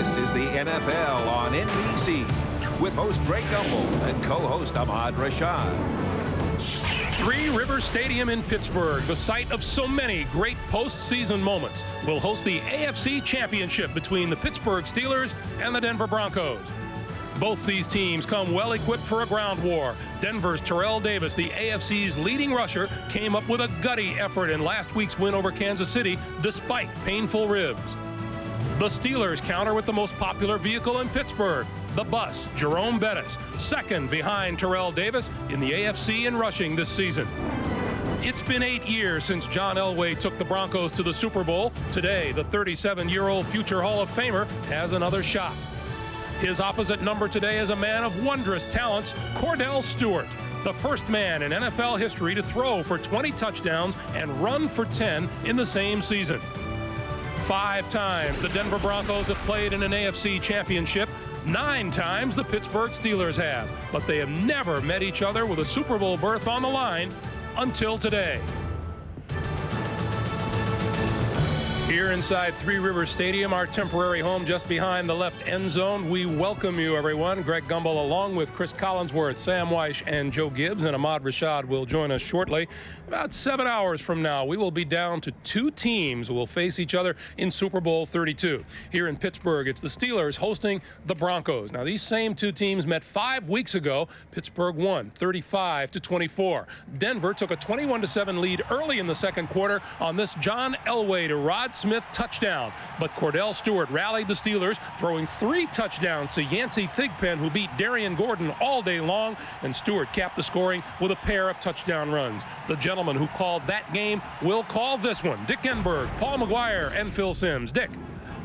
This is the NFL on NBC with host Greg Gumbel and co-host Ahmad Rashad. Three River Stadium in Pittsburgh, the site of so many great postseason moments, will host the AFC Championship between the Pittsburgh Steelers and the Denver Broncos. Both these teams come well equipped for a ground war. Denver's Terrell Davis, the AFC's leading rusher, came up with a gutty effort in last week's win over Kansas City despite painful ribs. The Steelers counter with the most popular vehicle in Pittsburgh, the bus, Jerome Bettis, second behind Terrell Davis in the AFC in rushing this season. It's been 8 years since John Elway took the Broncos to the Super Bowl. Today, the 37-year-old future Hall of Famer has another shot. His opposite number today is a man of wondrous talents, Cordell Stewart, the first man in NFL history to throw for 20 touchdowns and run for 10 in the same season. 5 times the Denver Broncos have played in an AFC championship. 9 times the Pittsburgh Steelers have, but they have never met each other with a Super Bowl berth on the line until today. Here inside Three Rivers Stadium, our temporary home just behind the left end zone, we welcome you, everyone. Greg Gumbel along with Chris Collinsworth, Sam Weish, and Joe Gibbs, and Ahmad Rashad will join us shortly. About 7 hours from now, we will be down to 2 teams who will face each other in Super Bowl 32. Here in Pittsburgh, it's the Steelers hosting the Broncos. Now, these same 2 teams met 5 weeks ago. Pittsburgh won 35-24. Denver took a 21-7 lead early in the second quarter on this John Elway to Rod Smith touchdown. But Cordell Stewart rallied the Steelers, throwing 3 touchdowns to Yancey Thigpen, who beat Darian Gordon all day long, and Stewart capped the scoring with a pair of touchdown runs. The gentleman who called that game will call this one. Dick Enberg, Paul McGuire, and Phil Simms. Dick.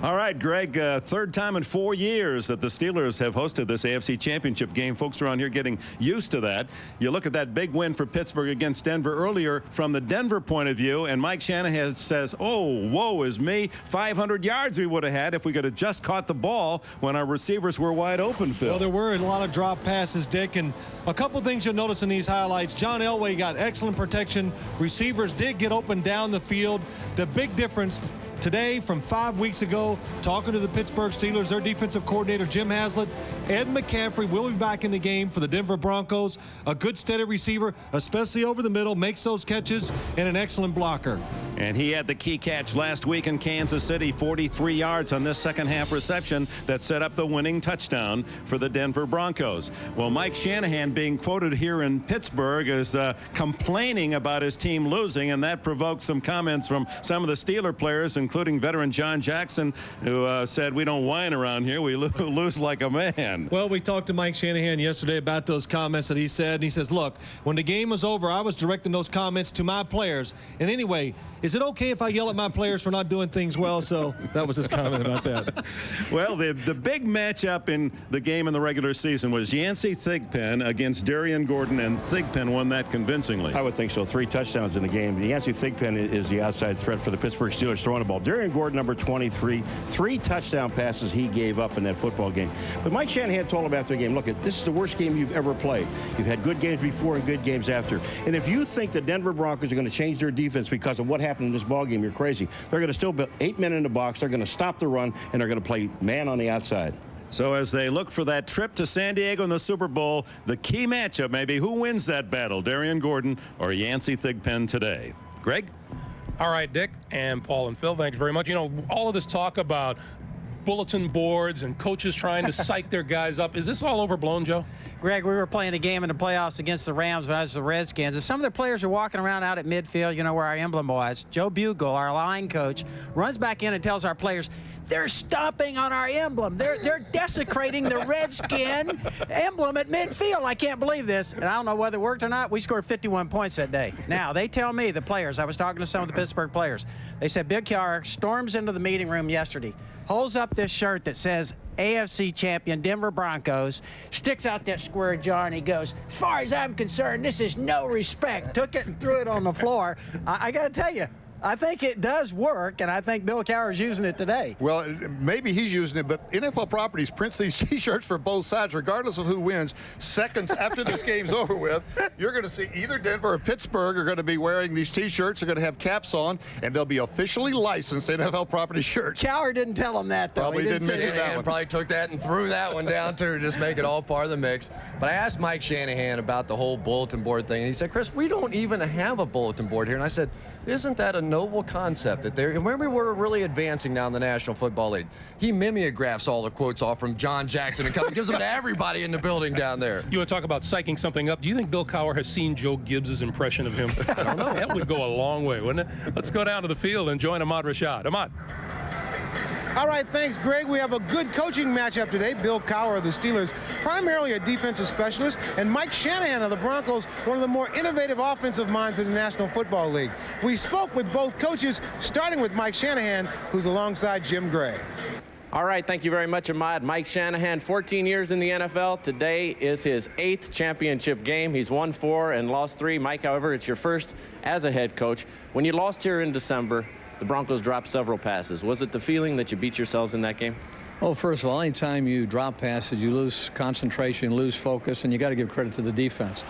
All right, Greg, third time in 4 years that the Steelers have hosted this AFC Championship game. Folks around here getting used to that. You look at that big win for Pittsburgh against Denver earlier from the Denver point of view, and Mike Shanahan says, oh, woe is me. 500 yards we would have had if we could have just caught the ball when our receivers were wide open, Phil. Well, there were a lot of drop passes, Dick, and a couple things you'll notice in these highlights. John Elway got excellent protection. Receivers did get open down the field. The big difference today from 5 weeks ago, talking to the Pittsburgh Steelers, their defensive coordinator, Jim Haslett, Ed McCaffrey will be back in the game for the Denver Broncos. A good, steady receiver, especially over the middle, makes those catches, and an excellent blocker. And he had the key catch last week in Kansas City, 43 yards on this second-half reception that set up the winning touchdown for the Denver Broncos. Well, Mike Shanahan, being quoted here in Pittsburgh, is complaining about his team losing, and that provoked some comments from some of the Steeler players, including veteran John Jackson, who said, we don't whine around here, we lose like a man. Well, we talked to Mike Shanahan yesterday about those comments that he said, and he says, look, when the game was over, I was directing those comments to my players. And anyway, is it okay if I yell at my players for not doing things well? So that was his comment about that. Well, the big matchup in the game in the regular season was Yancey Thigpen against Darian Gordon, and Thigpen won that convincingly. I would think so. 3 touchdowns in the game. Yancey Thigpen is the outside threat for the Pittsburgh Steelers throwing the ball. Darian Gordon, number 23, 3 touchdown passes he gave up in that football game. But Mike Shanahan told him after the game, look, this is the worst game you've ever played. You've had good games before and good games after. And if you think the Denver Broncos are going to change their defense because of what happened in this ball game, you're crazy. They're going to still put 8 men in the box. They're going to stop the run, and they're going to play man on the outside. So as they look for that trip to San Diego in the Super Bowl, the key matchup may be who wins that battle, Darian Gordon or Yancey Thigpen today. Greg? All right, Dick and Paul and Phil, thanks very much. You know, all of this talk about bulletin boards and coaches trying to psych their guys up, is this all overblown, Joe? Greg, we were playing a game in the playoffs against the Rams as the Redskins, and some of their players are walking around out at midfield, you know, where our emblem was. Joe Bugle, our line coach, runs back in and tells our players, they're stomping on our emblem. They're desecrating the Redskin emblem at midfield. I can't believe this. And I don't know whether it worked or not. We scored 51 points that day. Now, they tell me, the players, I was talking to some of the Pittsburgh players, they said Big Carr storms into the meeting room yesterday, holds up this shirt that says AFC champion Denver Broncos, sticks out that square jaw, and he goes, as far as I'm concerned, this is no respect. Took it and threw it on the floor. I got to tell you, I think it does work, and I think Bill Cowher's using it today. Well, maybe he's using it, but NFL Properties prints these T-shirts for both sides, regardless of who wins. Seconds after this game's over with, you're going to see either Denver or Pittsburgh are going to be wearing these T-shirts. They're going to have caps on, and they'll be officially licensed NFL Property shirts. Cowher didn't tell him that, though. Probably didn't mention that one. Probably took that and threw that one down, too, just make it all part of the mix. But I asked Mike Shanahan about the whole bulletin board thing, and he said, Chris, we don't even have a bulletin board here. And I said, isn't that a noble concept that they're, remember, we're really advancing now in the National Football League. He mimeographs all the quotes off from John Jackson and gives them to everybody in the building down there. You want to talk about psyching something up? Do you think Bill Cowher has seen Joe Gibbs' impression of him? I don't know. That would go a long way, wouldn't it? Let's go down to the field and join Ahmad Rashad. Ahmad. All right, thanks, Greg. We have a good coaching matchup today. Bill Cowher of the Steelers, primarily a defensive specialist, and Mike Shanahan of the Broncos, one of the more innovative offensive minds in the National Football League. We spoke with both coaches, starting with Mike Shanahan, who's alongside Jim Gray. All right, thank you very much, Ahmad. Mike Shanahan, 14 years in the NFL. Today is his 8th championship game. He's won 4 and lost 3. Mike, however, it's your first as a head coach. When you lost here in December, the Broncos dropped several passes. Was it the feeling that you beat yourselves in that game? Well, first of all, anytime you drop passes, you lose concentration, lose focus, and you got to give credit to the defense.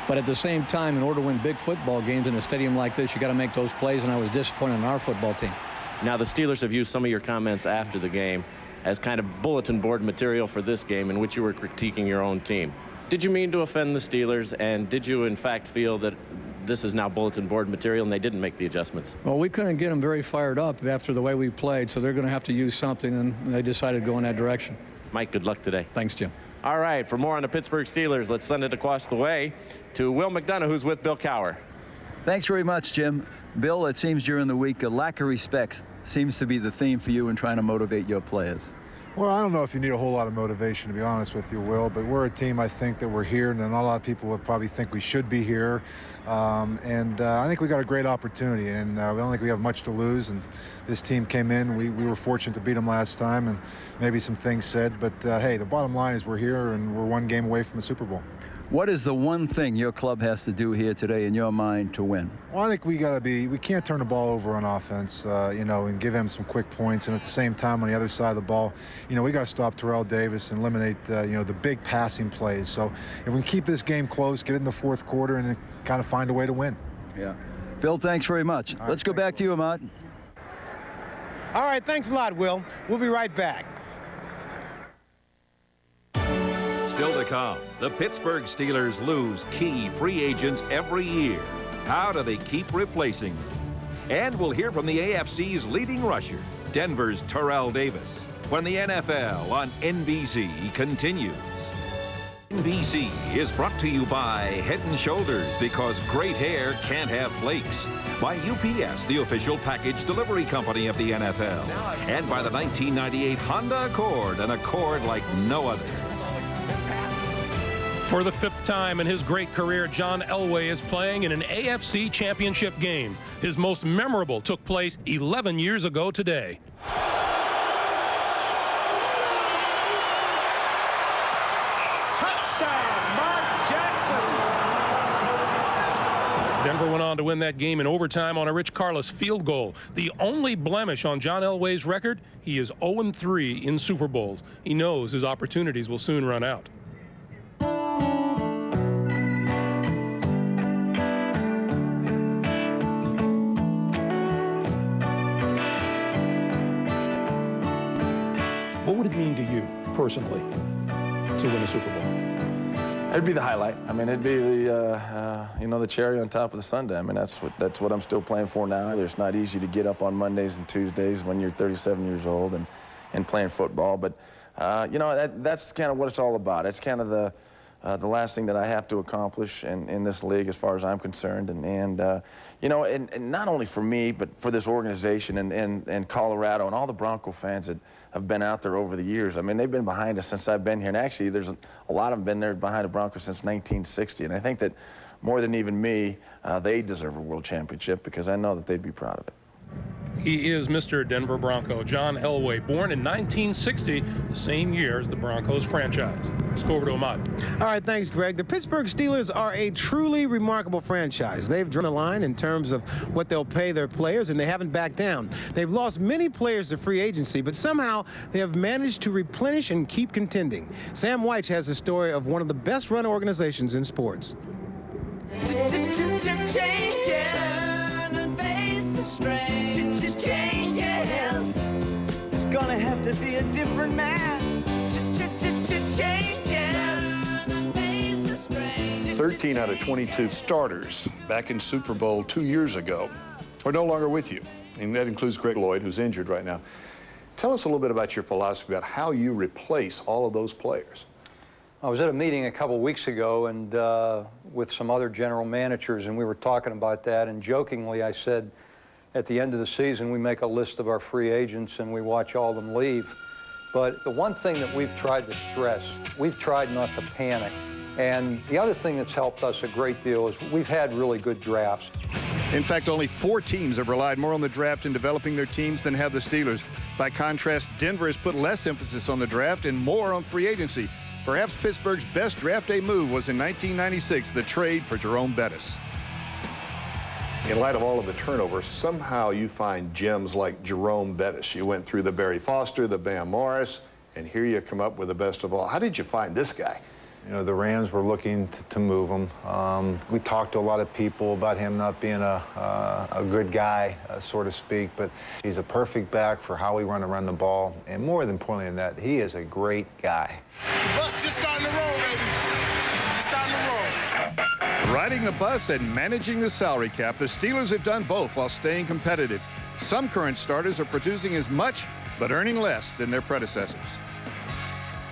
But at the same time, in order to win big football games in a stadium like this, you got to make those plays, and I was disappointed in our football team. Now, the Steelers have used some of your comments after the game as kind of bulletin board material for this game in which you were critiquing your own team. Did you mean to offend the Steelers, and did you, in fact, feel that this is now bulletin board material and they didn't make the adjustments? Well, we couldn't get them very fired up after the way we played, so they're going to have to use something, and they decided to go in that direction. Mike, good luck today. Thanks, Jim. All right, for more on the Pittsburgh Steelers, let's send it across the way to Will McDonough, who's with Bill Cowher. Thanks very much, Jim. Bill, it seems during the week a lack of respect seems to be the theme for you in trying to motivate your players. Well, I don't know if you need a whole lot of motivation, to be honest with you, Will, but we're a team, I think, that we're here, and not a lot of people would probably think we should be here. I think we got a great opportunity, and we don't think we have much to lose. And this team came in. We were fortunate to beat them last time, and maybe some things said. But, hey, the bottom line is we're here, and we're one game away from the Super Bowl. What is the one thing your club has to do here today in your mind to win? Well, I think we can't turn the ball over on offense, and give him some quick points. And at the same time, on the other side of the ball, we got to stop Terrell Davis and eliminate, the big passing plays. So if we can keep this game close, get it in the fourth quarter, and kind of find a way to win. Yeah. Bill, thanks very much. Let's go back to you, Ahmad. All right, thanks a lot, Will. We'll be right back. Still to come, the Pittsburgh Steelers lose key free agents every year. How do they keep replacing them? And we'll hear from the AFC's leading rusher, Denver's Terrell Davis, when the NFL on NBC continues. NBC is brought to you by Head & Shoulders, because great hair can't have flakes. By UPS, the official package delivery company of the NFL. And by the 1998 Honda Accord, an Accord like no other. For the 5th time in his great career, John Elway is playing in an AFC championship game. His most memorable took place 11 years ago today. Denver went on to win that game in overtime on a Rich Karlis field goal. The only blemish on John Elway's record, he is 0-3 in Super Bowls. He knows his opportunities will soon run out. What would it mean to you personally to win a Super Bowl? It'd be the highlight. I mean, it'd be the the cherry on top of the sundae. I mean, that's what I'm still playing for now. It's not easy to get up on Mondays and Tuesdays when you're 37 years old and playing football. But that's kind of what it's all about. It's kind of the last thing that I have to accomplish in this league, as far as I'm concerned, and not only for me, but for this organization and Colorado and all the Bronco fans that have been out there over the years. I mean, they've been behind us since I've been here, and actually, there's a lot of them been there behind the Broncos since 1960, and I think that more than even me, they deserve a world championship, because I know that they'd be proud of it. He is Mr. Denver Bronco, John Elway, born in 1960, the same year as the Broncos franchise. Let's go over to Ahmad. All right, thanks, Greg. The Pittsburgh Steelers are a truly remarkable franchise. They've drawn the line in terms of what they'll pay their players, and they haven't backed down. They've lost many players to free agency, but somehow they have managed to replenish and keep contending. Sam White has the story of one of the best-run organizations in sports. Changes. It's gonna have to be a different man. Changes. 13 out of 22 starters back in Super Bowl 2 years ago are no longer with you. And that includes Greg Lloyd, who's injured right now. Tell us a little bit about your philosophy about how you replace all of those players. I was at a meeting a couple weeks ago and with some other general managers, and we were talking about that, and jokingly I said, at the end of the season, we make a list of our free agents and we watch all of them leave. But the one thing that we've tried to stress, we've tried not to panic. And the other thing that's helped us a great deal is we've had really good drafts. In fact, only 4 teams have relied more on the draft in developing their teams than have the Steelers. By contrast, Denver has put less emphasis on the draft and more on free agency. Perhaps Pittsburgh's best draft day move was in 1996, the trade for Jerome Bettis. In light of all of the turnovers, somehow you find gems like Jerome Bettis. You went through the Barry Foster, the Bam Morris, and here you come up with the best of all. How did you find this guy? You know, the Rams were looking to move him. We talked to a lot of people about him not being a good guy, so to speak, but he's a perfect back for how we want to run the ball. And more importantly than that, he is a great guy. The bus just starting to roll, baby. Just starting to roll. Riding the bus and managing the salary cap, the Steelers have done both while staying competitive. Some current starters are producing as much, but earning less than their predecessors.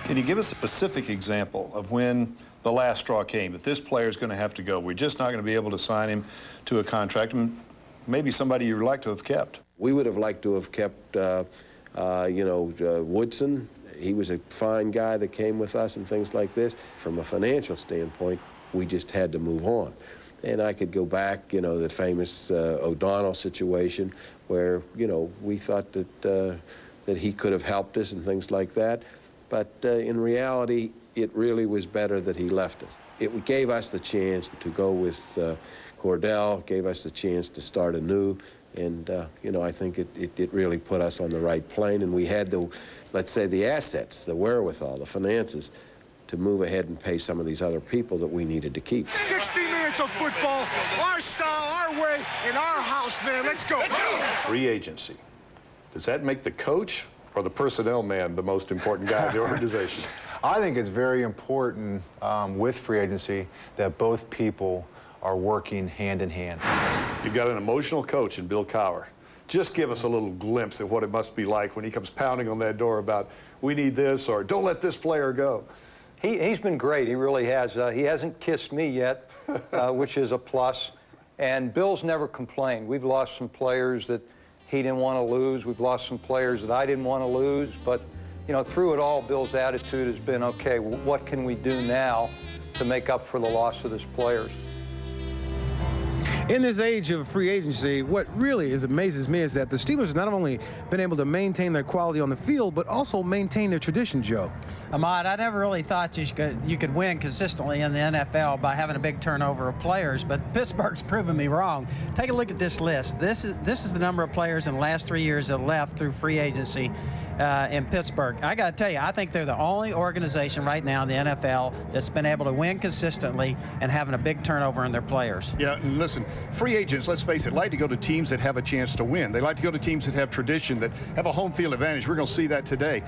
Can you give us a specific example of when the last straw came, that this player is going to have to go? We're just not going to be able to sign him to a contract, and maybe somebody you'd like to have kept. We would have liked to have kept, Woodson. He was a fine guy that came with us and things like this. From a financial standpoint, we just had to move on. And I could go back, the famous O'Donnell situation where, we thought that he could have helped us and things like that. But in reality, it really was better that he left us. It gave us the chance to go with Cordell, gave us the chance to start anew. And, I think it really put us on the right plane. And we had the, let's say, the assets, the wherewithal, the finances to move ahead and pay some of these other people that we needed to keep. 60 minutes of football, our style, our way, in our house, man. Let's go. Let's go. Free agency. Does that make the coach or the personnel man the most important guy in the organization? I think it's very important with free agency that both people are working hand in hand. You've got an emotional coach in Bill Cowher. Just give us a little glimpse of what it must be like when he comes pounding on that door about, we need this, or don't let this player go. He's been great. He really has. He hasn't kissed me yet, which is a plus. And Bill's never complained. We've lost some players that he didn't want to lose. We've lost some players that I didn't want to lose. But, through it all, Bill's attitude has been, okay, what can we do now to make up for the loss of his players? In this age of free agency, what really amazes me is that the Steelers have not only been able to maintain their quality on the field, but also maintain their tradition, Joe. Ahmad, I never really thought you could win consistently in the NFL by having a big turnover of players, but Pittsburgh's proven me wrong. Take a look at this list. This is the number of players in the last 3 years that left through free agency in Pittsburgh. I got to tell you, I think they're the only organization right now in the NFL that's been able to win consistently and having a big turnover in their players. Yeah, and listen, free agents, let's face it, like to go to teams that have a chance to win. They like to go to teams that have tradition, that have a home field advantage. We're going to see that today.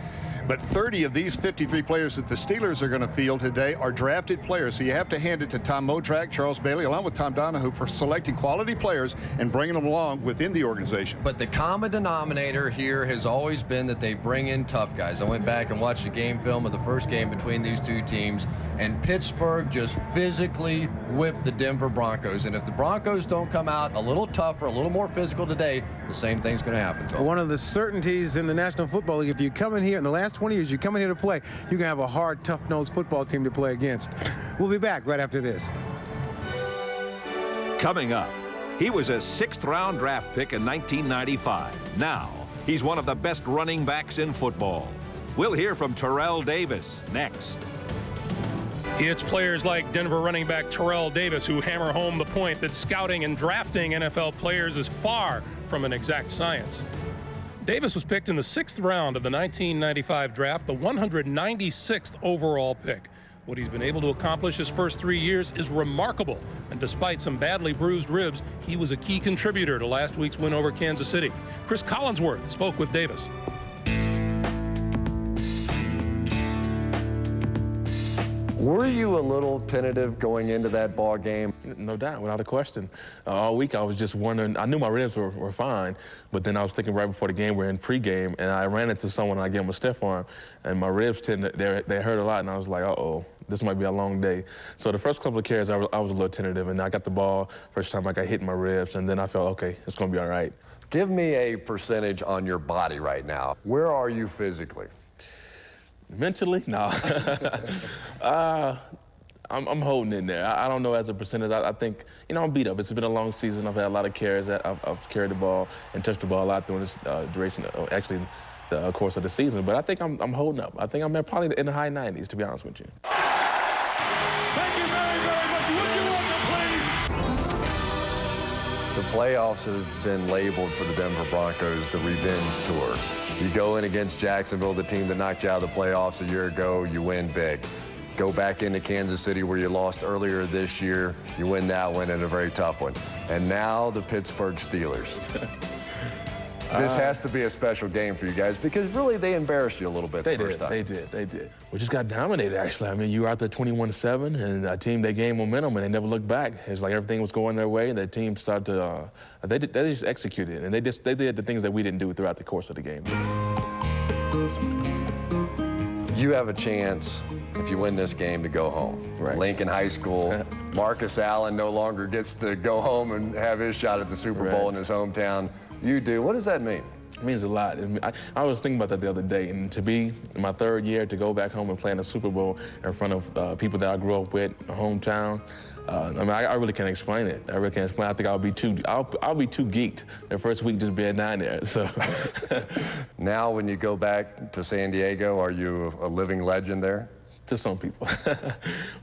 But 30 of these 53 players that the Steelers are going to field today are drafted players. So you have to hand it to Tom Modrak, Charles Bailey, along with Tom Donahue for selecting quality players and bringing them along within the organization. But the common denominator here has always been that they bring in tough guys. I went back and watched the game film of the first game between these two teams, and Pittsburgh just physically whipped the Denver Broncos. And if the Broncos don't come out a little tougher, a little more physical today, the same thing's going to happen. One of the certainties in the National Football League, if you come in here in the last 20 years, you come in here to play, you're going to have a hard, tough-nosed football team to play against. We'll be back right after this. Coming up, He was a 6th-round draft pick in 1995. Now, he's one of the best running backs in football. We'll hear from Terrell Davis next. It's players like Denver running back Terrell Davis who hammer home the point that scouting and drafting NFL players is far from an exact science. Davis was picked in the 6th round of the 1995 draft, the 196th overall pick. What he's been able to accomplish his first 3 years is remarkable, and despite some badly bruised ribs, he was a key contributor to last week's win over Kansas City. Chris Collinsworth spoke with Davis. Were you a little tentative going into that ball game? No doubt, without a question. All week I was just wondering, I knew my ribs were fine, but then I was thinking right before the game, we're in pregame, and I ran into someone and I gave him a stiff arm, and my ribs they hurt a lot, and I was like, uh-oh, this might be a long day. So the first couple of carries, I was a little tentative, and I got the ball, first time I got hit in my ribs, and then I felt, okay, it's gonna be all right. Give me a percentage on your body right now. Where are you physically? Mentally? No. I'm holding in there. I don't know as a percentage. I think, you know, I'm beat up. It's been a long season. I've had a lot of carries. I've carried the ball and touched the ball a lot during this duration, actually the course of the season. But I think I'm holding up. I think I'm probably in the high 90s, to be honest with you. Thank you very, very much. Would you welcome, please? The playoffs have been labeled for the Denver Broncos the revenge tour. You go in against Jacksonville, the team that knocked you out of the playoffs a year ago, you win big. Go back into Kansas City where you lost earlier this year, you win that one and a very tough one. And now the Pittsburgh Steelers. This has to be a special game for you guys because really they embarrassed you a little bit the first time. They did. We just got dominated, actually. I mean, you were out there 21-7, and a team, they gained momentum, and they never looked back. It's like everything was going their way, and the team started to, they just executed, and they did the things that we didn't do throughout the course of the game. You have a chance, if you win this game, to go home. Right. Lincoln High School, Marcus Allen no longer gets to go home and have his shot at the Super Bowl in his hometown. You do. What does that mean? It means a lot. I was thinking about that the other day, and to be in my 3rd year, to go back home and play in the Super Bowl in front of people that I grew up with, hometown, I mean, I really can't explain it. I really can't explain it. I think I'll be too geeked the first week just being down there. So now, when you go back to San Diego, are you a living legend there? To some people.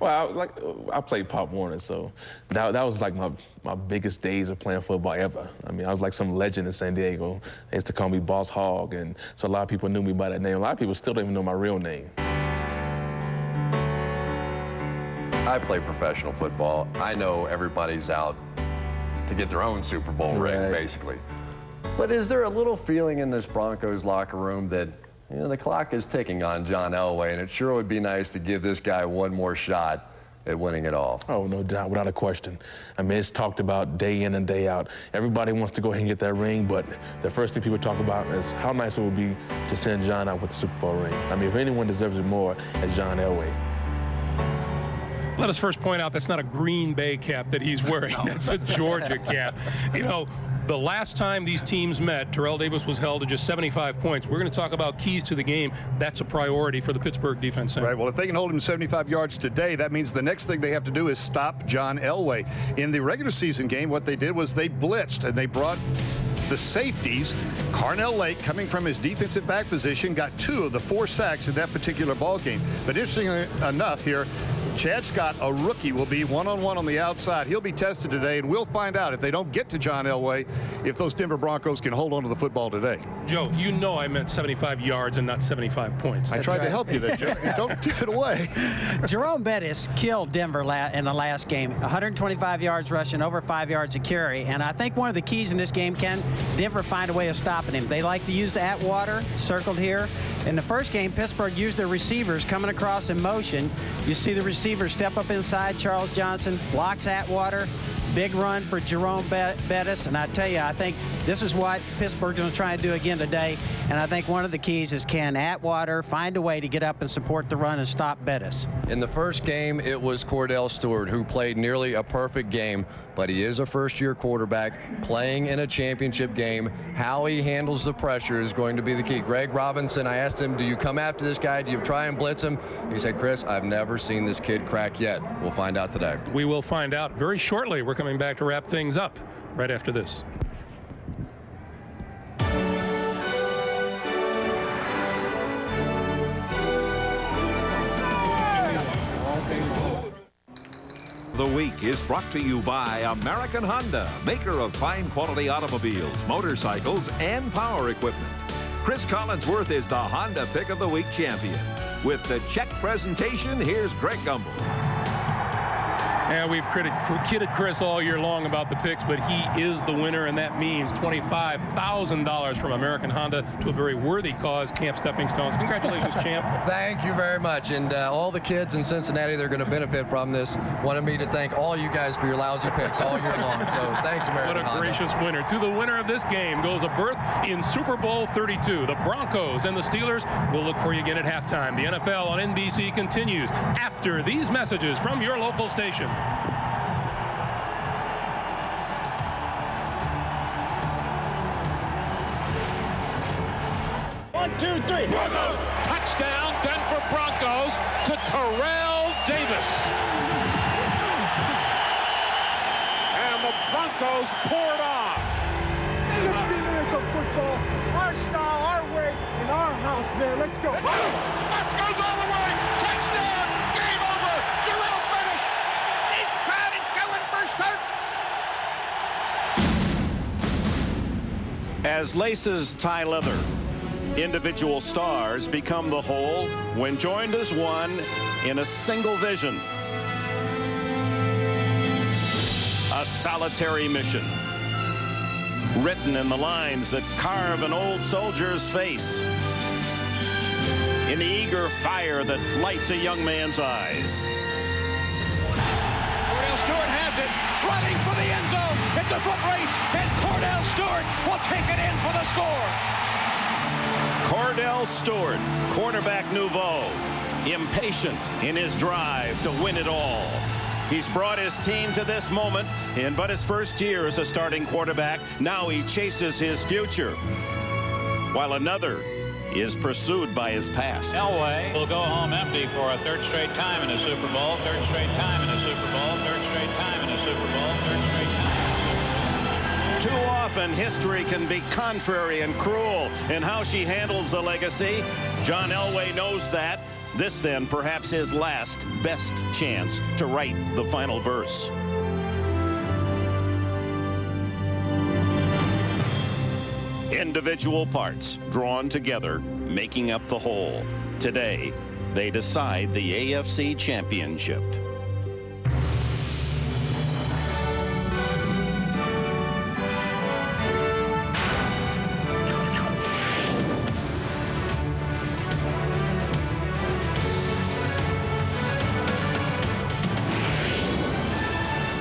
Well, I played Pop Warner, so that was like my biggest days of playing football ever. I mean, I was like some legend in San Diego. They used to call me Boss Hog, and so a lot of people knew me by that name. A lot of people still don't even know my real name. I play professional football. I know everybody's out to get their own Super Bowl ring, basically. But is there a little feeling in this Broncos locker room that, you know, the clock is ticking on John Elway, and it sure would be nice to give this guy one more shot at winning it all? Oh, no doubt, without a question. I mean, it's talked about day in and day out. Everybody wants to go ahead and get that ring, but the first thing people talk about is how nice it would be to send John out with the Super Bowl ring. I mean, if anyone deserves it more, it's John Elway. Let us first point out that's not a Green Bay cap that he's wearing. That's a Georgia cap. You know, the last time these teams met, Terrell Davis was held to just 75 points. We're going to talk about keys to the game. That's a priority for the Pittsburgh defense. Right. Well, if they can hold him 75 yards today, that means the next thing they have to do is stop John Elway. In the regular season game, what they did was they blitzed, and they brought the safeties. Carnell Lake, coming from his defensive back position, got 2 of the 4 sacks in that particular ball game. But interestingly enough here, Chad Scott, a rookie, will be one-on-one on the outside. He'll be tested today, and we'll find out if they don't get to John Elway, if those Denver Broncos can hold on to the football today. Joe, you know I meant 75 yards and not 75 points. I tried to help you there, Joe. Don't give it away. Jerome Bettis killed Denver in the last game. 125 yards rushing, over 5 yards a carry. And I think one of the keys in this game, can Denver find a way of stopping him? They like to use Atwater, circled here. In the first game, Pittsburgh used their receivers coming across in motion. You see the receivers step up inside. Charles Johnson blocks Atwater. Big run for Jerome Bettis. And I tell you, I think this is what Pittsburgh's going to try and do again today. And I think one of the keys is, can Atwater find a way to get up and support the run and stop Bettis? In the first game, it was Cordell Stewart who played nearly a perfect game, but he is a first-year quarterback playing in a championship game. How he handles the pressure is going to be the key. Greg Robinson, I asked him, do you come after this guy? Do you try and blitz him? He said, Chris, I've never seen this kid crack yet. We'll find out today. We will find out very shortly. We're coming back to wrap things up right after this. The week is brought to you by American Honda, maker of fine quality automobiles, motorcycles, and power equipment. Chris Collinsworth is the Honda Pick of the Week champion. With the check presentation, here's Greg Gumbel. And we've kidded Chris all year long about the picks, but he is the winner, and that means $25,000 from American Honda to a very worthy cause, Camp Stepping Stones. Congratulations, champ. Thank you very much. And all the kids in Cincinnati, they're going to benefit from this. Wanted me to thank all you guys for your lousy picks all year long. So thanks, American Honda. What a gracious winner. To the winner of this game goes a berth in Super Bowl 32. The Broncos and the Steelers will look for you again at halftime. The NFL on NBC continues after these messages from your local station. 1, 2, 3. Touchdown, Denver Broncos to Terrell Davis. And the Broncos pour it on. 60 minutes of football, our style, our way, in our house, man. Let's go. Goes all the way. Touchdown. Game over. Terrell Davis. This crowd is going for certain. As laces tie leather, individual stars become the whole when joined as one in a single vision. A solitary mission, written in the lines that carve an old soldier's face, in the eager fire that lights a young man's eyes. Cordell Stewart has it, running for the end zone. It's a foot race, and Cordell Stewart will take it in for the score. Cordell Stewart, quarterback nouveau, impatient in his drive to win it all. He's brought his team to this moment in but his first year as a starting quarterback. Now he chases his future, while another is pursued by his past. Elway will go home empty for a third straight time in a Super Bowl, third straight time in a Super Bowl, third straight time in a Super Bowl, third straight time. Too often, history can be contrary and cruel in how she handles the legacy. John Elway knows that. This, then, perhaps his last, best chance to write the final verse. Individual parts drawn together, making up the whole. Today, they decide the AFC Championship.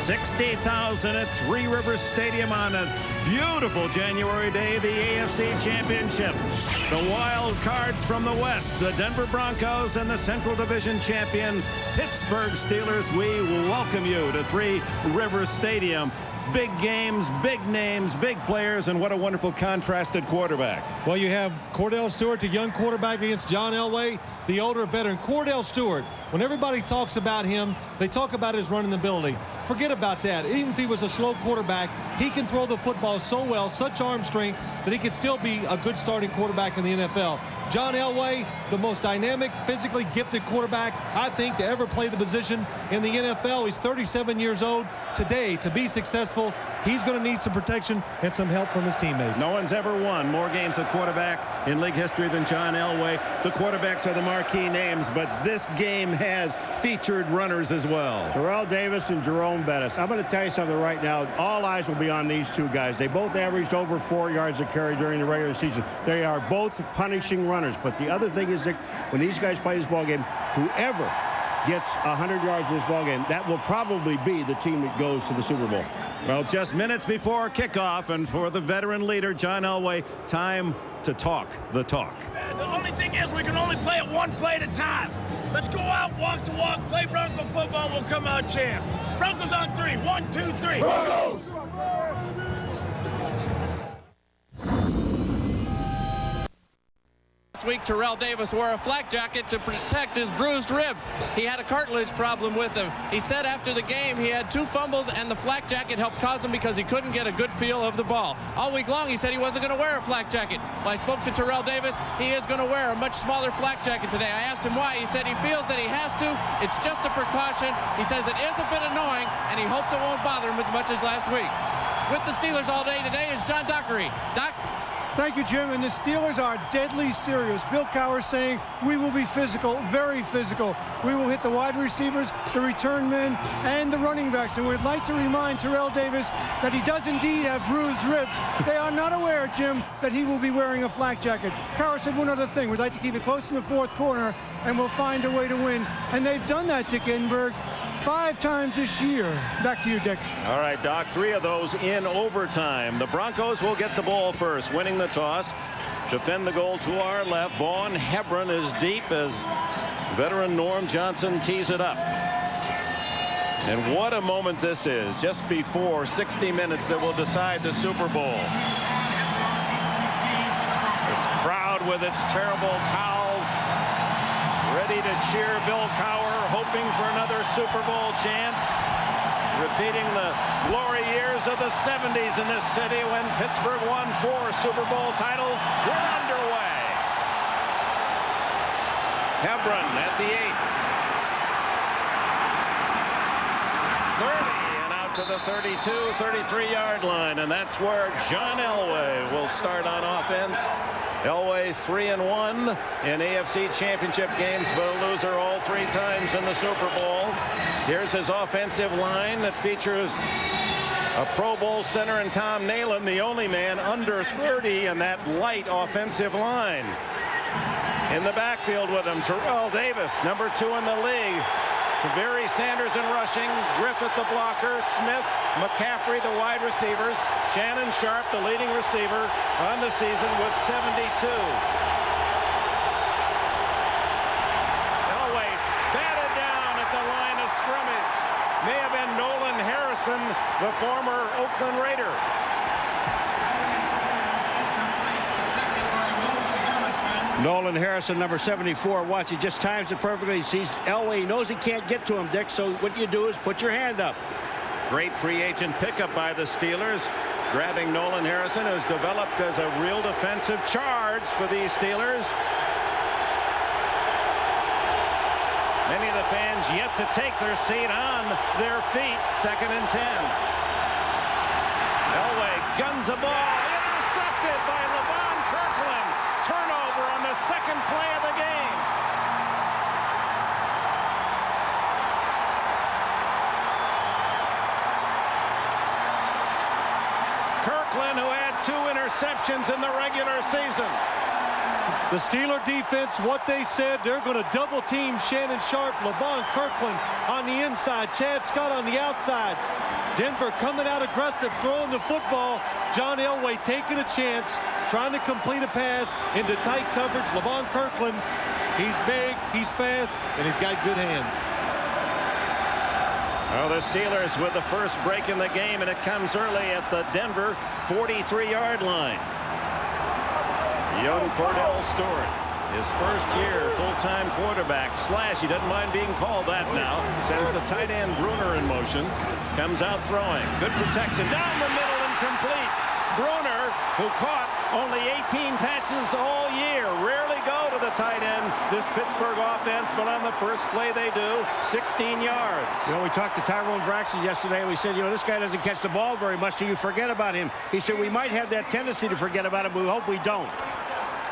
$60,000 at Three Rivers Stadium on a beautiful January day, the AFC Championship. The wild cards from the West, the Denver Broncos and the Central Division champion Pittsburgh Steelers. We welcome you to Three Rivers Stadium. Big games, big names, big players, and what a wonderful contrasted quarterback. Well, you have Cordell Stewart, the young quarterback, against John Elway, the older veteran. Cordell Stewart, when everybody talks about him, they talk about his running ability. Forget about that. Even if he was a slow quarterback, he can throw the football so well, such arm strength, that he could still be a good starting quarterback in the NFL. John Elway, the most dynamic, physically gifted quarterback, I think, to ever play the position in the NFL. He's 37 years old. Today, to be successful, he's going to need some protection and some help from his teammates. No one's ever won more games at quarterback in league history than John Elway. The quarterbacks are the marquee names, but this game has featured runners as well. Terrell Davis and Jerome Bettis. I'm going to tell you something right now. All eyes will be on these two guys. They both averaged over 4 yards a carry during the regular season. They are both punishing runners. But the other thing is that when these guys play this ball game, whoever gets 100 yards in this ball game, that will probably be the team that goes to the Super Bowl. Well, just minutes before kickoff, and for the veteran leader, John Elway, time to talk the talk. The only thing is we can only play it one play at a time. Let's go out, walk to walk, play Bronco football, we'll come out champs. Broncos on 3. 1, 2, 3. Broncos! Last week that Terrell Davis wore a flak jacket to protect his bruised ribs. He had a cartilage problem with him. He said after the game he had 2 fumbles, and the flak jacket helped cause him because he couldn't get a good feel of the ball. All week long he said he wasn't going to wear a flak jacket. Well, I spoke to Terrell Davis. He is going to wear a much smaller flak jacket today. I asked him why. He said he feels that he has to. It's just a precaution. He says it is a bit annoying, and he hopes it won't bother him as much as last week. With the Steelers all day today is John Dockery. Doc? Thank you, Jim. And the Steelers are deadly serious. Bill Cowher saying we will be physical, very physical. We will hit the wide receivers, the return men, and the running backs. And we'd like to remind Terrell Davis that he does indeed have bruised ribs. They are not aware, Jim, that he will be wearing a flak jacket. Cowher said one other thing. We'd like to keep it close in the 4th quarter, and we'll find a way to win. And they've done that, Dick Edinburgh, 5 times this year. Back to you, Dick. All right, Doc, 3 of those in overtime. The Broncos will get the ball first, winning the toss. Defend the goal to our left. Vaughn Hebron is deep as veteran Norm Johnson tees it up. And what a moment this is, just before 60 minutes that will decide the Super Bowl. This crowd with its terrible towels, ready to cheer Bill Cowher, hoping for another Super Bowl chance. Repeating the glory years of the 70s in this city when Pittsburgh won 4 Super Bowl titles. We're underway. Hebron at the 8. 30 and out to the 32, 33-yard line. And that's where John Elway will start on offense. Elway 3-1 in AFC championship games, but a loser all 3 times in the Super Bowl. Here's his offensive line that features a Pro Bowl center in Tom Nalen, the only man under 30 in that light offensive line. In the backfield with him, Terrell Davis, number 2 in the league. Severi Sanders in rushing, Griffith the blocker, Smith, McCaffrey the wide receivers, Shannon Sharp the leading receiver on the season with 72. Elway batted down at the line of scrimmage. May have been Nolan Harrison, the former Oakland Raider. Nolan Harrison, number 74. Watch, he just times it perfectly. He sees Elway. He knows he can't get to him, Dick, so what you do is put your hand up. Great free agent pickup by the Steelers, grabbing Nolan Harrison, who's developed as a real defensive charge for these Steelers. Many of the fans yet to take their seat on their feet. 2nd and 10. Elway guns the ball. Intercepted by Levon Kirkland. Turnover on the 2nd play of the game. Kirkland, who had 2 interceptions in the regular season. The Steeler defense, what they said, they're going to double team Shannon Sharp, Levon Kirkland on the inside, Chad Scott on the outside. Denver coming out aggressive, throwing the football. John Elway taking a chance, trying to complete a pass into tight coverage. Levon Kirkland, he's big, he's fast, and he's got good hands. Well, the Steelers with the first break in the game, and it comes early at the Denver 43-yard line. Young Cordell Stewart, his first year full-time quarterback. Slash, he doesn't mind being called that now. Sends the tight end Bruner in motion. Comes out throwing. Good protection. Down the middle and complete. Bruner, who caught only 18 passes all year. Rarely go to the tight end, this Pittsburgh offense, but on the first play they do, 16 yards. You know, we talked to Tyrone Braxton yesterday, and we said, you know, this guy doesn't catch the ball very much, so you forget about him. He said, we might have that tendency to forget about him, but we hope we don't.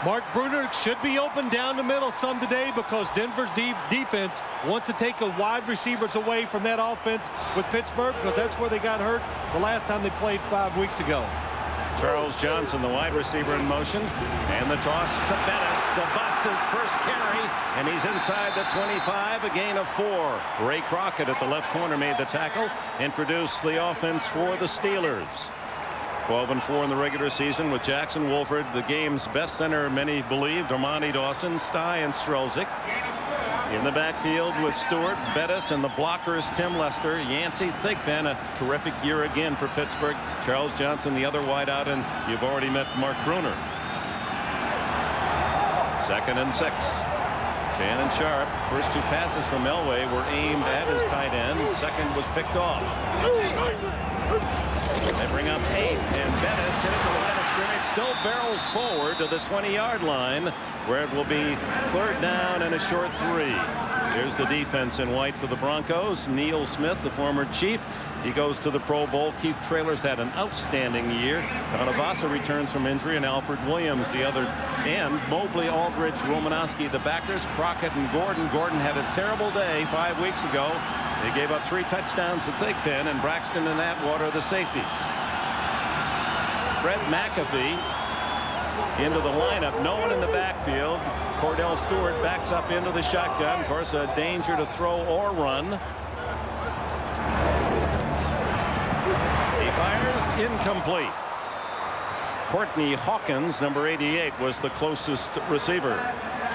Mark Bruner should be open down the middle some today because Denver's defense wants to take the wide receivers away from that offense with Pittsburgh because that's where they got hurt the last time they played 5 weeks ago. Charles Johnson, the wide receiver, in motion, and the toss to Bettis. The bus is first carry, and he's inside the 25, a gain of 4. Ray Crockett at the left corner made the tackle, introduced the offense for the Steelers. 12-4 in the regular season with Jackson Wolford, the game's best center, many believe, Dermontti Dawson, Stye, and Strelzik. In the backfield with Stewart, Bettis, and the blockers Tim Lester, Yancey, Thigpen, a terrific year again for Pittsburgh. Charles Johnson, the other wideout, and you've already met Mark Bruner. 2nd and 6. Shannon Sharp, first 2 passes from Elway were aimed at his tight end. Second was picked off. They bring up 8, and Bettis hit at the line of scrimmage, still barrels forward to the 20-yard line, where it will be 3rd down and a short 3. Here's the defense in white for the Broncos. Neil Smith, the former Chief, he goes to the Pro Bowl. Keith Traylor's had an outstanding year. Donavasa returns from injury, and Alfred Williams the other end. Mobley, Aldridge, Romanowski the backers. Crockett and Gordon. Gordon had a terrible day 5 weeks ago. They gave up 3 touchdowns to Thigpen, and Braxton and Atwater the safeties. Fred McAfee into the lineup. No one in the backfield. Cordell Stewart backs up into the shotgun. Of course, a danger to throw or run. He fires incomplete. Courtney Hawkins, number 88, was the closest receiver.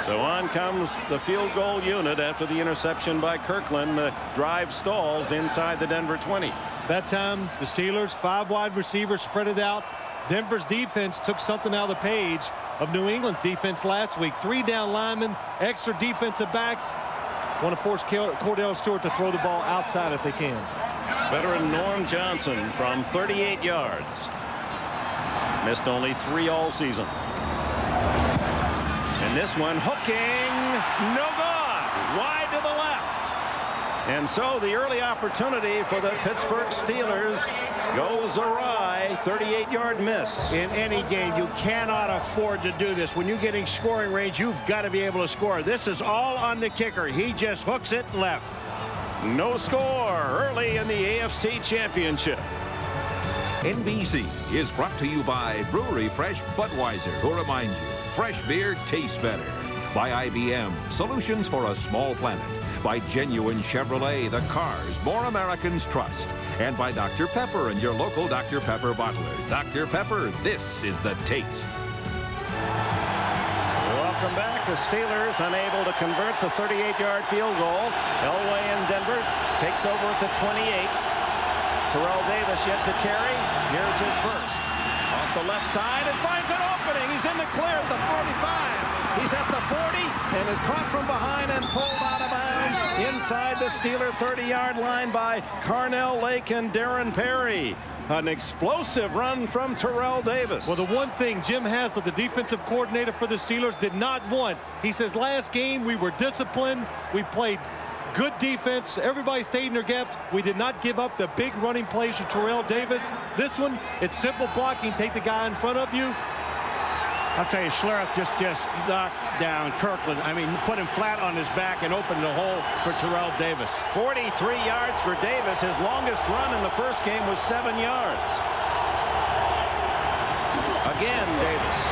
So on comes the field goal unit after the interception by Kirkland. The drive stalls inside the Denver 20. That time, the Steelers, 5 wide receivers spread it out. Denver's defense took something out of the page of New England's defense last week. 3 down linemen, extra defensive backs. Want to force Cordell Stewart to throw the ball outside if they can. Veteran Norm Johnson from 38 yards. Missed only 3 all season. And this one hooking, no good, wide to the left. And so the early opportunity for the Pittsburgh Steelers goes awry. 38-yard miss. In any game, you cannot afford to do this. When you get in scoring range, you've got to be able to score. This is all on the kicker. He just hooks it left. No score early in the AFC Championship. NBC is brought to you by Brewery Fresh Budweiser, who reminds you, fresh beer tastes better. By IBM, solutions for a small planet. By Genuine Chevrolet, the cars more Americans trust. And by Dr. Pepper and your local Dr. Pepper bottler. Dr. Pepper, this is the taste. Welcome back. The Steelers unable to convert the 38-yard field goal. Elway in Denver takes over at the 28. Terrell Davis yet to carry. Here's his first. Off the left side and finds an opening. He's in the clear at the 45. He's at the 40 and is caught from behind and pulled out of bounds inside the Steeler 30-yard line by Carnell Lake and Darren Perry. An explosive run from Terrell Davis. Well, the one thing Jim Haslett, the defensive coordinator for the Steelers, did not want. He says last game we were disciplined. We played good defense. Everybody stayed in their gaps. We did not give up the big running plays for Terrell Davis. This one, it's simple blocking. Take the guy in front of you. I'll tell you, Schlereth just knocked down Kirkland. I mean, put him flat on his back and opened the hole for Terrell Davis. 43 yards for Davis. His longest run in the first game was 7 yards. Again, Davis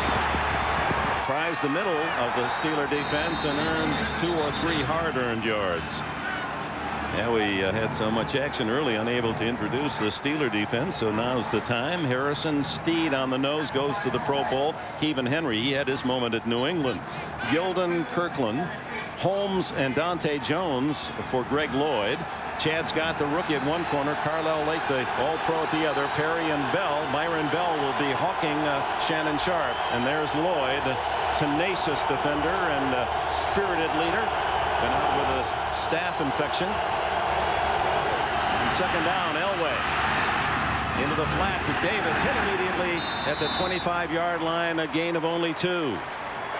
tries the middle of the Steeler defense and earns 2 or 3 hard-earned yards. Yeah, we had so much action early, unable to introduce the Steeler defense, so now's the time. Harrison Steed on the nose goes to the Pro Bowl. Kevin Henry, he had his moment at New England. Gilden Kirkland, Holmes and Dante Jones for Greg Lloyd. Chad Scott, the rookie, at one corner. Carlisle Lake, the all-pro at the other. Perry and Bell. Myron Bell will be hawking Shannon Sharp. And there's Lloyd, tenacious defender and spirited leader. Been out with a staph infection. And second down, Elway. Into the flat to Davis. Hit immediately at the 25-yard line. A gain of only 2.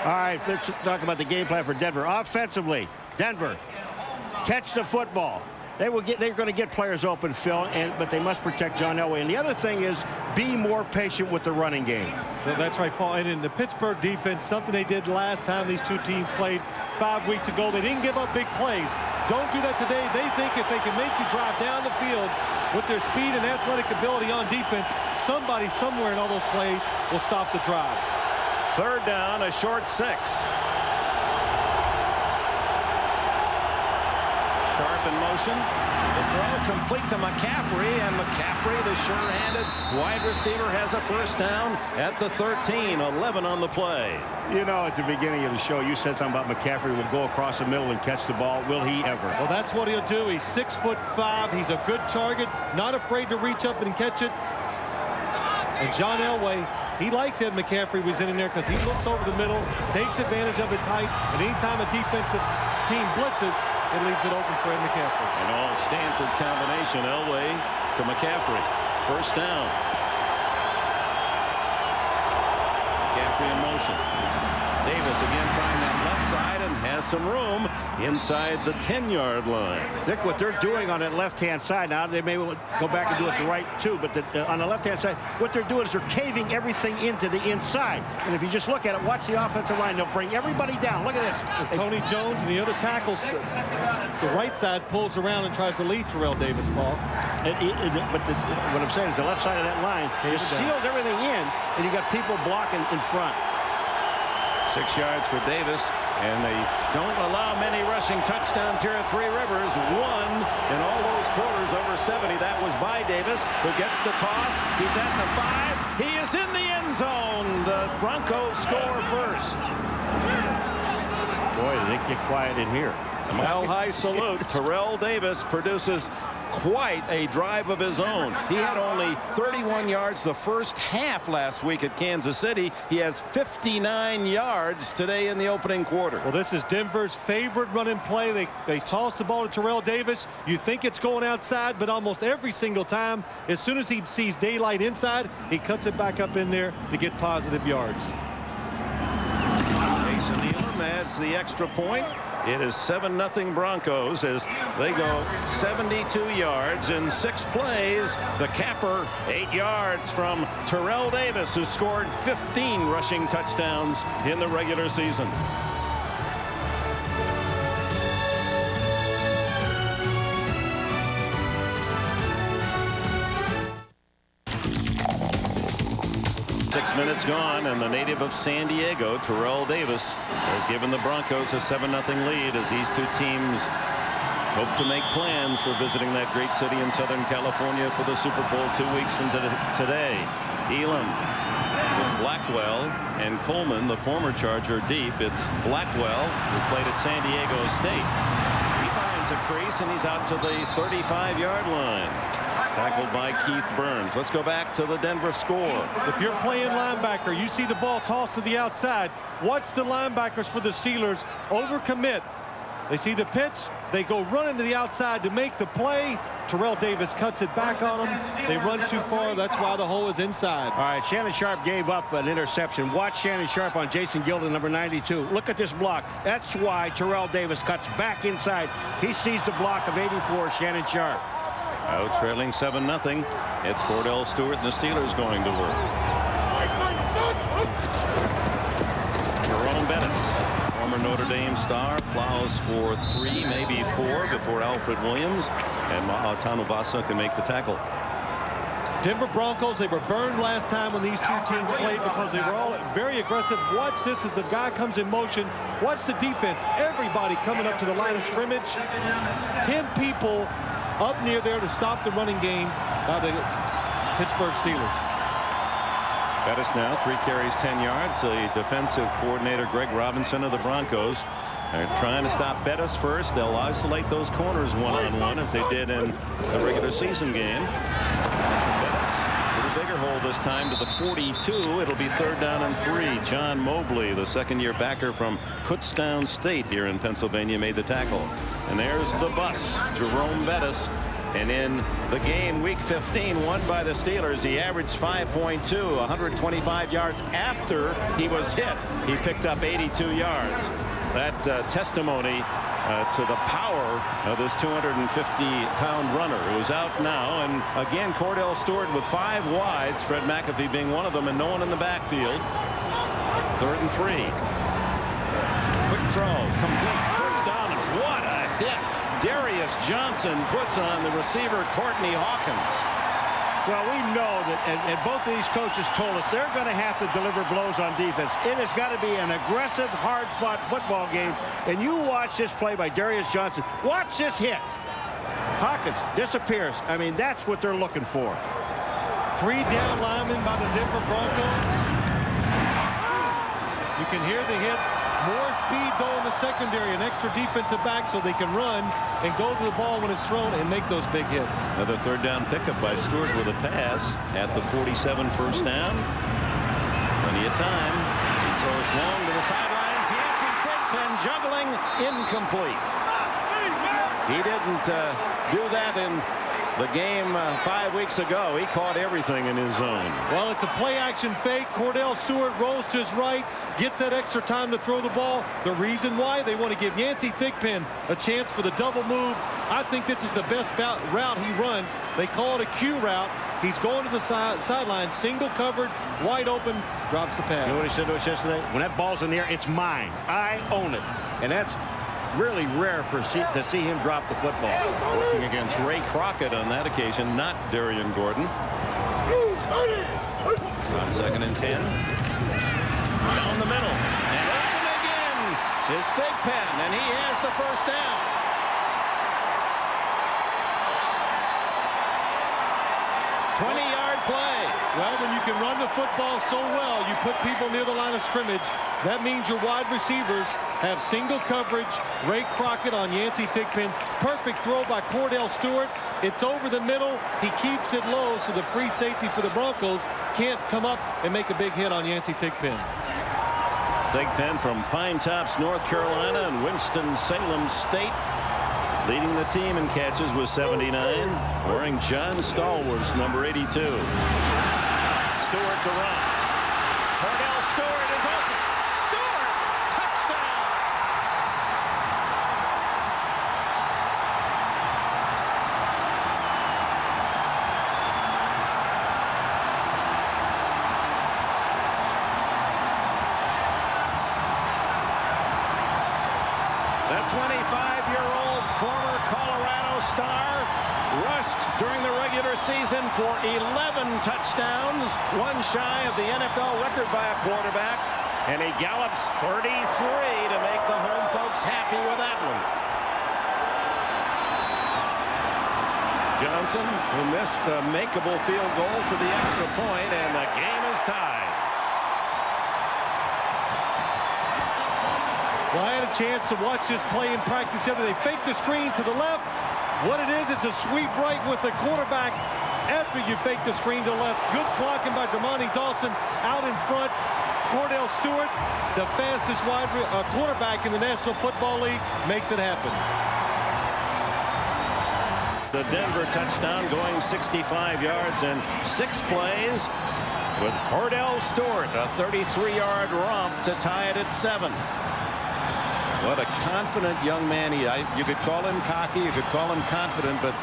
All right, let's talk about the game plan for Denver. Offensively, Denver, catch the football. They're going to get players open, Phil, but they must protect John Elway. And the other thing is be more patient with the running game. So that's right, Paul. And in the Pittsburgh defense, something they did last time these two teams played 5 weeks ago, they didn't give up big plays. Don't do that today. They think if they can make you drive down the field with their speed and athletic ability on defense, somebody somewhere in all those plays will stop the drive. Third down, a short 6. Sharp in motion. The throw complete to McCaffrey, and McCaffrey, the sure-handed wide receiver, has a first down at the 13. 11 on the play. You know, at the beginning of the show, you said something about McCaffrey will go across the middle and catch the ball. Will he ever? Well, that's what he'll do. He's 6'5". He's a good target, not afraid to reach up and catch it. And John Elway He likes Ed McCaffrey was in there because he looks over the middle, takes advantage of his height, and anytime a defensive team blitzes, it leaves it open for Ed McCaffrey. An all Stanford combination. Elway to McCaffrey. First down. McCaffrey in motion. Davis again trying that left side and has some room inside the 10-yard line. Dick, what they're doing on that left-hand side now, they may go back and do it the right too, but on the left-hand side, what they're doing is they're caving everything into the inside. And if you just look at it, watch the offensive line, they'll bring everybody down. Look at this. And Tony Jones and the other tackles, the right side pulls around and tries to lead Terrell Davis, Paul. But what I'm saying is the left side of that line just seals everything in, and you got people blocking in front. 6 yards for Davis, and they don't allow many rushing touchdowns here at Three Rivers. One in all those quarters over 70. That was by Davis, who gets the toss. He's at the 5. He is in the end zone. The Broncos score first. Boy, did it get quiet in here. A mile-high salute. Terrell Davis produces quite a drive of his own. He had only 31 yards the first half last week at Kansas City. He has 59 yards today in the opening quarter. Well, this is Denver's favorite running play. They toss the ball to Terrell Davis. You think it's going outside, but almost every single time, as soon as he sees daylight inside, he cuts it back up in there to get positive yards. Jason Elam adds the extra point. It is 7-0 Broncos as they go 72 yards in 6 plays. The capper 8 yards from Terrell Davis, who scored 15 rushing touchdowns in the regular season. Minutes gone, and the native of San Diego, Terrell Davis, has given the Broncos a 7-0 lead as these two teams hope to make plans for visiting that great city in Southern California for the Super Bowl 2 weeks from today. Elam with Blackwell and Coleman, the former Charger, deep. It's Blackwell, who played at San Diego State. He finds a crease, and he's out to the 35-yard line. Tackled by Keith Burns. Let's go back to the Denver score. If you're playing linebacker, you see the ball tossed to the outside. Watch the linebackers for the Steelers overcommit. They see the pitch. They go running to the outside to make the play. Terrell Davis cuts it back on them. They run too far. That's why the hole is inside. All right, Shannon Sharp gave up an interception. Watch Shannon Sharp on Jason Gilden, number 92. Look at this block. That's why Terrell Davis cuts back inside. He sees the block of 84, Shannon Sharp. Out trailing 7-0. It's Cordell Stewart and the Steelers going to work. Jerome Bettis, former Notre Dame star, plows for 3, maybe 4 before Alfred Williams, and Tanuvasa can make the tackle. Denver Broncos, they were burned last time when these two teams played because they were all very aggressive. Watch this as the guy comes in motion. Watch the defense. Everybody coming up to the line of scrimmage. 10 people up near there to stop the running game by the Pittsburgh Steelers. Bettis now 3 carries 10 yards. The defensive coordinator Greg Robinson of the Broncos are trying to stop Bettis first. They'll isolate those corners one-on-one as they did in the regular season game. Bettis with a bigger hole this time to the 42. It'll be 3rd down and 3. John Mobley, the second-year backer from Kutztown State here in Pennsylvania, made the tackle. And there's the bus, Jerome Bettis. And in the game, week 15, won by the Steelers, he averaged 5.2, 125 yards after he was hit. He picked up 82 yards. That testimony to the power of this 250-pound runner who's out now. And again, Cordell Stewart with 5 wides, Fred McAfee being one of them, and no one in the backfield. 3rd and 3. Quick throw, complete, first down, and what a hit. Darius Johnson puts on the receiver Courtney Hawkins. Well, we know that, and both of these coaches told us they're going to have to deliver blows on defense. It has got to be an aggressive, hard-fought football game. And you watch this play by Darius Johnson. Watch this hit. Hawkins disappears. I mean, that's what they're looking for. 3 down linemen by the Denver Broncos. You can hear the hit. More speed, though, in the secondary. An extra defensive back so they can run and go to the ball when it's thrown and make those big hits. Another 3rd down pickup by Stewart with a pass at the 47, first down. Plenty of time. He throws long to the sidelines. Yancey Thigpen juggling, incomplete. He didn't do that in the game 5 weeks ago. He caught everything in his zone. Well, it's a play-action fake. Cordell Stewart rolls to his right, gets that extra time to throw the ball. The reason why, they want to give Yancey Thigpen a chance for the double move. I think this is the best route he runs. They call it a Q route. He's going to the sideline, single covered, wide open, drops the pass. You know what he said to us yesterday? When that ball's in the air, it's mine. I own it. And that's really rare to see him drop the football. Working against Ray Crockett on that occasion, not Darian Gordon. On 2nd and 10. Down the middle. And open again is Thigpen, and he has the first down. 20-yard play. Well, when you can run the football so well, you put people near the line of scrimmage. That means your wide receivers have single coverage. Ray Crockett on Yancey Thigpen. Perfect throw by Cordell Stewart. It's over the middle. He keeps it low, so the free safety for the Broncos can't come up and make a big hit on Yancey Thigpen. Thigpen from Pine Tops, North Carolina, and Winston-Salem State. Leading the team in catches with 79, wearing John Stallworth's number 82. Stewart to run. Cordell Stewart is open. Stewart, touchdown. The 25-year-old former Colorado star rushed during the regular season for 11 touchdowns, one shy of the NFL record by a quarterback, and he gallops 33 to make the home folks happy with that one. Johnson, who missed a makeable field goal for the extra point, and the game is tied. Well, I had a chance to watch this play in practice the other day. Fake the screen to the left. What it is, it's a sweep right with the quarterback after you fake the screen to the left. Good blocking by Damani Dawson out in front. Cordell Stewart, the fastest quarterback in the National Football League, makes it happen. The Denver touchdown going 65 yards in 6 plays with Cordell Stewart, a 33-yard romp to tie it at 7. What a confident young man he is. You could call him cocky, you could call him confident, but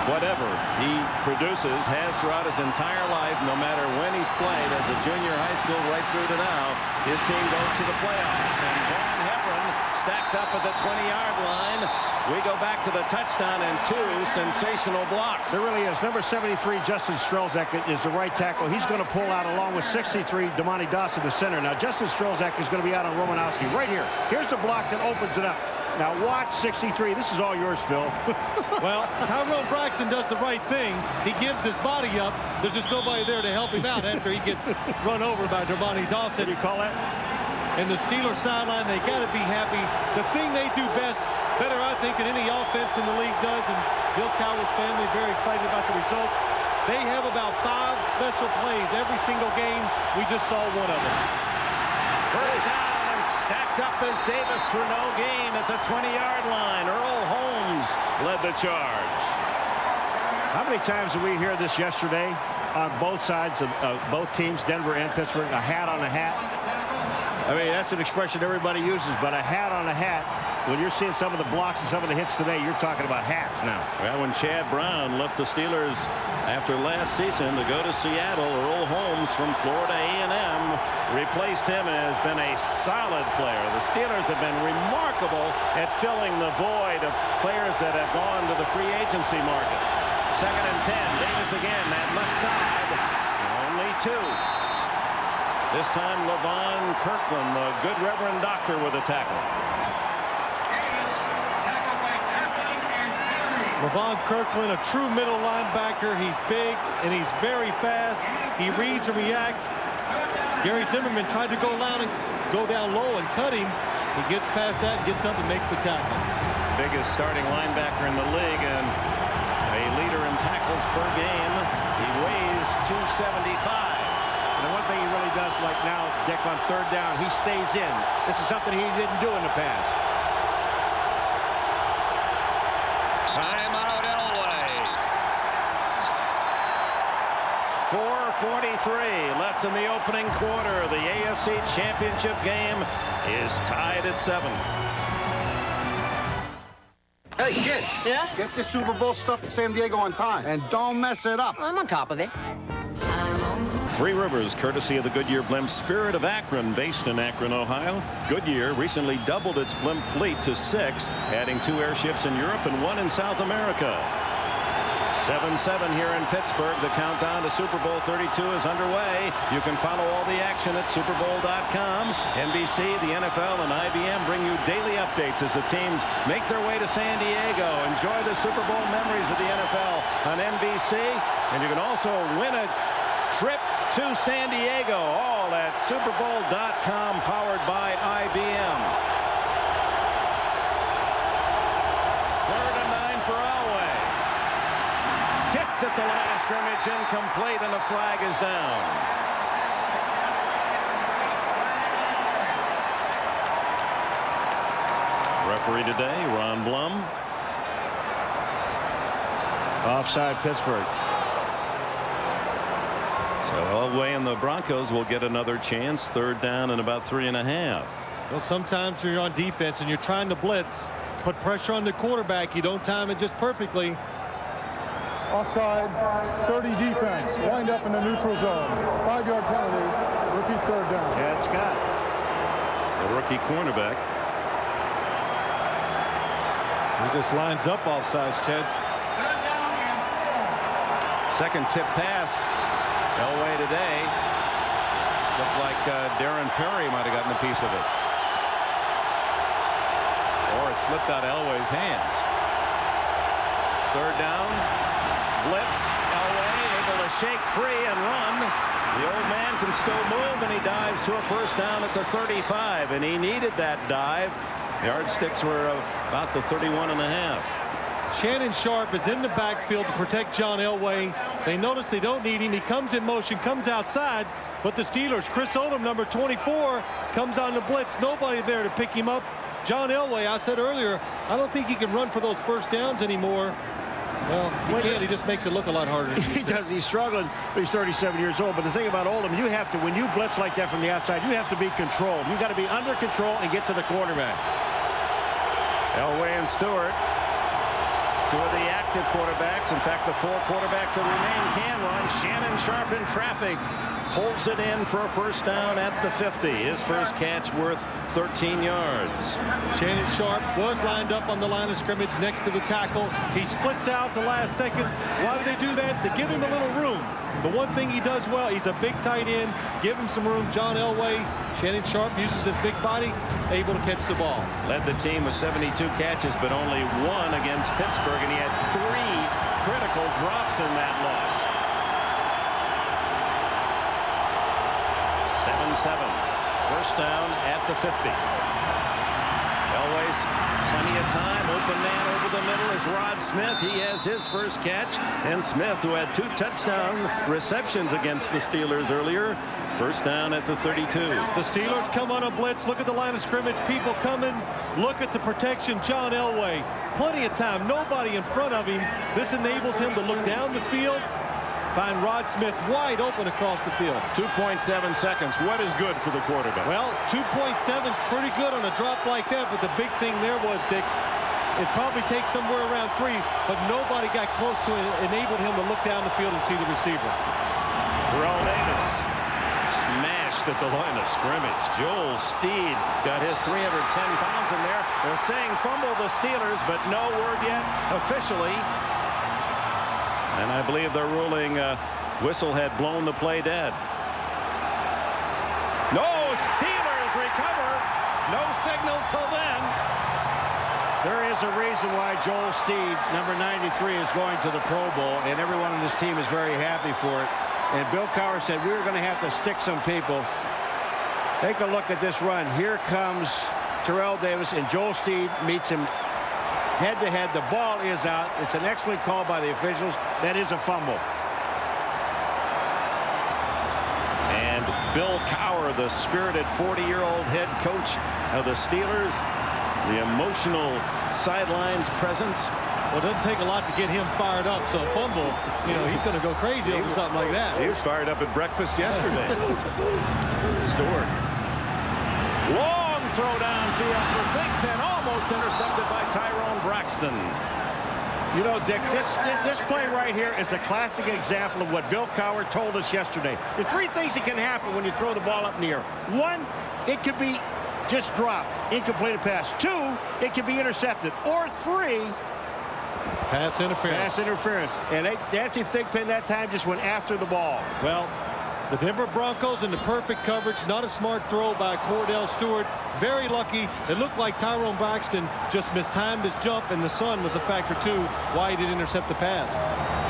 whatever he produces has throughout his entire life, no matter when he's played as a junior high school right through to now, his team goes to the playoffs. And Brian Hebron stacked up at the 20-yard line. We go back to the touchdown and 2 sensational blocks. There really is. Number 73, Justin Strelzak, is the right tackle. He's going to pull out along with 63, Damani Dawson, the center. Now, Justin Strelzak is going to be out on Romanowski right here. Here's the block that opens it up. Now, watch 63. This is all yours, Phil. Well, Tyrone Braxton does the right thing. He gives his body up. There's just nobody there to help him out after he gets run over by Damani Dawson. What do you call that? And the Steelers sideline, they got to be happy. The thing they do best, better I think than any offense in the league does, and Bill Cowher's family very excited about the results. They have about 5 special plays every single game. We just saw one of them. First down and stacked up as Davis for no gain at the 20-yard line. Earl Holmes led the charge. How many times did we hear this yesterday on both sides of both teams, Denver and Pittsburgh? A hat on a hat. I mean, that's an expression everybody uses, but a hat on a hat, when you're seeing some of the blocks and some of the hits today, you're talking about hats now. Well, when Chad Brown left the Steelers after last season to go to Seattle, Earl Holmes from Florida A&M replaced him and has been a solid player. The Steelers have been remarkable at filling the void of players that have gone to the free agency market. 2nd and 10, Davis again, that left side, only 2. This time, Levon Kirkland, the good Reverend Doctor, with a tackle. Levon Kirkland, a true middle linebacker. He's big and he's very fast. He reads and reacts. Gary Zimmerman tried to go down low and cut him. He gets past that and gets up and makes the tackle. Biggest starting linebacker in the league and a leader in tackles per game. He weighs 275. And the one thing he really does like now, Dick, on third down, he stays in. This is something he didn't do in the past. Timeout, Elway. 4:43 left in the opening quarter. The AFC Championship game is tied at 7. Hey, kid. Yeah? Get the Super Bowl stuff to San Diego on time. And don't mess it up. I'm on top of it. Three Rivers, courtesy of the Goodyear Blimp Spirit of Akron, based in Akron, Ohio. Goodyear recently doubled its blimp fleet to 6, adding 2 airships in Europe and 1 in South America. 7-7 here in Pittsburgh. The countdown to Super Bowl 32 is underway. You can follow all the action at superbowl.com. NBC, the NFL, and IBM bring you daily updates as the teams make their way to San Diego. Enjoy the Super Bowl memories of the NFL on NBC. And you can also win a trip to San Diego, all at superbowl.com, powered by IBM. 3rd and 9 for Elway. Tipped at the line of scrimmage, incomplete, and a flag is down. Referee today, Ron Blum. Offside, Pittsburgh. So Elway and the Broncos will get another chance. 3rd down and about 3.5. Well, sometimes you're on defense and you're trying to blitz, put pressure on the quarterback. You don't time it just perfectly. Offside, 30 defense, wind up in the neutral zone. 5-yard penalty, repeat 3rd down. Chad Scott, the rookie cornerback. He just lines up offsides, Chad. Second tip pass. Elway today. Looked like Darren Perry might have gotten a piece of it. Or it slipped out of Elway's hands. 3rd down. Blitz. Elway able to shake free and run. The old man can still move, and he dives to a 1st down at the 35. And he needed that dive. Yardsticks were about the 31.5. Shannon Sharp is in the backfield to protect John Elway. They notice they don't need him. He comes in motion, comes outside, but the Steelers, Chris Odom, number 24, comes on the blitz. Nobody there to pick him up. John Elway, I said earlier, I don't think he can run for those 1st downs anymore. Well, he can't. He just makes it look a lot harder. He does. He's struggling. He's 37 years old. But the thing about Oldham, you have to, when you blitz like that from the outside, you have to be controlled. You got to be under control and get to the quarterback. Elway and Stewart, 2 of the active quarterbacks. In fact, the 4 quarterbacks that remain can run. Shannon Sharp in traffic holds it in for a 1st down at the 50. His first catch worth 13 yards. Shannon Sharp was lined up on the line of scrimmage next to the tackle. He splits out the last second. Why do they do that? To give him a little room. The one thing he does well, he's a big tight end. Give him some room. John Elway, Shannon Sharp uses his big body, able to catch the ball. Led the team with 72 catches, but only 1 against Pittsburgh, and he had 3 critical drops in that loss. 7-7. 1st down at the 50. Elway's plenty of time. Open man over the middle is Rod Smith. He has his first catch. And Smith, who had 2 touchdown receptions against the Steelers earlier. 1st down at the 32. The Steelers come on a blitz. Look at the line of scrimmage. People coming. Look at the protection. John Elway. Plenty of time. Nobody in front of him. This enables him to look down the field. Find Rod Smith wide open across the field. 2.7 seconds. What is good for the quarterback? Well, 2.7 is pretty good on a drop like that, but the big thing there was, Dick, it probably takes somewhere around 3, but nobody got close to it, enabled him to look down the field and see the receiver. Terrell Davis smashed at the line of scrimmage. Joel Steed got his 310 pounds in there. They're saying fumble the Steelers, but no word yet officially. And I believe they're ruling whistle had blown the play dead. No, Steelers recover. No signal till then. There is a reason why Joel Steed, number 93, is going to the Pro Bowl, and everyone on this team is very happy for it. And Bill Cowher said we were going to have to stick some people. Take a look at this run. Here comes Terrell Davis, and Joel Steed meets him head-to-head. The ball is out. It's an excellent call by the officials. That is a fumble. And Bill Cowher, the spirited 40-year-old head coach of the Steelers, the emotional sidelines presence. Well, it doesn't take a lot to get him fired up, so a fumble, you know, he's going to go crazy over something like that. He was fired up at breakfast yesterday. Stewart. Long throw downfield for Thigpen, almost intercepted by Tyrone Braxton. You know, Dick, this play right here is a classic example of what Bill Cowher told us yesterday. The three things that can happen when you throw the ball up in the air. One, it could be just dropped, incomplete pass. Two, it could be intercepted. Or three, pass interference. Pass interference. And Nancy Thigpen that time just went after the ball. Well, the Denver Broncos in the perfect coverage. Not a smart throw by Cordell Stewart. Very lucky. It looked like Tyrone Braxton just mistimed his jump, and the sun was a factor too why he didn't intercept the pass.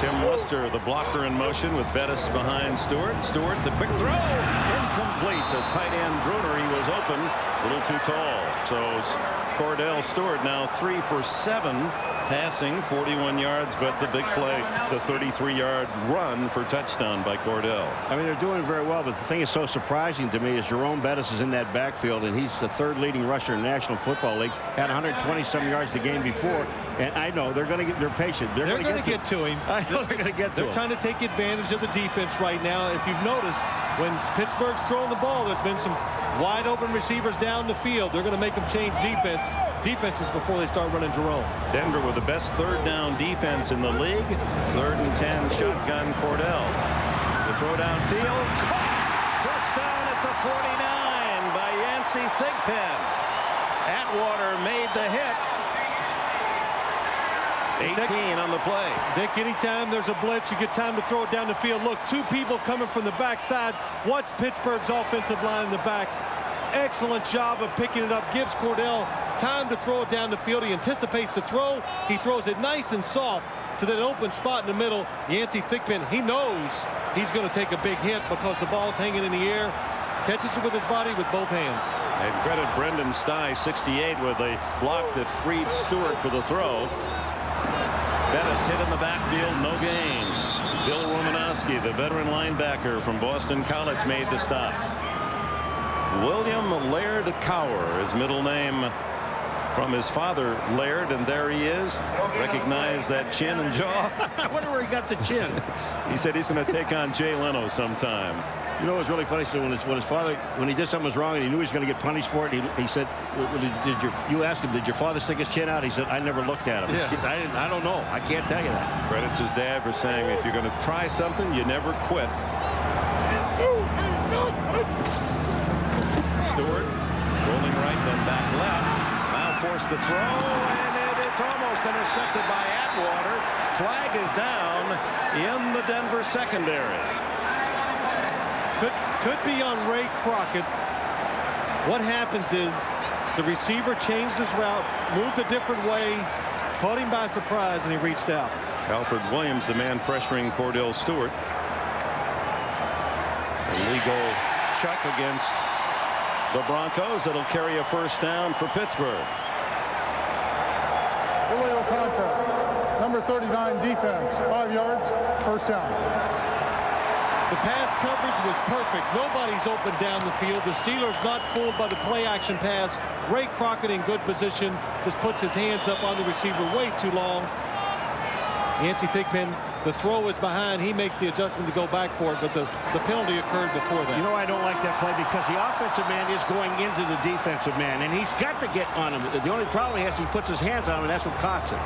Tim Luster, the blocker in motion with Bettis behind Stewart. Stewart, the quick throw, incomplete to tight end Bruner. He was open, a little too tall. So Cordell Stewart now 3 for 7 passing, 41 yards, but the big play, the 33-yard run for touchdown by Cordell. I mean, they're doing very well, but the thing that's so surprising to me is Jerome Bettis is in that backfield, and he's the third leading rusher in the National Football League. Had 120-some yards the game before, and I know they're going to get. They're patient. They're going to get to him. I know they're going to get to him. They're trying to take advantage of the defense right now. If you've noticed, when Pittsburgh's throwing the ball, there's been some wide open receivers down the field. They're going to make them change defenses before they start running Jerome. Denver with the best third down defense in the league. 3rd and 10 shotgun Cordell. The throw downfield. First down at the 49 by Yancey Thigpen. Atwater made the hit. 18 on the play. Dick, anytime there's a blitz, you get time to throw it down the field. Look, 2 people coming from the backside. Watch Pittsburgh's offensive line in the backs. Excellent job of picking it up. Gives Cordell time to throw it down the field. He anticipates the throw. He throws it nice and soft to that open spot in the middle. Yancey Thigpen, he knows he's going to take a big hit because the ball's hanging in the air. Catches it with his body with both hands. And credit Brendan Stye, 68, with a block that freed Stewart for the throw. Bettis hit in the backfield, no gain. Bill Romanowski, the veteran linebacker from Boston College, made the stop. William Laird Cowher, his middle name from his father, Laird, and there he is. Recognize that chin and jaw. I wonder where he got the chin. He said he's going to take on Jay Leno sometime. You know what's really funny? So when his father, when he did something was wrong and he knew he was going to get punished for it, he said, you asked him, did your father stick his chin out? He said, I never looked at him. Yeah. He said, I don't know. I can't tell you that. Credits his dad for saying, if you're going to try something, you never quit. Stewart rolling right, then back left. Now forced to throw, and it's almost intercepted by Atwater. Flag is down in the Denver secondary. Could be on Ray Crockett. What happens is the receiver changed his route, moved a different way, caught him by surprise, and he reached out. Alfred Williams, the man pressuring Cordell Stewart. Illegal chuck against the Broncos. That'll carry a first down for Pittsburgh. Illegal contact. Number 39 defense. 5 yards. First down. The pass coverage was perfect. Nobody's open down the field. The Steelers not fooled by the play-action pass. Ray Crockett in good position. Just puts his hands up on the receiver way too long. Yancey Thigpen, the throw is behind. He makes the adjustment to go back for it, but the penalty occurred before that. You know, I don't like that play because the offensive man is going into the defensive man, and he's got to get on him. The only problem he has, he puts his hands on him, and that's what costs him.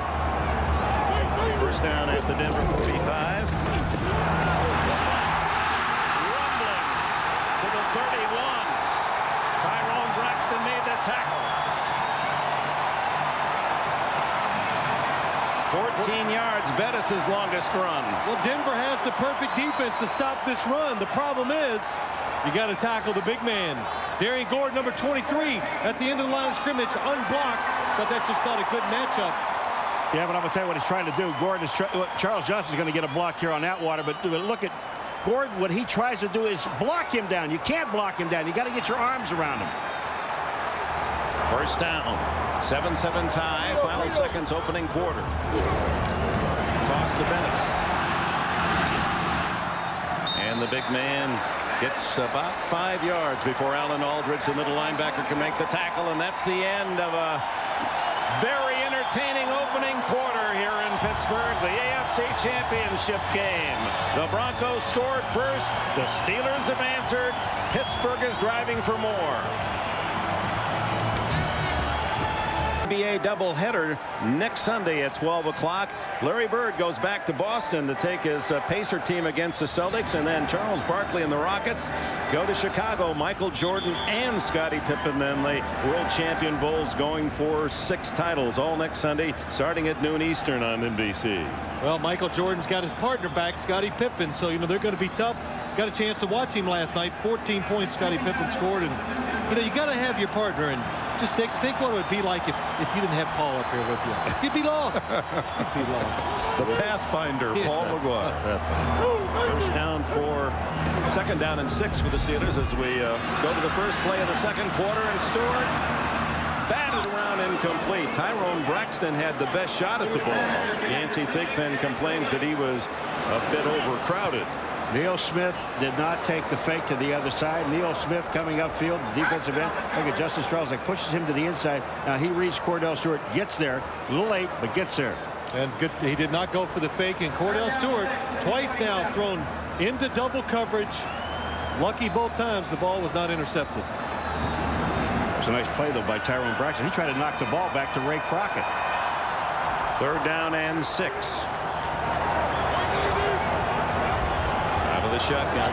First down at the Denver 45. To the 31. Tyrone Braxton made the tackle. 14 yards, Bettis' longest run. Well, Denver has the perfect defense to stop this run. The problem is you got to tackle the big man. Darian Gordon, number 23, at the end of the line of scrimmage, unblocked, but that's just not a good matchup. Yeah, but I'm going to tell you what he's trying to do. Gordon is Charles Johnson's going to get a block here on Atwater, but look at Gordon. What he tries to do is block him down. You can't block him down. You got to get your arms around him. First down. 7-7 tie. Final seconds, opening quarter. Toss to Bettis. And And the big man gets about 5 yards before Alan Aldridge, the middle linebacker, can make the tackle, and that's the end of a very entertaining opening quarter here in Pittsburgh, the AFC Championship game. The Broncos scored first. The Steelers have answered. Pittsburgh is driving for more. NBA doubleheader next Sunday at 12 o'clock. Larry Bird goes back to Boston to take his Pacer team against the Celtics, and then Charles Barkley and the Rockets go to Chicago. Michael Jordan and Scottie Pippen, then the world champion Bulls, going for 6 titles, all next Sunday starting at noon Eastern on NBC. Well, Michael Jordan's got his partner back, Scottie Pippen, so they're going to be tough. Got a chance to watch him last night. 14 points Scottie Pippen scored, and you got to have your partner. And just think what it would be like if you didn't have Paul up here with you. You'd be lost. You'd be lost. The Pathfinder, Paul McGuire. First down for 2nd down and 6 for the Steelers as we go to the first play of the second quarter, and Stewart batted around incomplete. Tyrone Braxton had the best shot at the ball. Yancey Thigpen complains that he was a bit overcrowded. Neil Smith did not take the fake to the other side. Neil Smith coming upfield, defensive end. Look at Justin Strzelczyk, pushes him to the inside. Now he reads Cordell Stewart, gets there, a little late, but gets there. And good, he did not go for the fake. And Cordell Stewart, twice now thrown into double coverage. Lucky both times the ball was not intercepted. It's a nice play, though, by Tyrone Braxton. He tried to knock the ball back to Ray Crockett. 3rd down and 6. The shotgun.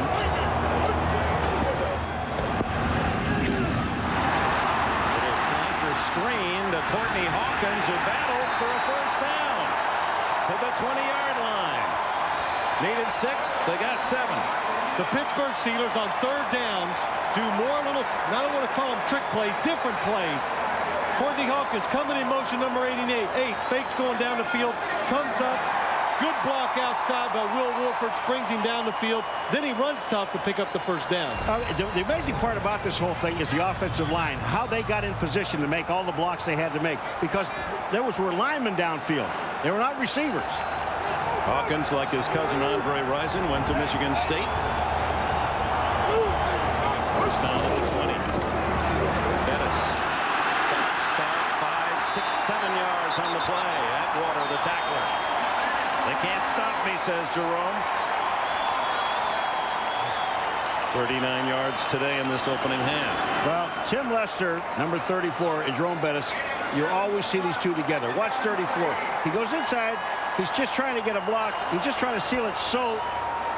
Little screen to Courtney Hawkins, who battles for a first down to the 20-yard line. Needed 6. They got 7. The Pittsburgh Steelers on 3rd downs do more little, I don't want to call them trick plays, different plays. Courtney Hawkins coming in motion, number 88. Fakes going down the field, comes up. Good block outside by Will Wolford, springs him down the field. Then he runs tough to pick up the first down. The amazing part about this whole thing is the offensive line, how they got in position to make all the blocks they had to make, because there were linemen downfield. They were not receivers. Hawkins, like his cousin Andre Rison, went to Michigan State. First down at the 20. Bettis. Start 5, 6, 7 yards on the play. Atwater, the tackler. They can't stop me, says Jerome. 39 yards today in this opening half. Well, Tim Lester, number 34, and Jerome Bettis, you always see these two together. Watch 34. He goes inside. He's just trying to get a block. He's just trying to seal it so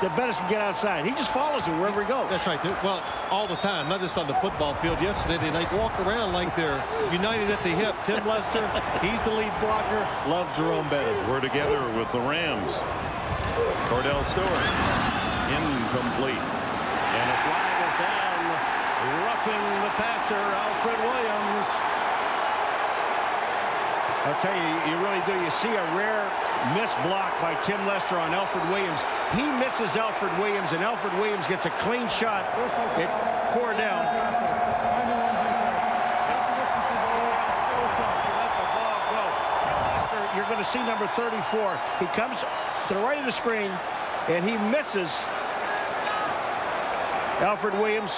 that Bettis can get outside. He just follows him wherever he goes. That's right. Well, all the time, not just on the football field. Yesterday, they walk around like they're united at the hip. Tim Lester, he's the lead blocker. Love Jerome Bettis. We're together with the Rams. Cordell Stewart, incomplete. And a flag is down, roughing the passer, Alfred Williams. I'll tell you, you really do. You see a rare missed block by Tim Lester on Alfred Williams. He misses Alfred Williams, and Alfred Williams gets a clean shot at Cordell. You're going to see number 34. He comes to the right of the screen, and he misses Alfred Williams,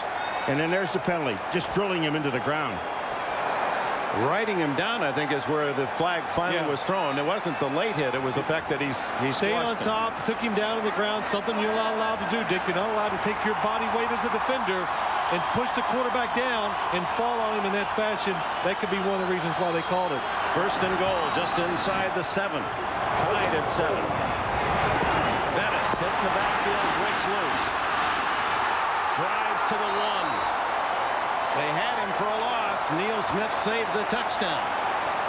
and then there's the penalty, just drilling him into the ground. Riding him down, I think, is where the flag finally was thrown. It wasn't the late hit. It was the fact that he stayed on top, took him down to the ground, something you're not allowed to do, Dick. You're not allowed to take your body weight as a defender and push the quarterback down and fall on him in that fashion. That could be one of the reasons why they called it. First and goal, just inside the 7. Tied at 7. Bettis hitting the backfield, breaks loose. Drives to the 1. They had him for a loss. Neil Smith saved the touchdown.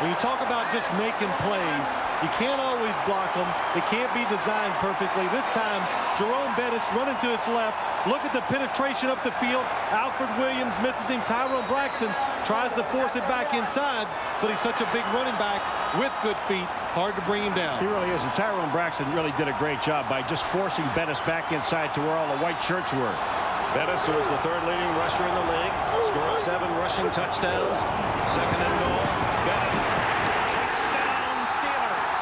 When you talk about just making plays, you can't always block them. It can't be designed perfectly. This time, Jerome Bettis running to his left. Look at the penetration up the field. Alfred Williams misses him. Tyrone Braxton tries to force it back inside, but he's such a big running back with good feet. Hard to bring him down. He really is. And Tyrone Braxton really did a great job by just forcing Bettis back inside to where all the white shirts were. Bettis, who is the 3rd leading rusher in the league, scored 7 rushing touchdowns. 2nd and goal. Bettis. Touchdown, Steelers.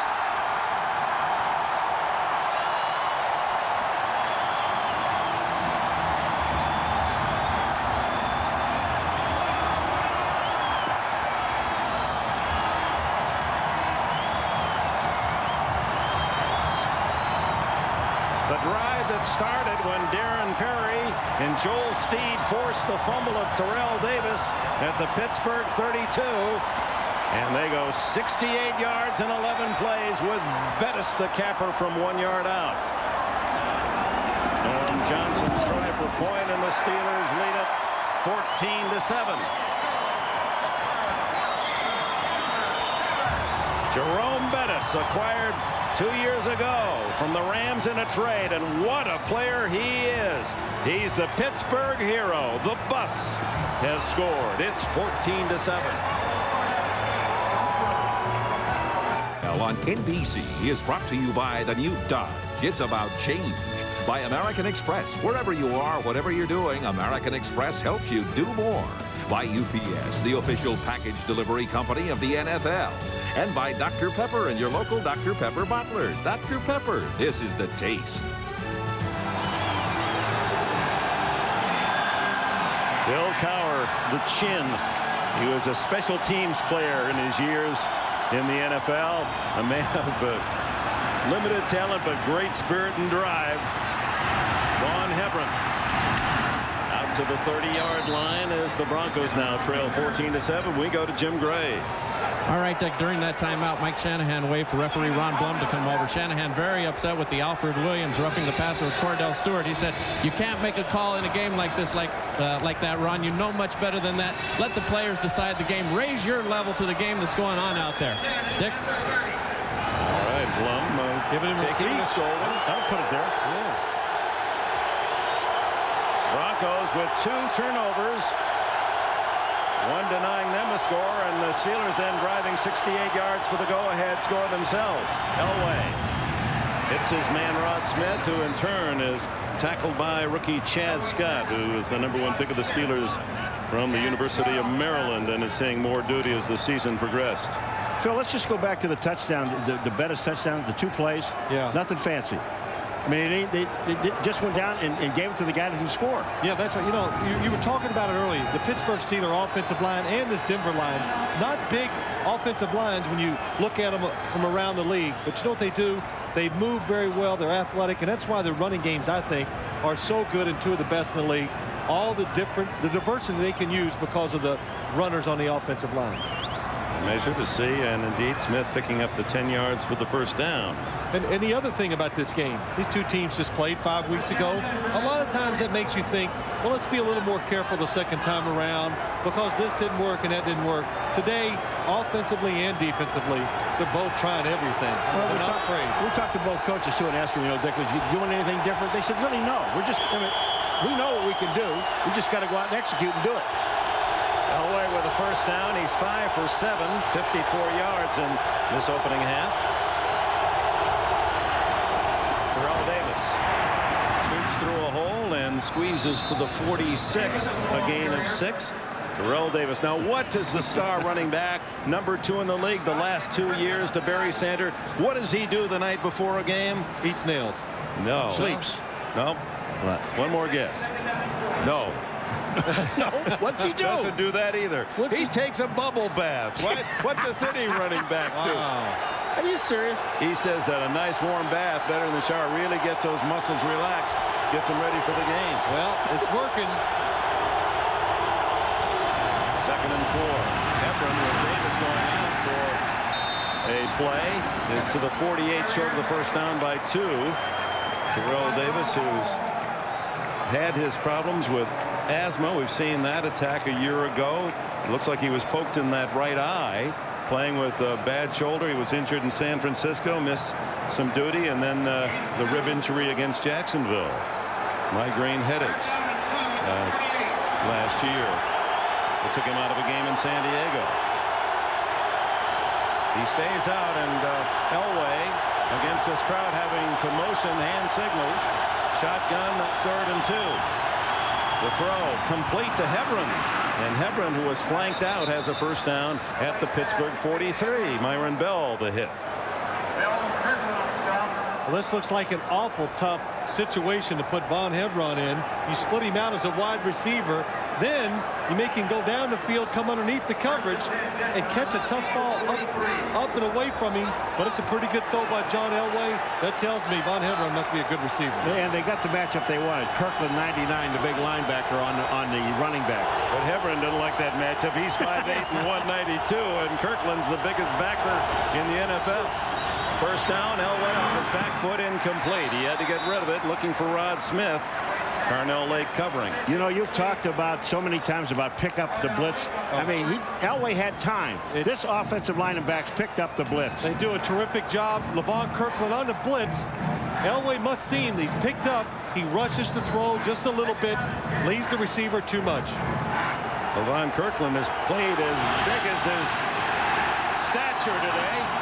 started when Darren Perry and Joel Steed forced the fumble of Terrell Davis at the Pittsburgh 32. And they go 68 yards in 11 plays with Bettis, the capper, from 1 yard out. Norm Johnson's try for point, and the Steelers lead it 14-7. Jerome Bettis, acquired 2 years ago from the Rams in a trade, and what a player he is. He's the Pittsburgh hero. The bus has scored. It's 14-7. Now on NBC is brought to you by the new Dodge. It's about change. By American Express. Wherever you are, whatever you're doing, American Express helps you do more. By UPS, the official package delivery company of the NFL. And by Dr. Pepper and your local Dr. Pepper bottler. Dr. Pepper, this is the taste. Bill Cowher, the chin. He was a special teams player in his years in the NFL. A man of limited talent, but great spirit and drive. Vaughn Hebron out to the 30-yard line as the Broncos now trail 14-7. We go to Jim Gray. All right, Dick, during that timeout, Mike Shanahan waved for referee Ron Blum to come over. Shanahan very upset with the Alfred Williams roughing the passer with Cordell Stewart. He said, you can't make a call in a game like this, like that, Ron. You know much better than that. Let the players decide the game. Raise your level to the game that's going on out there. Dick? All right, Blum giving him taking the scolding. I'll put it there. Yeah. Broncos with 2 turnovers. One denying them a score, and the Steelers then driving 68 yards for the go-ahead score themselves. Elway hits his man Rod Smith, who in turn is tackled by rookie Chad Scott, who is the #1 pick of the Steelers from the University of Maryland and is seeing more duty as the season progressed. Phil, let's just go back to the touchdown, the Bettis touchdown, the 2 plays. Yeah. Nothing fancy. I mean, they just went down and gave it to the guy that can score. Yeah, that's right. You know, you were talking about it earlier. The Pittsburgh Steelers offensive line and this Denver line, not big offensive lines when you look at them from around the league. But you know what they do? They move very well. They're athletic, and that's why their running games, I think, are so good and 2 of the best in the league. All the diversity they can use because of the runners on the offensive line. Measure to see, and indeed Smith picking up the 10 yards for the first down. And the other thing about this game, these 2 teams just played 5 weeks ago. A lot of times that makes you think, well, let's be a little more careful the second time around because this didn't work and that didn't work. Today, offensively and defensively, they're both trying everything. Well, they're not afraid. We talked to both coaches too and asked them, you know, Dick, was you doing anything different? They said, really, no. We're just, we know what we can do. We just got to go out and execute and do it. Elway with a first down. He's 5 for 7, 54 yards in this opening half. Terrell Davis shoots through a hole and squeezes to the 46, a gain of 6. Terrell Davis. Now, what does the star running back, #2 in the league the last 2 years, to Barry Sanders, what does he do the night before a game? Eats nails. No. Sleeps. No. What? One more guess. No. No, what's he do? Doesn't do that either. He takes a bubble bath. What does any running back do? Are you serious? He says that a nice warm bath, better than the shower, really gets those muscles relaxed, gets them ready for the game. Well, it's working. 2nd and 4. Hebron with Davis going out for a play is to the 48, short of the first down by 2. Terrell Davis, who's had his problems with asthma. We've seen that attack a year ago. It looks like he was poked in that right eye, playing with a bad shoulder. He was injured in San Francisco, missed some duty, and then the rib injury against Jacksonville. Migraine headaches last year. It took him out of a game in San Diego. He stays out, and Elway, against this crowd having to motion hand signals, shotgun 3rd and 2. The throw complete to Hebron, and Hebron, who was flanked out, has a first down at the Pittsburgh 43. Myron Bell the hit. Well, this looks like an awful tough situation to put Von Hebron in. You split him out as a wide receiver. Then you make him go down the field, come underneath the coverage, and catch a tough ball up and away from him. But it's a pretty good throw by John Elway. That tells me Von Hebron must be a good receiver. And they got the matchup they wanted. Kirkland, 99, the big linebacker on the running back. But Hebron didn't like that matchup. He's 5'8" and 192, and Kirkland's the biggest backer in the NFL. First down, Elway on his back foot, incomplete. He had to get rid of it, looking for Rod Smith. Carnell Lake covering. You know, you've talked about so many times about pick up the blitz. I mean, Elway had time. This offensive line and backs picked up the blitz. They do a terrific job. Levon Kirkland on the blitz. Elway must see him. He's picked up. He rushes the throw just a little bit, leaves the receiver too much. Levon Kirkland has played as big as his stature today.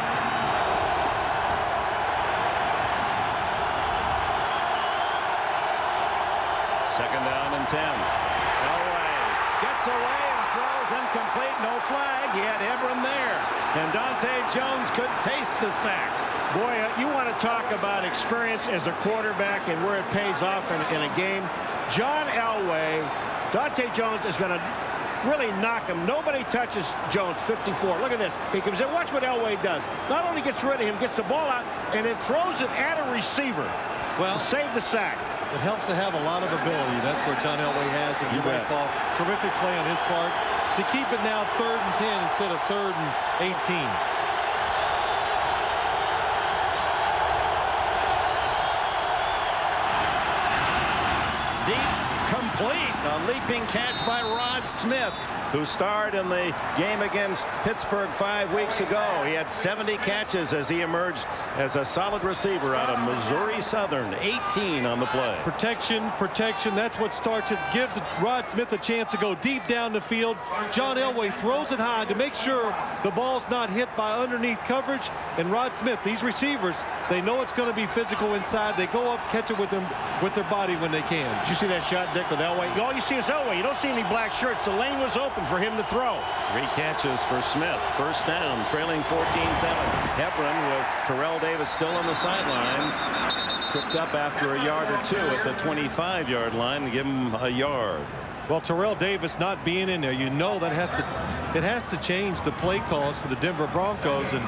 Second down and 10. Elway gets away and throws incomplete. No flag. He had Hebron there. And Dante Jones could taste the sack. Boy, you want to talk about experience as a quarterback and where it pays off in a game. John Elway, Dante Jones is going to really knock him. Nobody touches Jones, 54. Look at this. He comes in. Watch what Elway does. Not only gets rid of him, gets the ball out, and then throws it at a receiver. Well, save the sack. It helps to have a lot of ability. That's where John Elway has it. You bet. Terrific play on his part to keep it now 3rd and 10 instead of 3rd and 18. Deep, complete. A leaping catch by Rod Smith, who starred in the game against Pittsburgh 5 weeks ago. He had 70 catches as he emerged as a solid receiver out of Missouri Southern. 18 on the play. Protection. That's what starts it. Gives Rod Smith a chance to go deep down the field. John Elway throws it high to make sure the ball's not hit by underneath coverage. And Rod Smith, these receivers, they know it's going to be physical inside. They go up, catch it with their body when they can. Did you see that shot, Dick, with Elway? All you see is Elway. You don't see any black shirts. The lane was open for him to throw. 3 catches for Smith. First down, trailing 14-7. Hebron with Terrell Davis still on the sidelines. Tripped up after a yard or two at the 25-yard line to give him a yard. Well, Terrell Davis not being in there, you know that it has to change the play calls for the Denver Broncos. And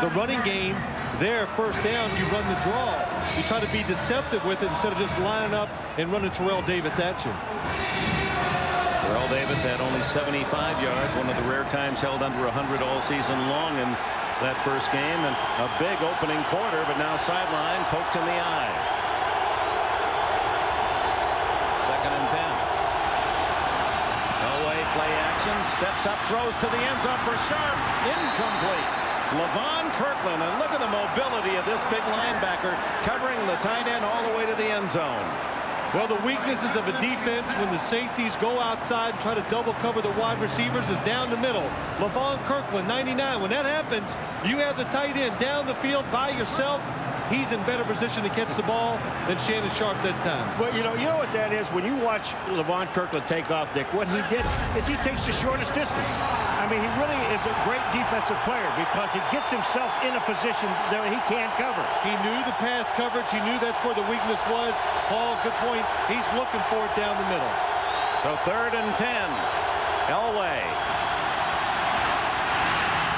the running game there, first down, you run the draw. You try to be deceptive with it instead of just lining up and running Terrell Davis at you. Terrell Davis had only 75 yards, one of the rare times held under 100 all season long in that first game, and a big opening quarter, but now sideline, poked in the eye. 2nd and 10. Elway play action, steps up, throws to the end zone for Sharp, incomplete. Levon Kirkland, and look at the mobility of this big linebacker covering the tight end all the way to the end zone. Well, the weaknesses of a defense when the safeties go outside and try to double cover the wide receivers is down the middle. Levon Kirkland, 99. When that happens, you have the tight end down the field by yourself. He's in better position to catch the ball than Shannon Sharp that time. Well, you know what that is? When you watch Levon Kirkland take off, Dick, what he did is he takes the shortest distance. I mean, he really is a great defensive player because he gets himself in a position that he can't cover. He knew the pass coverage. He knew that's where the weakness was. Paul, good point. He's looking for it down the middle. So 3rd and 10. Elway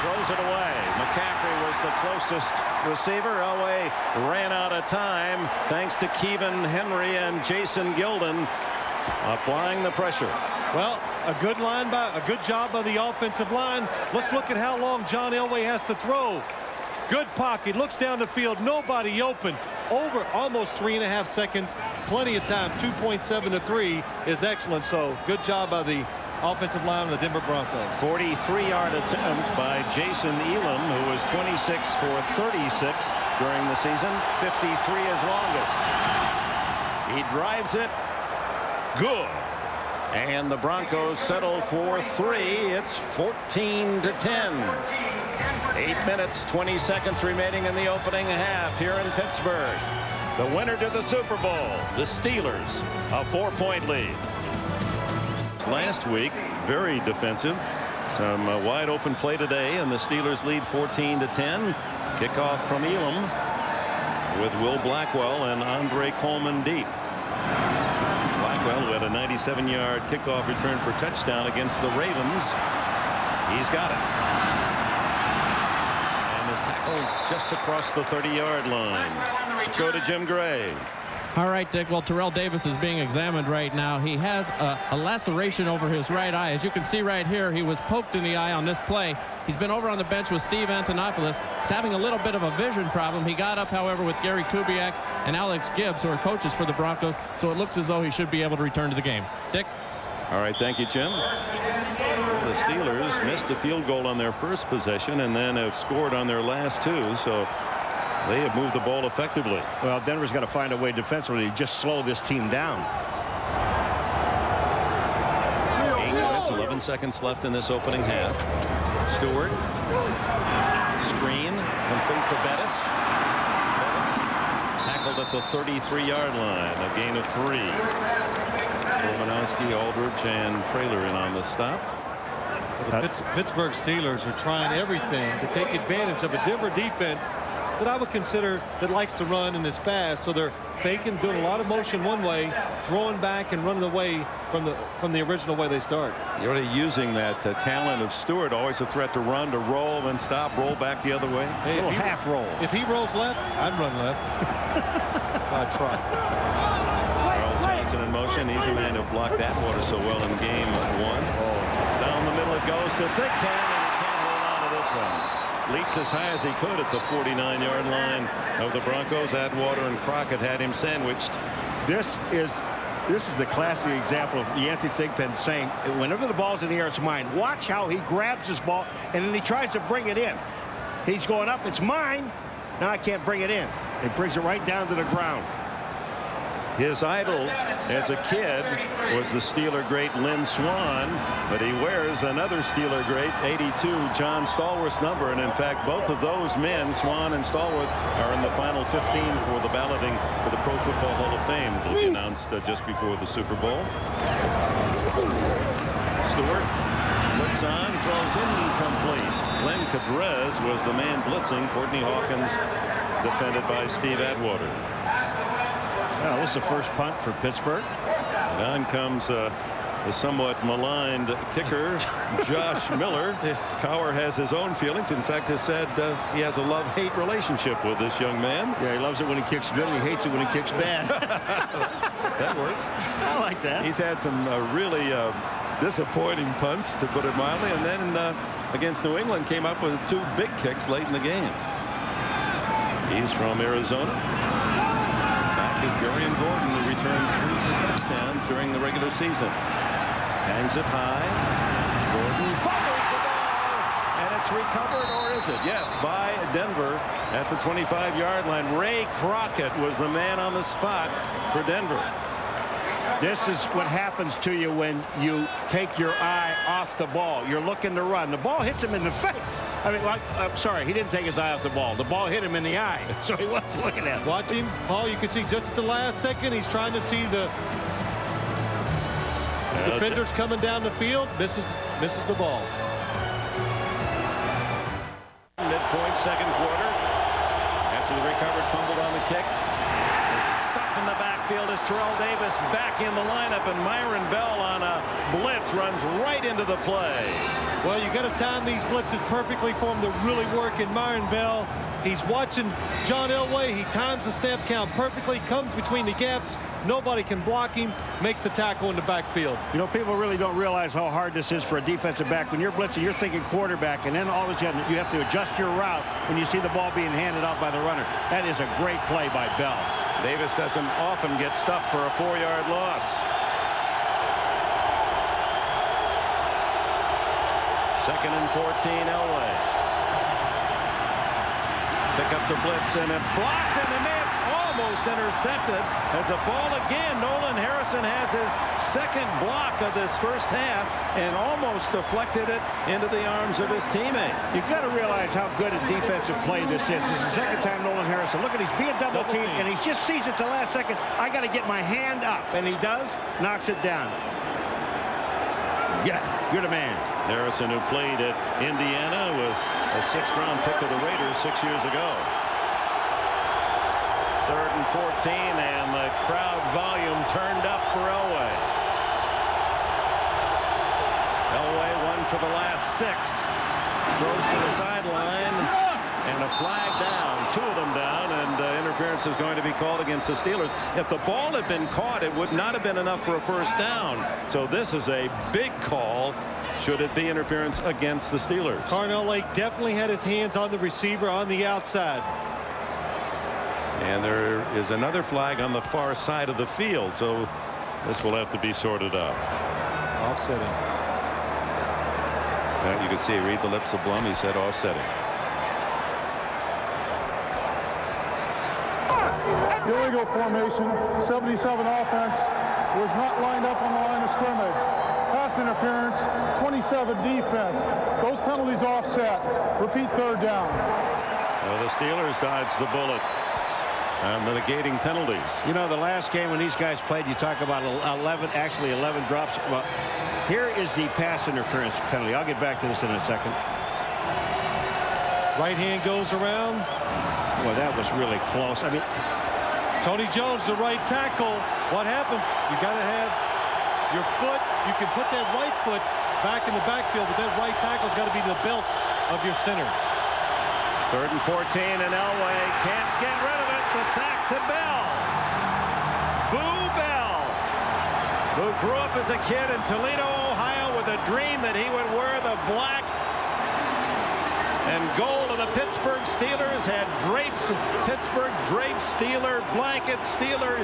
throws it away. McCaffrey was the closest receiver. Elway ran out of time thanks to Kevin Henry and Jason Gilden applying the pressure. Well, a good job by the offensive line. Let's look at how long John Elway has to throw. Good pocket, looks down the field, nobody open. Over almost 3.5 seconds, plenty of time. 2.7 to 3 is excellent. So good job by the offensive line of the Denver Broncos. 43-yard attempt by Jason Elam, who was 26 for 36 during the season. 53 is longest. He drives it. Good. And the Broncos settle for 3. It's 14-10. 8 minutes, 20 seconds remaining in the opening half here in Pittsburgh. The winner to the Super Bowl, the Steelers, a 4-point lead. Last week, very defensive. Some wide open play today, and the Steelers lead 14-10. Kickoff from Elam. with Will Blackwell and Andre Coleman deep. Blackwell, who had a 97-yard kickoff return for touchdown against the Ravens. He's got it. And is tackled just across the 30-yard line. Let's go to Jim Gray. All right, Dick. Well, Terrell Davis is being examined right now. He has a laceration over his right eye. As you can see right here, he was poked in the eye on this play. He's been over on the bench with Steve Antonopoulos. He's having a little bit of a vision problem. He got up, however, with Gary Kubiak and Alex Gibbs, who are coaches for the Broncos, so it looks as though he should be able to return to the game. Dick? All right, thank you, Jim. The Steelers missed a field goal on their first possession and then have scored on their last two, so they have moved the ball effectively. Well, Denver's got to find a way defensively to just slow this team down. 8 minutes, 11 seconds left in this opening half. Stewart. Screen. Complete to Bettis. Bettis tackled at the 33-yard line. A gain of 3. Romanowski, Aldridge, and Traylor in on the stop. The Pittsburgh Steelers are trying everything to take advantage of a Denver defense that I would consider that likes to run and is fast. So they're faking, doing a lot of motion one way, throwing back and running away from the original way they start. You're already using that talent of Stewart, always a threat to run, to roll, then stop, roll back the other way. Hey, a little half roll. If he rolls left, I'd run left. I'd try. Charles Johnson in motion. He's the man who blocked that water so well in game 1. Down the middle it goes to Thigpen, and he can't hold on to this one. Leaped as high as he could at the 49-yard line of the Broncos. Atwater and Crockett had him sandwiched. This is the classic example of Yancey Thigpen saying, whenever the ball's in the air, it's mine. Watch how he grabs his ball and then he tries to bring it in. He's going up. It's mine. Now I can't bring it in. He brings it right down to the ground. His idol as a kid was the Steeler great Lynn Swann, but he wears another Steeler great, 82, John Stallworth's number. And in fact, both of those men, Swann and Stallworth, are in the final 15 for the balloting for the Pro Football Hall of Fame. It will be announced just before the Super Bowl. Stewart blitz on, throws incomplete. Glenn Cadrez was the man blitzing. Courtney Hawkins defended by Steve Atwater. Well, this is the first punt for Pittsburgh. And on comes the somewhat maligned kicker, Josh Miller. Cowher has his own feelings. In fact, has said he has a love-hate relationship with this young man. Yeah, he loves it when he kicks good, and he hates it when he kicks bad. That works. I like that. He's had some really disappointing punts, to put it mildly, and then against New England came up with 2 big kicks late in the game. He's from Arizona. Is Darian Gordon, who returned 3 for touchdowns during the regular season. Hangs it high. Gordon fumbles the ball, and it's recovered, or is it? Yes, by Denver at the 25-yard line. Ray Crockett was the man on the spot for Denver. This is what happens to you when you take your eye off the ball. You're looking to run. The ball hits him in the face. I mean, I'm sorry, he didn't take his eye off the ball. The ball hit him in the eye, so he wasn't looking at it. Watch him, Paul. You can see just at the last second, he's trying to see the defenders coming down the field. Misses the ball. Midpoint, second quarter. After the recovered fumbled on the kick. Stuff in the backfield as Terrell Davis back in the lineup, and Myron Bell on a blitz runs right into the play. Well, you got to time these blitzes perfectly for him to really work. And Myron Bell, he's watching John Elway. He times the snap count perfectly, comes between the gaps. Nobody can block him, makes the tackle in the backfield. You know, people really don't realize how hard this is for a defensive back. When you're blitzing, you're thinking quarterback, and then all of a sudden you have to adjust your route when you see the ball being handed out by the runner. That is a great play by Bell. Davis doesn't often get stuffed for a 4-yard loss. Second and 14, Elway. Pick up the blitz, and it blocked, and it may have almost intercepted as the ball again. Nolan Harrison has his second block of this first half and almost deflected it into the arms of his teammate. You've got to realize how good a defensive play this is. This is the second time Nolan Harrison. Look at, he's being double teamed, and he just sees it the last second. I got to get my hand up, and he does, knocks it down. Yeah, you're the man. Harrison, who played at Indiana, was a 6th-round pick of the Raiders 6 years ago. and 14, and the crowd volume turned up for Elway. Elway won for the last 6. Throws to the sideline, and a flag down. 2 of them down, and interference is going to be called against the Steelers. If the ball had been caught, it would not have been enough for a first down. So this is a big call. Should it be interference against the Steelers? Carnell Lake definitely had his hands on the receiver on the outside. And there is another flag on the far side of the field, so this will have to be sorted out. Offsetting. You can see, read the lips of Blum. He said offsetting. Illegal formation, 77 offense was not lined up on the line of scrimmage. Pass interference, 27 defense. Those penalties offset. Repeat 3rd down. Well, the Steelers dodged the bullet and the negating penalties. You know, the last game when these guys played, you talk about 11 drops. Well, here is the pass interference penalty. I'll get back to this in a second. Right hand goes around. Well, that was really close. I mean, Tony Jones, the right tackle. What happens? You got to have your foot. You can put that right foot back in the backfield, but that right tackle's got to be the belt of your center. 3rd and 14, and Elway can't get rid of it. The sack to Bell. Boo Bell, who grew up as a kid in Toledo, Ohio, with a dream that he would wear the black and gold of the Pittsburgh Steelers, had drapes, Pittsburgh drapes, Steeler blankets, Steeler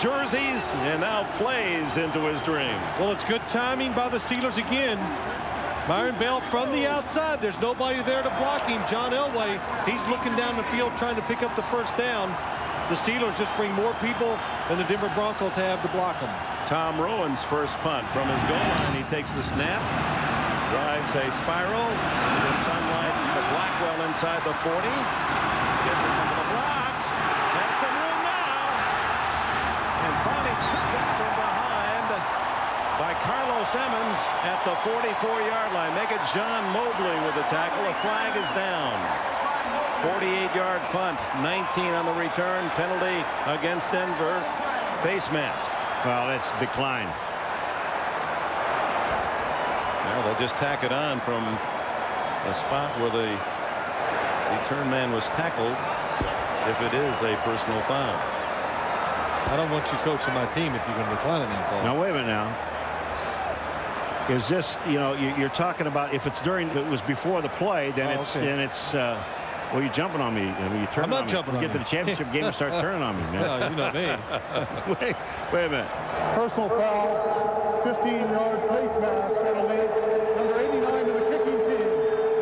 jerseys, and now plays into his dream. Well, it's good timing by the Steelers again. Myron Bell from the outside. There's nobody there to block him. John Elway, he's looking down the field trying to pick up the first down. The Steelers just bring more people than the Denver Broncos have to block them. Tom Rowan's first punt from his goal line. He takes the snap, drives a spiral to the sunlight to Blackwell inside the 40. Gets a couple of blocks. Has some room now. And finally chipped up from behind by Carlos Emmons at the 44-yard line. Make it John Mobley with the tackle. A flag is down. 48-yard punt, 19 on the return. Penalty against Denver. Face mask. Well, that's decline. Well, they'll just tack it on from the spot where the return man was tackled if it is a personal foul. I don't want you coaching my team if you're going to decline it now, Paul. Now, wait a minute now. Is this, you know, you're talking about if it's during, it was before the play, then well, you're jumping on me. I mean, you turn I'm not on jumping me. on You get to the championship game and start turning on me, man. No, you know me. wait a minute. Personal foul, 15-yard plate mask penalty. Number 89 to the kicking team.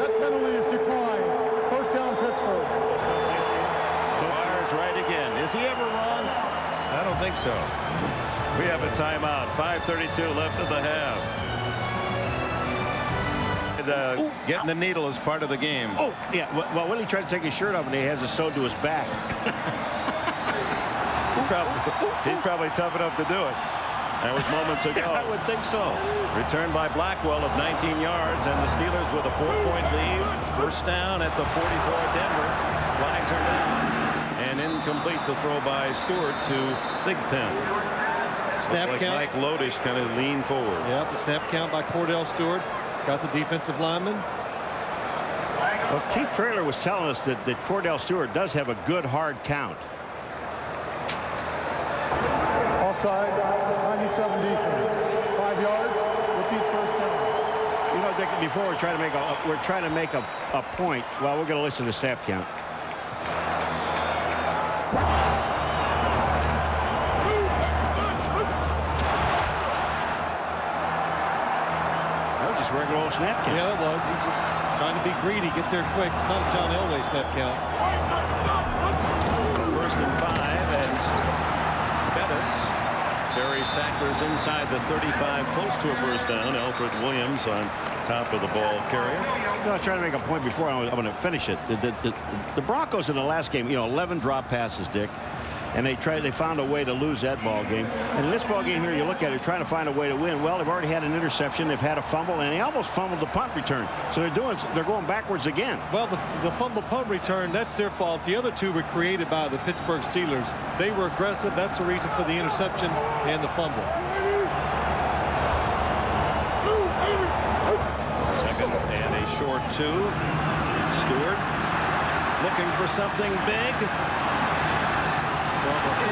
That penalty is declined. First down, Pittsburgh. Dwyer's right again. Is he ever wrong? I don't think so. We have a timeout. 5:32 left of the half. Getting the needle is part of the game. Oh, yeah. Well, when he tried to take his shirt off and he has it sewed to his back. He's probably tough enough to do it. That was moments ago. I would think so. Returned by Blackwell of 19 yards, and the Steelers with a 4-point lead. First down at the 44 Denver. Flags are down. And incomplete the throw by Stewart to Thigpen. Snap like count. Mike Lodish kind of leaned forward. Yep, the snap count by Cordell Stewart. Got the defensive lineman. Well, Keith Traylor was telling us that Cordell Stewart does have a good hard count. Offside, 97 defense. 5 yards, repeat first down. You know, Dick, before we're trying to make a point. Well, we're going to listen to the snap count. Regular old snap count. Yeah, it was. He's just trying to be greedy, get there quick. It's not a John Elway snap count. 1st and 5 as Bettis buries tacklers inside the 35, close to a first down. Alfred Williams on top of the ball carrier. I was trying to make a point before I'm going to finish it. The Broncos in the last game, you know, 11 drop passes, Dick. and they found a way to lose that ball game. And in this ball game here, you look at it, trying to find a way to win. Well, they've already had an interception. They've had a fumble, and they almost fumbled the punt return. So they're going backwards again. Well, the fumble punt return, that's their fault. The other two were created by the Pittsburgh Steelers. They were aggressive. That's the reason for the interception and the fumble. Second and a short 2. Stewart looking for something big.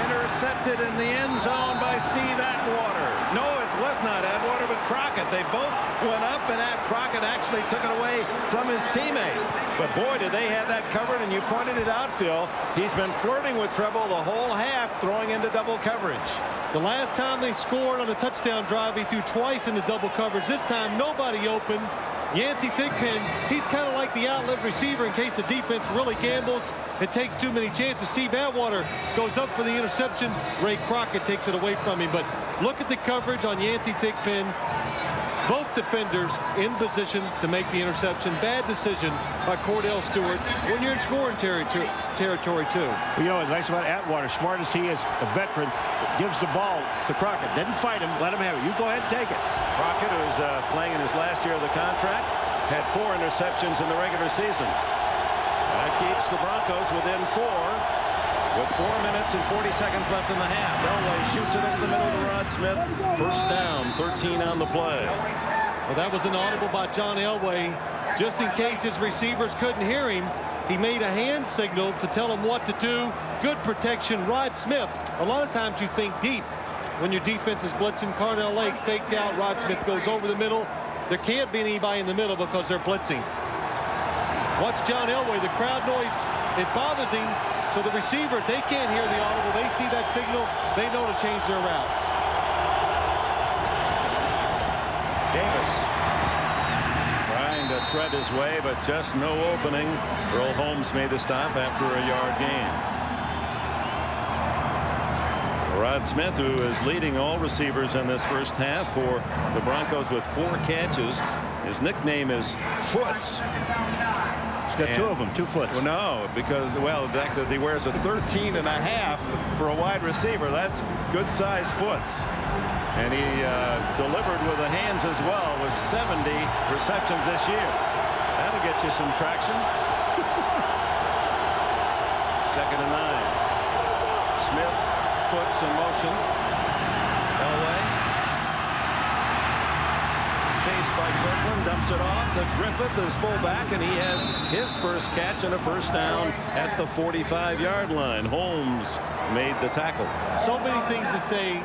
Intercepted in the end zone by Steve Atwater. No, it was not Atwater, but Crockett. They both went up, and Crockett actually took it away from his teammate. But boy, did they have that covered, and you pointed it out, Phil. He's been flirting with trouble the whole half, throwing into double coverage. The last time they scored on a touchdown drive, he threw twice into double coverage. This time, nobody open. Yancey Thigpen, he's kind of like the outlet receiver in case the defense really gambles and takes too many chances. Steve Atwater goes up for the interception. Ray Crockett takes it away from him. But look at the coverage on Yancey Thigpen. Both defenders in position to make the interception. Bad decision by Cordell Stewart when you're in scoring territory too. Well, you know what's nice about Atwater, smart as he is, a veteran, gives the ball to Crockett. Didn't fight him, let him have it. You go ahead and take it. Crockett, who's playing in his last year of the contract, had 4 interceptions in the regular season. That keeps the Broncos within 4 with 4 minutes and 40 seconds left in the half. Elway shoots it over the middle to Rod Smith. First down, 13 on the play. Well, that was an audible by John Elway. Just in case his receivers couldn't hear him, he made a hand signal to tell him what to do. Good protection. Rod Smith, a lot of times you think deep when your defense is blitzing. Carnell Lake faked out. Rod Smith goes over the middle. There can't be anybody in the middle because they're blitzing. Watch John Elway. The crowd noise, it bothers him. So the receivers, they can't hear the audible. They see that signal. They know to change their routes. Davis trying to thread his way, but just no opening. Earl Holmes made the stop after a yard gain. Rod Smith, who is leading all receivers in this first half for the Broncos with 4 catches. His nickname is Foots. He's got 2 of them, 2 Foots. Well, no, because, well, the fact that he wears a 13.5 for a wide receiver, that's good-sized Foots. And he delivered with the hands as well with 70 receptions this year. That'll get you some traction. Second and 9. Smith, Foots in motion. Elway. Chased by Kirkland, dumps it off to Griffith as fullback, and he has his first catch and a first down at the 45-yard line. Holmes made the tackle. So many things to say.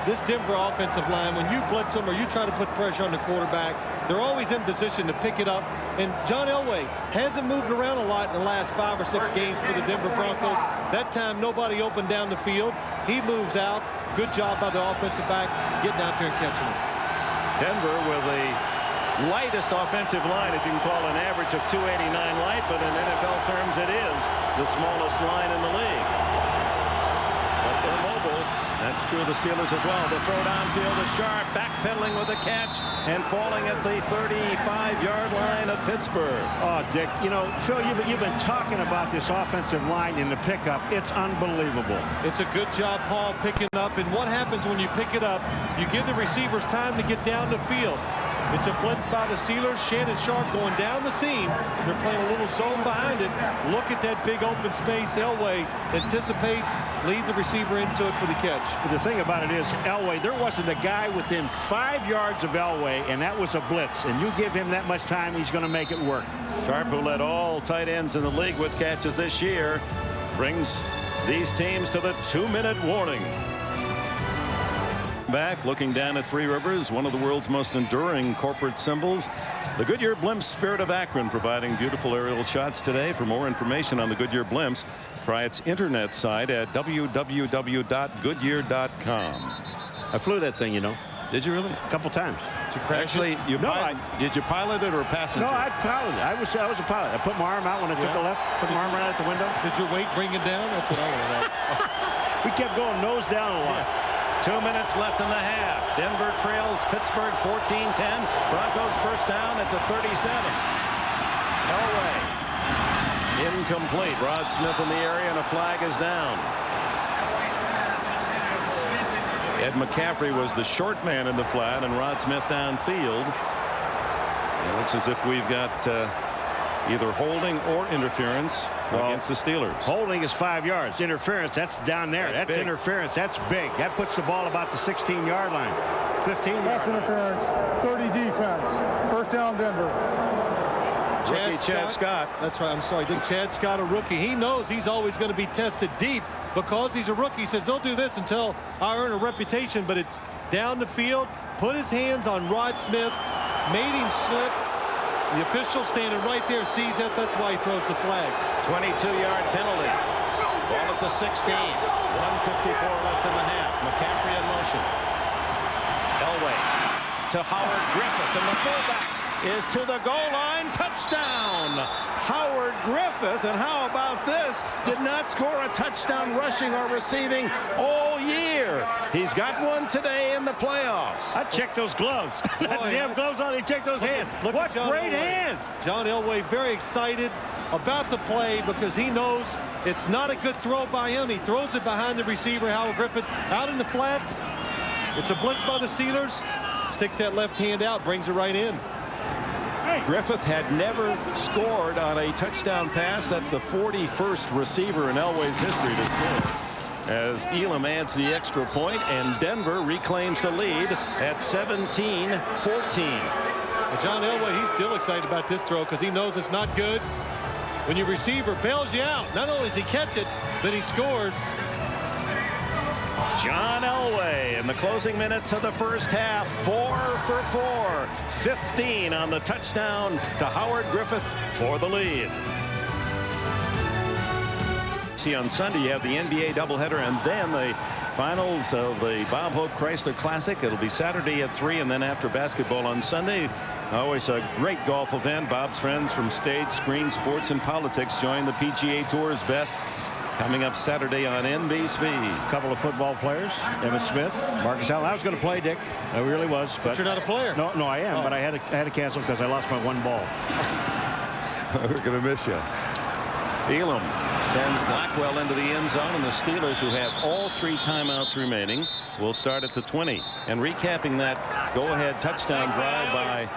This Denver offensive line, when you blitz them or you try to put pressure on the quarterback, they're always in position to pick it up. And John Elway hasn't moved around a lot in the last 5 or 6 games for the Denver Broncos. That time, nobody opened down the field. He moves out. Good job by the offensive back getting out there and catching it. Denver with the lightest offensive line, if you can call an average of 289 light, but in NFL terms, it is the smallest line in the league. But they're mobile. That's true of the Steelers as well. The throw downfield is Sharp, backpedaling with a catch and falling at the 35-yard line of Pittsburgh. Oh, Dick, you know, Phil, you've been talking about this offensive line in the pickup. It's unbelievable. It's a good job, Paul, picking up. And what happens when you pick it up? You give the receivers time to get down the field. It's a blitz by the Steelers. Shannon Sharp going down the seam. They're playing a little zone behind it. Look at that big open space. Elway anticipates, lead the receiver into it for the catch. But the thing about it is, Elway, there wasn't a guy within 5 yards of Elway, and that was a blitz. And you give him that much time, he's going to make it work. Sharp, who led all tight ends in the league with catches this year, brings these teams to the 2-minute warning. Back looking down at Three Rivers, one of the world's most enduring corporate symbols. The Goodyear Blimps Spirit of Akron providing beautiful aerial shots today. For more information on the Goodyear Blimps, try its internet site at www.goodyear.com. I flew that thing, you know. Did you really? A couple times. Did you actually? Did you pilot it or passenger? No, I piloted. I was a pilot. I put my arm out when I took a left. Put my arm right out the window. Did your weight bring it down? That's what I want to know. We kept going nose down a lot. 2 minutes left in the half. Denver trails Pittsburgh 14-10. Broncos first down at the 37. Elway. Incomplete. Rod Smith in the area, and a flag is down. Ed McCaffrey was the short man in the flat and Rod Smith downfield. It looks as if we've got either holding or interference against the Steelers. Holding is 5 yards. Interference, that's down there. That's interference. That's big. That puts the ball about the 16-yard line. 15 Pass interference. 30 defense. First down, Denver. Chad Scott. That's right. I'm sorry. Chad Scott, a rookie. He knows he's always going to be tested deep because he's a rookie. He says, don't do this until I earn a reputation. But it's down the field. Put his hands on Rod Smith. Made him slip. The official standing right there sees that. That's why he throws the flag. 22-yard penalty. Ball at the 16. 1:54 left in the half. McCaffrey in motion. Elway to Howard Griffith, and the fullback is to the goal line. Touchdown, Howard Griffith. And how about this? Did not score a touchdown rushing or receiving all year. He's got one today in the playoffs. I'd check those gloves. Boy, they have gloves on. They check those hands. What great hands. John Elway very excited about the play because he knows it's not a good throw by him. He throws it behind the receiver, Howard Griffith, out in the flat. It's a blitz by the Steelers. Sticks that left hand out, brings it right in. Griffith had never scored on a touchdown pass. That's the 41st receiver in Elway's history to score. As Elam adds the extra point, and Denver reclaims the lead at 17-14. Well, John Elway, he's still excited about this throw because he knows it's not good. When your receiver bails you out, not only does he catch it, but he scores. John Elway in the closing minutes of the first half, 4 for 4, 15 on the touchdown to Howard Griffith for the lead. See, on Sunday you have the NBA doubleheader and then the finals of the Bob Hope Chrysler Classic. It'll be Saturday at 3, and then after basketball on Sunday. Always a great golf event. Bob's friends from Stage, Screen, Sports, and Politics join the PGA Tour's best. Coming up Saturday on NBC. A couple of football players, Emmitt Smith, Marcus Allen. I was going to play, Dick. I really was. But you're not a player. No, I am. But I had to cancel because I lost my one ball. We're going to miss you. Elam sends Blackwell into the end zone, and the Steelers, who have all 3 timeouts remaining, will start at the 20. And recapping that go-ahead touchdown drive by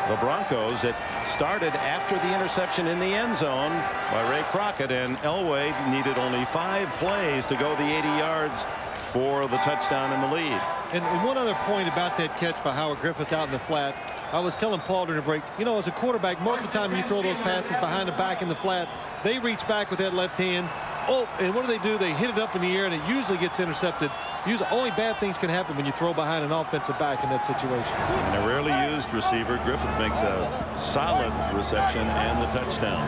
the Broncos, it started after the interception in the end zone by Ray Crockett, and Elway needed only 5 plays to go the 80 yards for the touchdown in the lead. And one other point about that catch by Howard Griffith out in the flat. I was telling Paul during the break, you know, as a quarterback, most of the time you throw those passes behind the back in the flat, they reach back with that left hand. Oh, and what do? They hit it up in the air, and it usually gets intercepted. Usually, only bad things can happen when you throw behind an offensive back in that situation. And a rarely used receiver, Griffith makes a solid reception and the touchdown.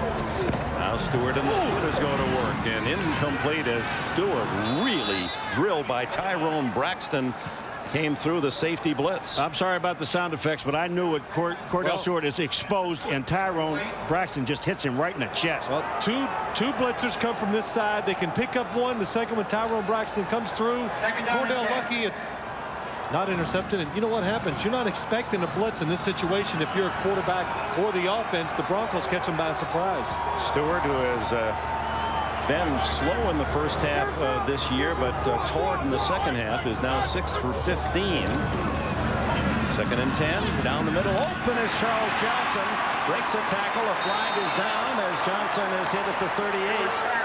Now Stewart and the Steelers go to work, and incomplete as Stewart really drilled by Tyrone Braxton. Came through the safety blitz. I'm sorry about the sound effects, but I knew it. Cordell Stewart is exposed, and Tyrone Braxton just hits him right in the chest. Well, two blitzers come from this side. They can pick up one. The second one, Tyrone Braxton comes through. Cordell lucky it's not intercepted. And you know what happens? You're not expecting a blitz in this situation if you're a quarterback or the offense. The Broncos catch them by surprise. Stewart, who has been slow in the first half this year, but toward in the second half, is now 6 for 15. 2nd and 10. Down the middle. Open is Charles Johnson. Breaks a tackle. A flag is down as Johnson is hit at the 38.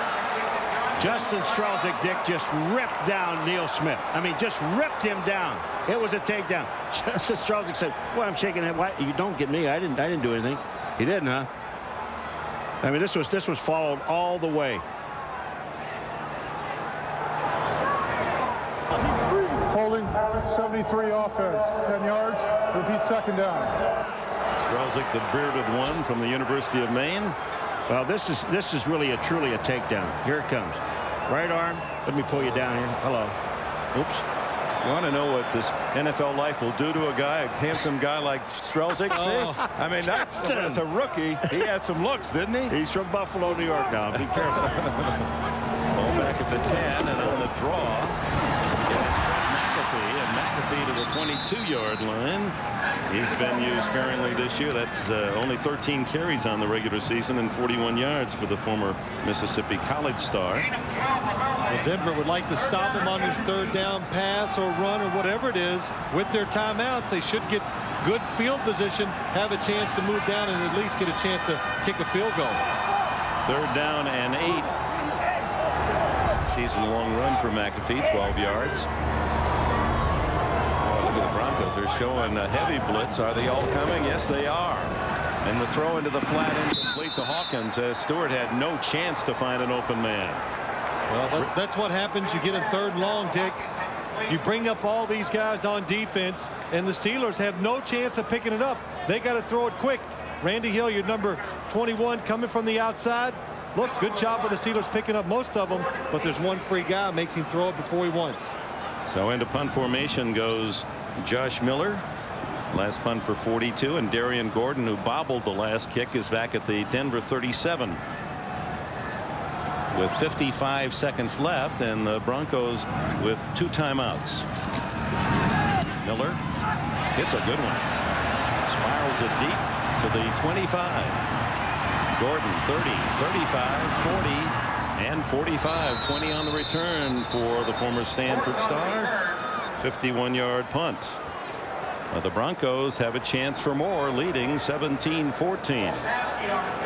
Justin Strelzik, Dick, just ripped down Neil Smith. I mean, just ripped him down. It was a takedown. Justin Strelzik said, well, I'm shaking that. Why? You don't get me. I didn't do anything. He didn't, huh? I mean, this was followed all the way. Holding, 73 offense, 10 yards. Repeat second down. Strelzik, the bearded one from the University of Maine. Well, this is really truly a takedown. Here it comes. Right arm. Let me pull you down here. Hello. Oops. You want to know what this NFL life will do to a guy, a handsome guy like Strelzik? Oh. I mean, that's a rookie. He had some looks, didn't he? He's from Buffalo, New York now. Be careful. Ball back at the 10, and on the draw. McAfee to the 22-yard line. He's been used sparingly this year. That's only 13 carries on the regular season and 41 yards for the former Mississippi College star. Well, Denver would like to stop him on his third down pass or run or whatever it is. With their timeouts, they should get good field position, have a chance to move down, and at least get a chance to kick a field goal. 3rd down and 8. Season-long run for McAfee, 12 yards. Oh, look at the Broncos. They're showing a heavy blitz. Are they all coming? Yes, they are. And the throw into the flat incomplete to Hawkins, as Stewart had no chance to find an open man. Well, that's what happens. You get in 3rd and long, Dick. You bring up all these guys on defense, and the Steelers have no chance of picking it up. They got to throw it quick. Randy Hilliard, number 21, coming from the outside. Look, good job of the Steelers picking up most of them, but there's one free guy, makes him throw it before he wants. So into punt formation goes Josh Miller. Last punt for 42, and Darian Gordon, who bobbled the last kick, is back at the Denver 37. With 55 seconds left, and the Broncos with 2 timeouts. Miller hits a good one. Spirals it deep to the 25. Gordon 30, 35, 40, and 45. 20 on the return for the former Stanford star. 51-yard punt. The Broncos have a chance for more, leading 17-14.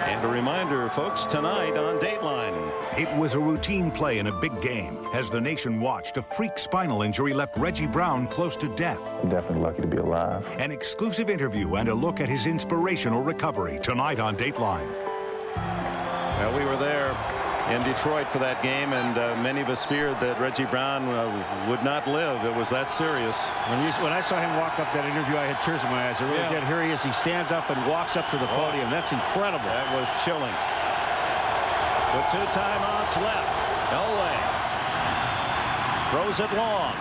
And a reminder, folks, tonight on Dateline. It was a routine play in a big game. As the nation watched, a freak spinal injury left Reggie Brown close to death. I'm definitely lucky to be alive. An exclusive interview and a look at his inspirational recovery tonight on Dateline. Well, we were there in Detroit for that game, and many of us feared that Reggie Brown would not live. It was that serious. When I saw him walk up that interview, I had tears in my eyes. I really did. Here he is. He stands up and walks up to the podium. That's incredible. That was chilling. With 2 timeouts left, Elway throws it long.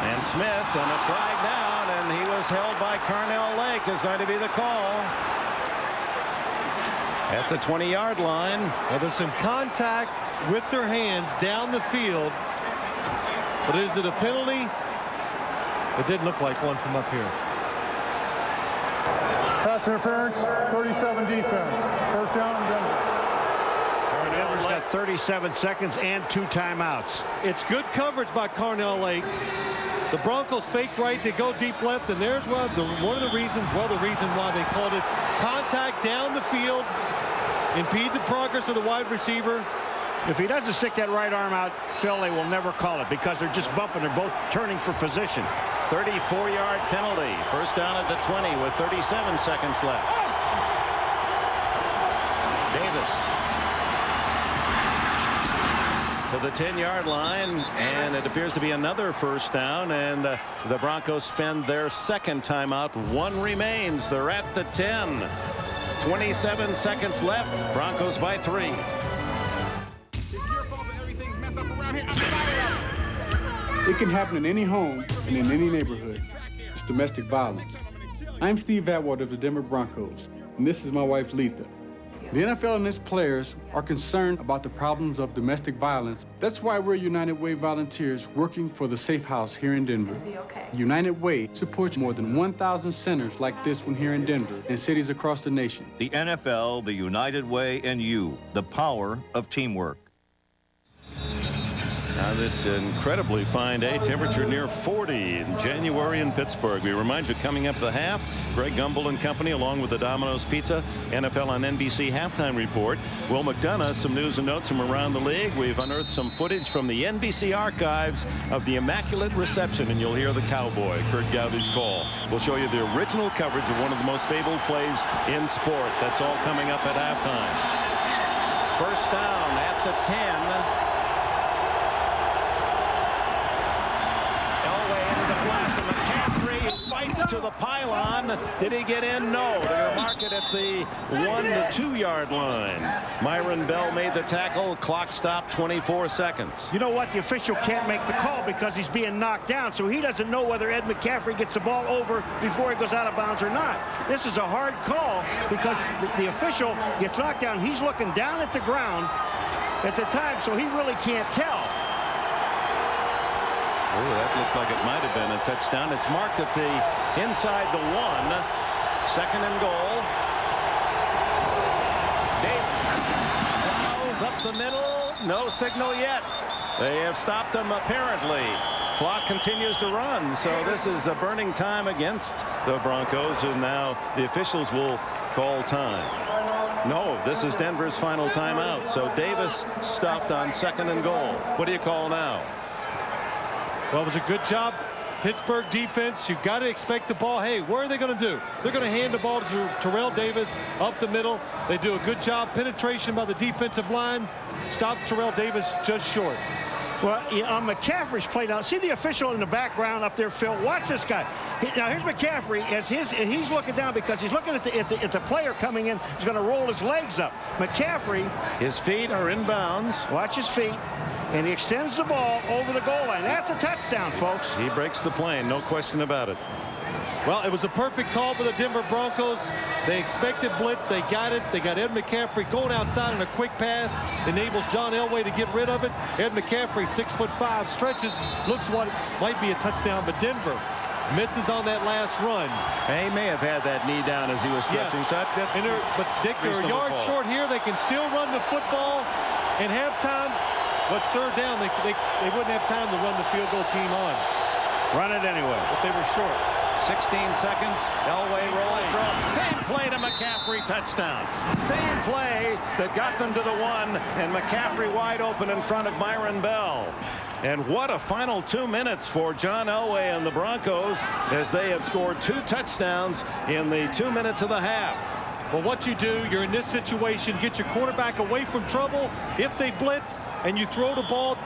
And Smith, and a flag down, and he was held by Carnell Lake, is going to be the call. At the 20-yard line. Well, there's some contact with their hands down the field. But is it a penalty? It didn't look like one from up here. Pass interference, 37 defense. 1st down in Denver. Denver's got 37 seconds and 2 timeouts. It's good coverage by Carnell Lake. The Broncos fake right to go deep left, and there's one of the reason why they called it contact down the field. Impede the progress of the wide receiver. If he doesn't stick that right arm out, Phil, they will never call it because they're just bumping. They're both turning for position. 34-yard penalty. 1st down at the 20 with 37 seconds left. Davis to the 10-yard line, and it appears to be another 1st down, and the Broncos spend their 2nd timeout. 1 remains. They're at the 10. 27 seconds left. Broncos by 3. It can happen in any home and in any neighborhood. It's domestic violence. I'm Steve Atwater of the Denver Broncos, and this is my wife, Letha. The NFL and its players are concerned about the problems of domestic violence. That's why we're United Way volunteers working for the Safe House here in Denver. United Way supports more than 1,000 centers like this one here in Denver and cities across the nation. The NFL, the United Way, and you, the power of teamwork. Now this incredibly fine day, temperature near 40 in January in Pittsburgh. We remind you, coming up the half, Greg Gumbel and company, along with the Domino's Pizza NFL on NBC halftime report. Will McDonough, some news and notes from around the league. We've unearthed some footage from the NBC archives of the Immaculate Reception, and you'll hear the Cowboy, Kurt Gowdy's call. We'll show you the original coverage of one of the most fabled plays in sport. That's all coming up at halftime. 1st down at the 10. To the pylon. Did he get in? No. They're going to mark it at the 1 to 2 yard line. Myron Bell made the tackle. Clock stopped. 24 seconds. You know what? The official can't make the call because he's being knocked down, so he doesn't know whether Ed McCaffrey gets the ball over before he goes out of bounds or not. This is a hard call because the official gets knocked down. He's looking down at the ground at the time, so he really can't tell. Oh, that looked like it might have been a touchdown. It's marked at the inside the 1. 2nd and goal. Davis throws up the middle. No signal yet. They have stopped him apparently. Clock continues to run, so this is a burning time against the Broncos, and now the officials will call time. No, this is Denver's final timeout. So Davis stuffed on 2nd and goal. What do you call now? Well, it was a good job. Pittsburgh defense, you got to expect the ball. Hey, what are they going to do? They're going to hand the ball to Terrell Davis up the middle. They do a good job. Penetration by the defensive line. Stop Terrell Davis just short. Well, McCaffrey's played out. See the official in the background up there, Phil. Watch this guy. Now here's McCaffrey as he's looking down because he's looking at the player coming in. He's going to roll his legs up. McCaffrey, his feet are in bounds. Watch his feet. And he extends the ball over the goal line. That's a touchdown, folks. He breaks the plane, no question about it. Well, it was a perfect call by the Denver Broncos. They expected blitz. They got it. They got Ed McCaffrey going outside on a quick pass. Enables John Elway to get rid of it. Ed McCaffrey, 6'5", stretches. Looks what might be a touchdown, but Denver misses on that last run. He may have had that knee down as he was stretching. Yes. So But Dick, they're a yard short here. They can still run the football. In halftime, what's 3rd down? They wouldn't have time to run the field goal team on. Run it anyway. But they were short. 16 seconds. Elway rolls. Same play to McCaffrey, touchdown. Same play that got them to the 1, and McCaffrey wide open in front of Myron Bell. And what a final 2 minutes for John Elway and the Broncos as they have scored 2 touchdowns in the 2 minutes of the half. Well, what you do, you're in this situation, get your quarterback away from trouble. If they blitz and you throw the ball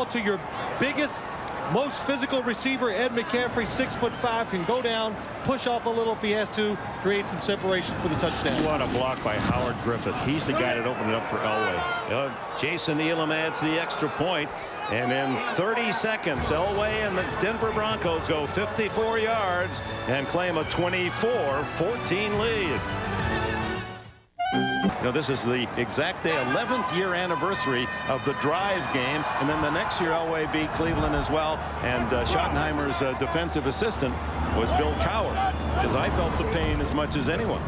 to your biggest, most physical receiver, Ed McCaffrey, 6'5", can go down, push off a little if he has to, create some separation for the touchdown. What a block by Howard Griffith. He's the guy that opened it up for Elway. Jason Elam adds the extra point, and in 30 seconds, Elway and the Denver Broncos go 54 yards and claim a 24-14 lead. You know, this is the exact day, 11th year anniversary of the drive game. And then the next year, Elway beat Cleveland as well. And Schottenheimer's defensive assistant was Bill Cowher. Says, I felt the pain as much as anyone.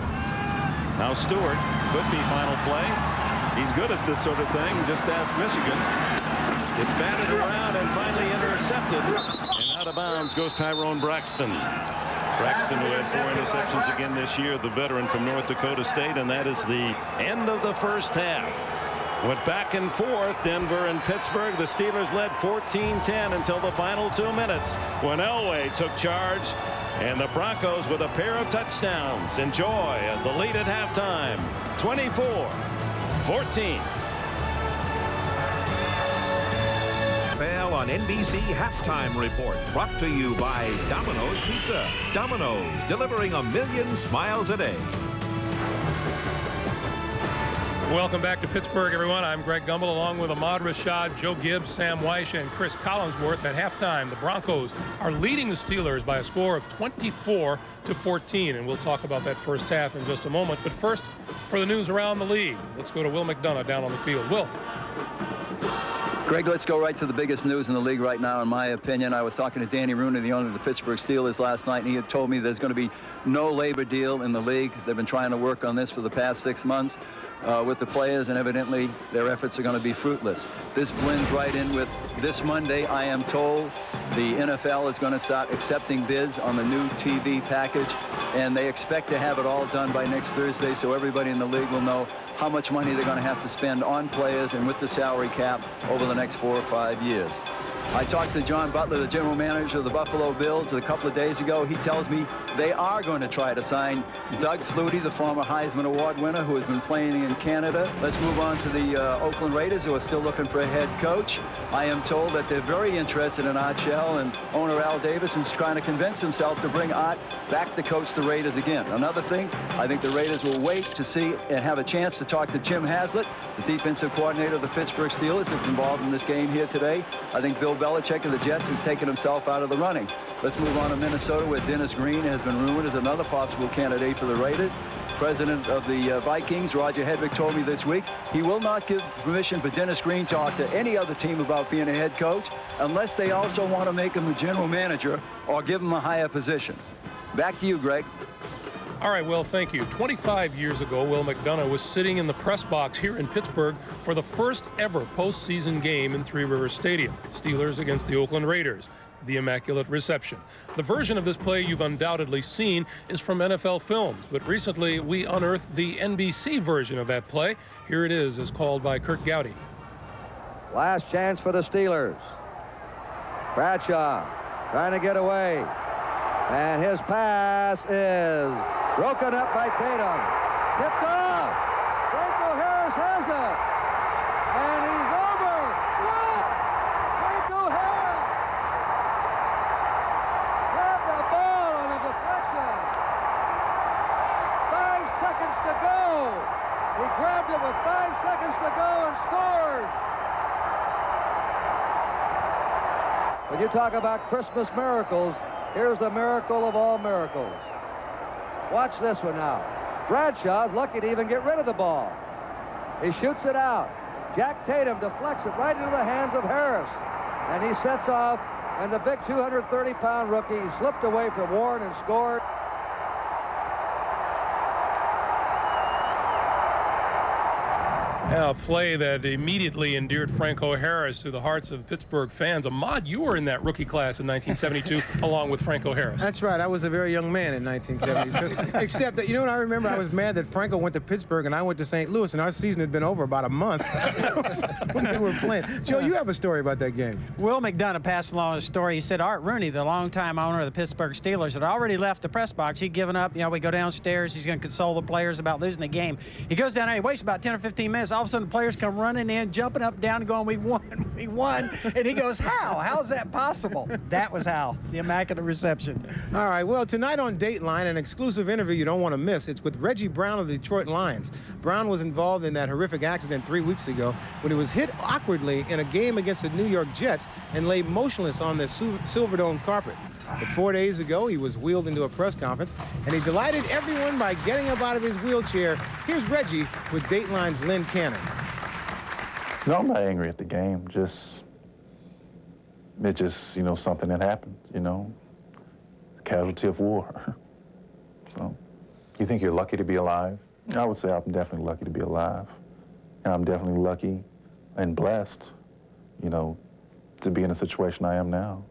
Now Stewart could be final play. He's good at this sort of thing. Just ask Michigan. It's batted around and finally intercepted. And out of bounds goes Tyrone Braxton. Braxton, who had 4 interceptions again this year, the veteran from North Dakota State, and that is the end of the first half. Went back and forth, Denver and Pittsburgh. The Steelers led 14-10 until the final 2 minutes when Elway took charge, and the Broncos with a pair of touchdowns enjoy the lead at halftime, 24-14. Bell on NBC Halftime Report, brought to you by Domino's Pizza. Domino's, delivering 1 million smiles a day. Welcome back to Pittsburgh, everyone. I'm Greg Gumbel, along with Ahmad Rashad, Joe Gibbs, Sam Weish, and Chris Collinsworth. At halftime, the Broncos are leading the Steelers by a score of 24-14, and we'll talk about that first half in just a moment. But first, for the news around the league, let's go to Will McDonough down on the field. Will. Greg, let's go right to the biggest news in the league right now, in my opinion. I was talking to Danny Rooney, the owner of the Pittsburgh Steelers, last night, and he had told me there's going to be no labor deal in the league. They've been trying to work on this for the past 6 months with the players, and evidently their efforts are going to be fruitless. This blends right in with this Monday, I am told, the NFL is going to start accepting bids on the new TV package, and they expect to have it all done by next Thursday, so everybody in the league will know how much money they're going to have to spend on players and with the salary cap over the next 4 or 5 years. I talked to John Butler, the general manager of the Buffalo Bills, a couple of days ago. He tells me they are going to try to sign Doug Flutie, the former Heisman Award winner who has been playing in Canada. Let's move on to the Oakland Raiders, who are still looking for a head coach. I am told that they're very interested in Art Shell, and owner Al Davis is trying to convince himself to bring Art back to coach the Raiders again. Another thing, I think the Raiders will wait to see and have a chance to talk to Jim Haslett, the defensive coordinator of the Pittsburgh Steelers, who's involved in this game here today. I think Bill Belichick of the Jets has taken himself out of the running. Let's move on to Minnesota, where Dennis Green has been rumored as another possible candidate for the Raiders. President of the Vikings, Roger Hedrick, told me this week he will not give permission for Dennis Green to talk to any other team about being a head coach unless they also want to make him the general manager or give him a higher position. Back to you, Greg. All All right, Will, thank you. 25 years ago, Will McDonough was sitting in the press box here in Pittsburgh for the first ever postseason game in Three Rivers Stadium, Steelers against the Oakland Raiders, the Immaculate Reception. The version of this play you've undoubtedly seen is from NFL Films, but recently we unearthed the NBC version of that play. Here it is, as called by Kurt Gowdy. Last chance for the Steelers. Bradshaw trying to get away. And his pass is broken up by Tatum. Tipped off. Franco Harris has it. And he's over. What? Franco Harris grabbed the ball on a deflection. 5 seconds to go. He grabbed it with 5 seconds to go and scored. When you talk about Christmas miracles, here's the miracle of all miracles. Watch this one now. Bradshaw's lucky to even get rid of the ball. He shoots it out. Jack Tatum deflects it right into the hands of Harris. And he sets off, and the big 230-pound rookie slipped away from Warren and scored. A play that immediately endeared Franco Harris to the hearts of Pittsburgh fans. Ahmad, you were in that rookie class in 1972 along with Franco Harris. That's right. I was a very young man in 1972. Except that, you know what I remember? I was mad that Franco went to Pittsburgh and I went to St. Louis, and our season had been over about a month when they were playing. Joe, you have a story about that game. Will McDonough passed along a story. He said Art Rooney, the longtime owner of the Pittsburgh Steelers, had already left the press box. He'd given up. You know, we go downstairs. He's going to console the players about losing the game. He goes down there. He waits about 10 or 15 minutes. All of a sudden, the players come running in, jumping up, down, and going, we won. And he goes, how? How's that possible? That was how. The Immaculate Reception. All right, well, tonight on Dateline, an exclusive interview you don't want to miss. It's with Reggie Brown of the Detroit Lions. Brown was involved in that horrific accident 3 weeks ago when he was hit awkwardly in a game against the New York Jets and lay motionless on the Silverdome carpet. But 4 days ago, he was wheeled into a press conference, and he delighted everyone by getting up out of his wheelchair. Here's Reggie with Dateline's Lynn Cannon. No, I'm not angry at the game. It's just, you know, something that happened, you know, casualty of war. So. You think you're lucky to be alive? I would say I'm definitely lucky to be alive. And I'm definitely lucky and blessed, you know, to be in a situation I am now.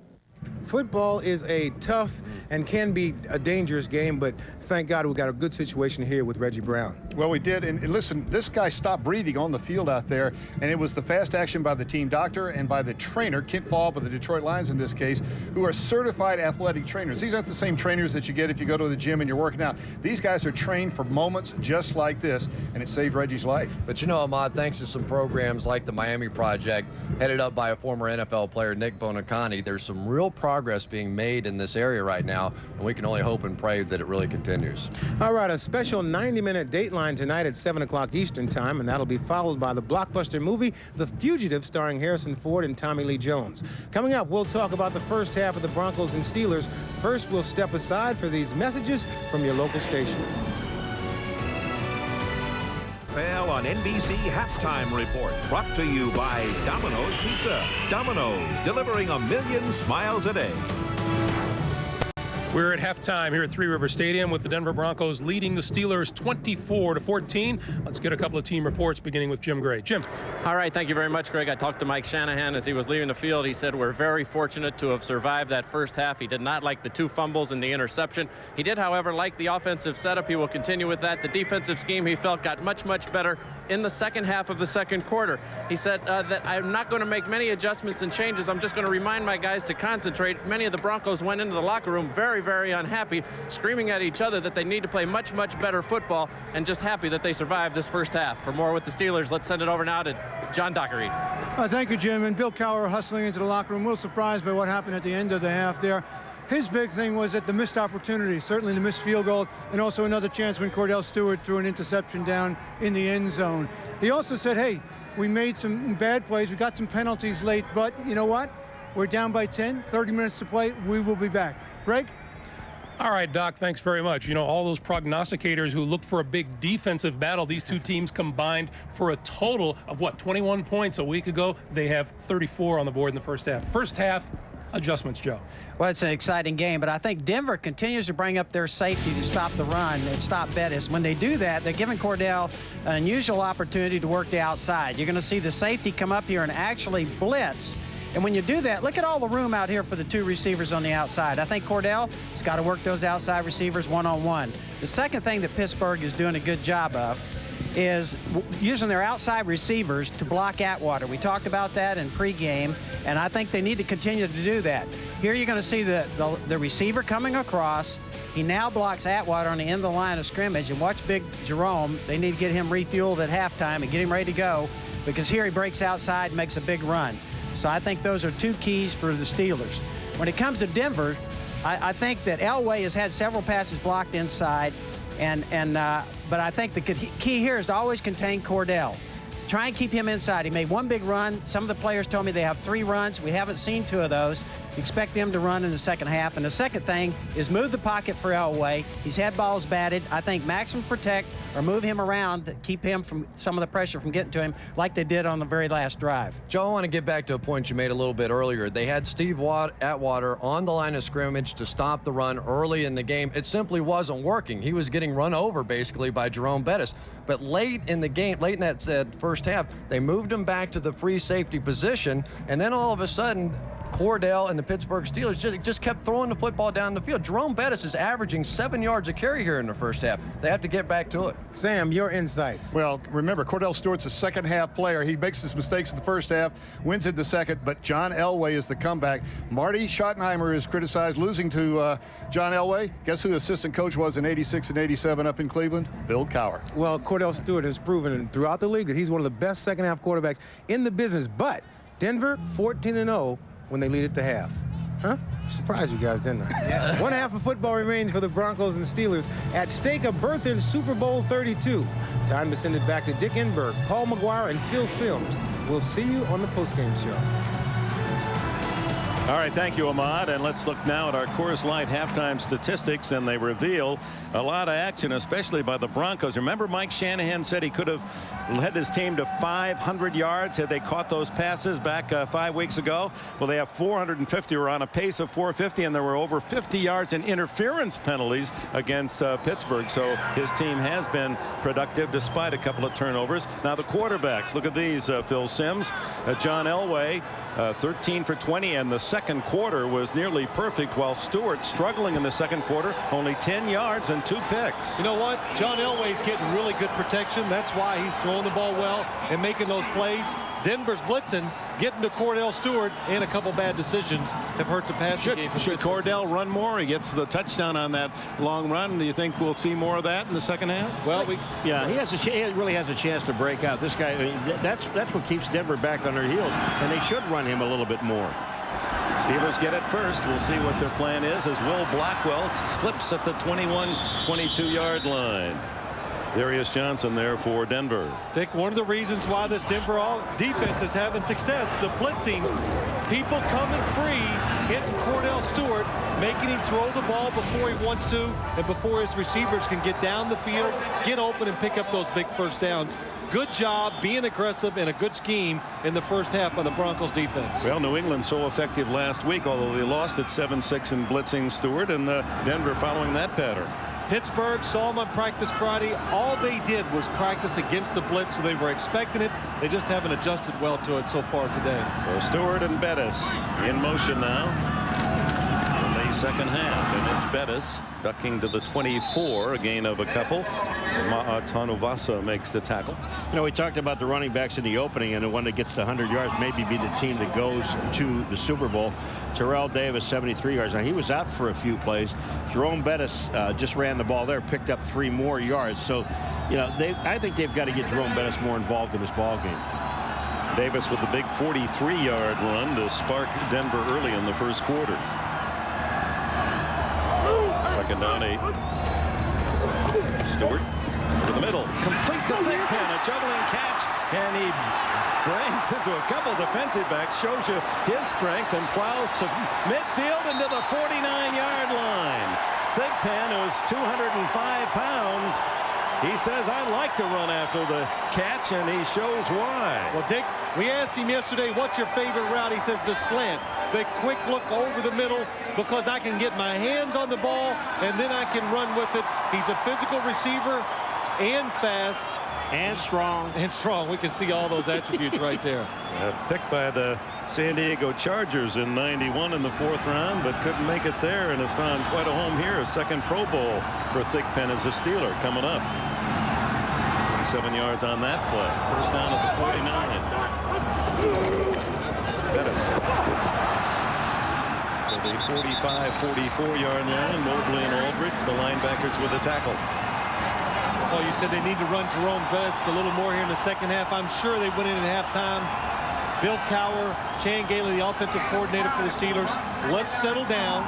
Football is a tough and can be a dangerous game, but thank God we got a good situation here with Reggie Brown. Well, we did, and listen, this guy stopped breathing on the field out there, and it was the fast action by the team doctor and by the trainer, Kent Falb of the Detroit Lions in this case, who are certified athletic trainers. These aren't the same trainers that you get if you go to the gym and you're working out. These guys are trained for moments just like this, and it saved Reggie's life. But you know, Ahmad, thanks to some programs like the Miami Project, headed up by a former NFL player, Nick Bonacani, there's some real progress being made in this area right now, and we can only hope and pray that it really continues. All right, a special 90-minute Dateline tonight at 7 o'clock Eastern Time, and that'll be followed by the blockbuster movie The Fugitive, starring Harrison Ford and Tommy Lee Jones. Coming up, we'll talk about the first half of the Broncos and Steelers. First, we'll step aside for these messages from your local station. NFL on NBC Halftime Report, brought to you by Domino's Pizza. Domino's, delivering a million smiles a day. We're at halftime here at Three River Stadium with the Denver Broncos leading the Steelers 24-14. Let's get a couple of team reports, beginning with Jim Gray. Jim. All right, thank you very much, Greg. I talked to Mike Shanahan as he was leaving the field. He said we're very fortunate to have survived that first half. He did not like the 2 fumbles and the interception. He did, however, like the offensive setup. He will continue with that. The defensive scheme, he felt, got much, much better in the second half of the second quarter. He said that I'm not going to make many adjustments and changes. I'm just going to remind my guys to concentrate. Many of the Broncos went into the locker room very, very unhappy, screaming at each other that they need to play much, much better football, and just happy that they survived this first half. For more with the Steelers, let's send it over now to John Dockery. Thank you, Jim. And Bill Cowher hustling into the locker room. A little surprised by what happened at the end of the half there. His big thing was that the missed opportunity, certainly the missed field goal, and also another chance when Cordell Stewart threw an interception down in the end zone. He also said, hey, we made some bad plays. We got some penalties late, but you know what? We're down by 10, 30 minutes to play. We will be back. Greg? All right, Doc, thanks very much. You know, all those prognosticators who looked for a big defensive battle, these two teams combined for a total of, 21 points a week ago. They have 34 on the board in the first half. First half, adjustments, Joe. Well, it's an exciting game, but I think Denver continues to bring up their safety to stop the run and stop Bettis. When they do that, they're giving Cordell an unusual opportunity to work the outside. You're going to see the safety come up here and actually blitz. And when you do that, look at all the room out here for the two receivers on the outside. I think Cordell has got to work those outside receivers one-on-one. The second thing that Pittsburgh is doing a good job of is using their outside receivers to block Atwater. We talked about that in pregame, and I think they need to continue to do that. Here you're going to see the receiver coming across. He now blocks Atwater on the end of the line of scrimmage, and watch Big Jerome. They need to get him refueled at halftime and get him ready to go, because here he breaks outside and makes a big run. So I think those are two keys for the Steelers. When it comes to Denver, I think that Elway has had several passes blocked inside, but I think the key here is to always contain Cordell. Try and keep him inside. He made one big run. Some of the players told me they have 3 runs. We haven't seen 2 of those. Expect them to run in the second half. And the second thing is move the pocket for Elway. He's had balls batted. I think maximum protect or move him around to keep him from some of the pressure from getting to him like they did on the very last drive. Joe, I want to get back to a point you made a little bit earlier. They had Steve Atwater on the line of scrimmage to stop the run early in the game. It simply wasn't working. He was getting run over basically by Jerome Bettis. But late in the game, late in that first half, they moved him back to the free safety position, and then all of a sudden, Cordell and the Pittsburgh Steelers just kept throwing the football down the field. Jerome Bettis is averaging 7 yards a carry here in the first half. They have to get back to it. Sam, your insights. Well, remember, Cordell Stewart's a second-half player. He makes his mistakes in the first half, wins in the second, but John Elway is the comeback. Marty Schottenheimer is criticized losing to John Elway. Guess who the assistant coach was in '86 and '87 up in Cleveland? Bill Cowher. Well, Cordell Stewart has proven throughout the league that he's one of the best second-half quarterbacks in the business, but Denver 14-0 when they lead at the half. Huh? Surprised you guys, didn't I? Yeah. One half of football remains for the Broncos and Steelers. At stake, a berth in Super Bowl 32. Time to send it back to Dick Enberg, Paul McGuire, and Phil Simms. We'll see you on the postgame show. All right, thank you, Ahmad. And let's look now at our Coors Light halftime statistics, and they reveal a lot of action, especially by the Broncos. Remember, Mike Shanahan said he could have led his team to 500 yards had they caught those passes back 5 weeks ago. Well, they have 450. We're on a pace of 450, and there were over 50 yards in interference penalties against Pittsburgh. So his team has been productive despite a couple of turnovers. Now the quarterbacks, look at these, Phil Simms, John Elway, 13 for 20, and the second quarter was nearly perfect, while Stewart struggling in the second quarter, only 10 yards and 2 picks. You know what? John Elway's getting really good protection. That's why he's throwing the ball well and making those plays. Denver's blitzing, getting to Cordell Stewart, and a couple bad decisions have hurt the passing game. Should Cordell run more? He gets the touchdown on that long run. Do you think we'll see more of that in the second half? Well, yeah, he really has a chance to break out. This guy, I mean, that's what keeps Denver back on their heels, and they should run him a little bit more. Steelers get it first. We'll see what their plan is as Will Blackwell slips at the 22-yard line. Darius Johnson there for Denver. Dick, one of the reasons why this Denver defense is having success, the blitzing, people coming free, getting Cordell Stewart, making him throw the ball before he wants to and before his receivers can get down the field, get open, and pick up those big first downs. Good job being aggressive and a good scheme in the first half by the Broncos defense. Well, New England so effective last week, although they lost at 7-6 in blitzing Stewart, and Denver following that pattern. Pittsburgh saw them on practice Friday. All they did was practice against the blitz, so they were expecting it. They just haven't adjusted well to it so far today. So Stewart and Bettis in motion now in the second half, and it's Bettis ducking to the 24, a gain of a couple. Ma'atanuvasa makes the tackle. You know, we talked about the running backs in the opening, and the one that gets to 100 yards maybe be the team that goes to the Super Bowl. Terrell Davis, 73 yards. Now, he was out for a few plays. Jerome Bettis just ran the ball there, picked up 3 more yards. So, you know, I think they've got to get Jerome Bettis more involved in this ball game. Davis with the big 43-yard run to spark Denver early in the first quarter. Second down, 8. Stewart over the middle, complete to Thigpen, a juggling catch, and he brings into a couple defensive backs, shows you his strength, and plows to midfield into the 49-yard line. Thigpen, who's 205 pounds, He says, I like to run after the catch, and he shows why. Well, Dick, we asked him yesterday, what's your favorite route? He says the slant, the quick look over the middle, because I can get my hands on the ball, and then I can run with it. He's a physical receiver and fast. And strong. And strong. We can see all those attributes right there. Picked by the San Diego Chargers in '91 in the 4th round, but couldn't make it there and has found quite a home here. A second Pro Bowl for Thigpen as a Steeler coming up. 7 yards on that play. First down at the 49. Bettis. To the 45-44 yard line. Mobley and Aldridge, the linebackers, with a tackle. Well, you said they need to run Jerome Bettis a little more here in the second half. I'm sure they went in at halftime. Bill Cowher, Chan Gailey, the offensive coordinator for the Steelers. Let's settle down,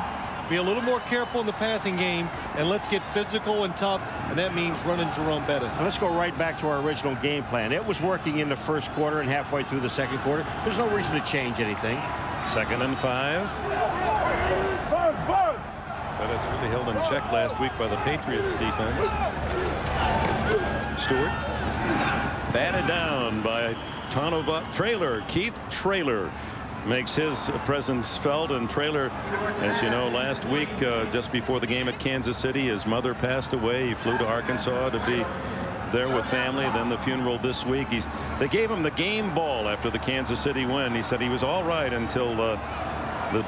be a little more careful in the passing game, and let's get physical and tough, and that means running Jerome Bettis. Now let's go right back to our original game plan. It was working in the first quarter and halfway through the second quarter. There's no reason to change anything. 2nd and 5. Bettis really held in check last week by the Patriots defense. Stewart batted down by Keith Traylor makes his presence felt, and Traylor, as you know, last week just before the game at Kansas City, his mother passed away. He flew to Arkansas to be there with family. Then the funeral this week. They gave him the game ball after the Kansas City win. He said he was all right until the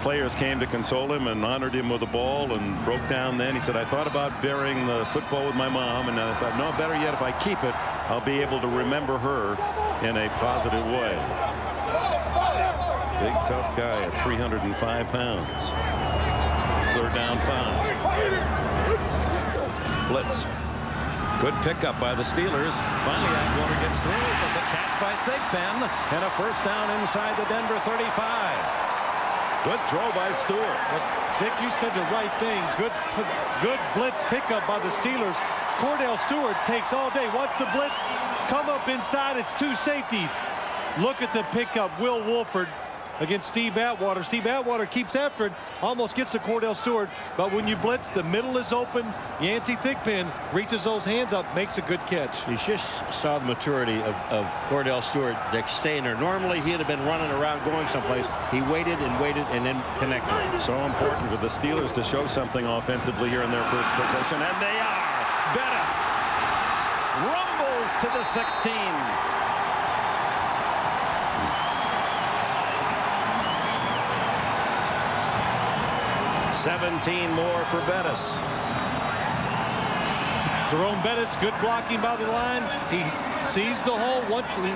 players came to console him and honored him with a ball and broke down then. He said, I thought about burying the football with my mom, and I thought, no, better yet, if I keep it, I'll be able to remember her in a positive way. Big, tough guy at 305 pounds. 3rd down 5. Blitz. Good pickup by the Steelers. Finally, Atwater gets through, but the catch by Thigpen, and a first down inside the Denver 35. Good throw by Stewart. Well, Dick, you said the right thing. Good blitz pickup by the Steelers. Cordell Stewart takes all day. Watch the blitz come up inside. It's 2 safeties. Look at the pickup. Will Wolford against Steve Atwater. Steve Atwater keeps after it, almost gets to Cordell Stewart, but when you blitz, the middle is open. Yancey Thigpen reaches those hands up, makes a good catch. You just saw the maturity of Cordell Stewart staying there. Normally, he'd have been running around going someplace. He waited and then connected. So important for the Steelers to show something offensively here in their first possession, and they are. Bettis rumbles to the 16. 17 more for Bettis. Jerome Bettis, good blocking by the line. He sees the hole.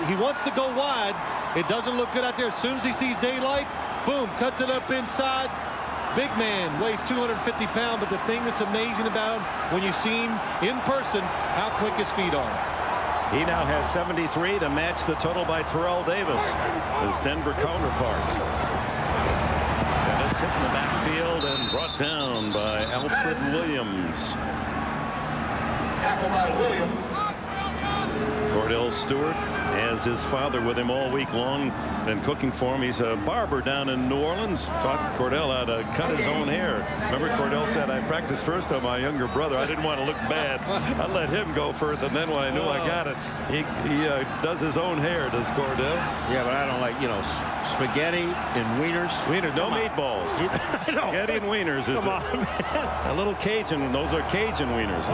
He wants to go wide. It doesn't look good out there. As soon as he sees daylight, boom, cuts it up inside. Big man, weighs 250 pounds, but the thing that's amazing about him, when you see him in person, how quick his feet are. He now has 73 to match the total by Terrell Davis, his Denver counterpart. Bettis hit in the backfield and brought down by Alfred Williams. Tackle by Williams. Cordell Stewart has his father with him all week long, been cooking for him. He's a barber down in New Orleans. Taught Cordell how to cut his own hair. Remember, Cordell said, I practiced first on my younger brother. I didn't want to look bad. I let him go first, and then when I knew I got it, he does his own hair, does Cordell? Yeah, but I don't like, spaghetti and wieners. No meatballs. Spaghetti and wieners is a little Cajun. Those are Cajun wieners.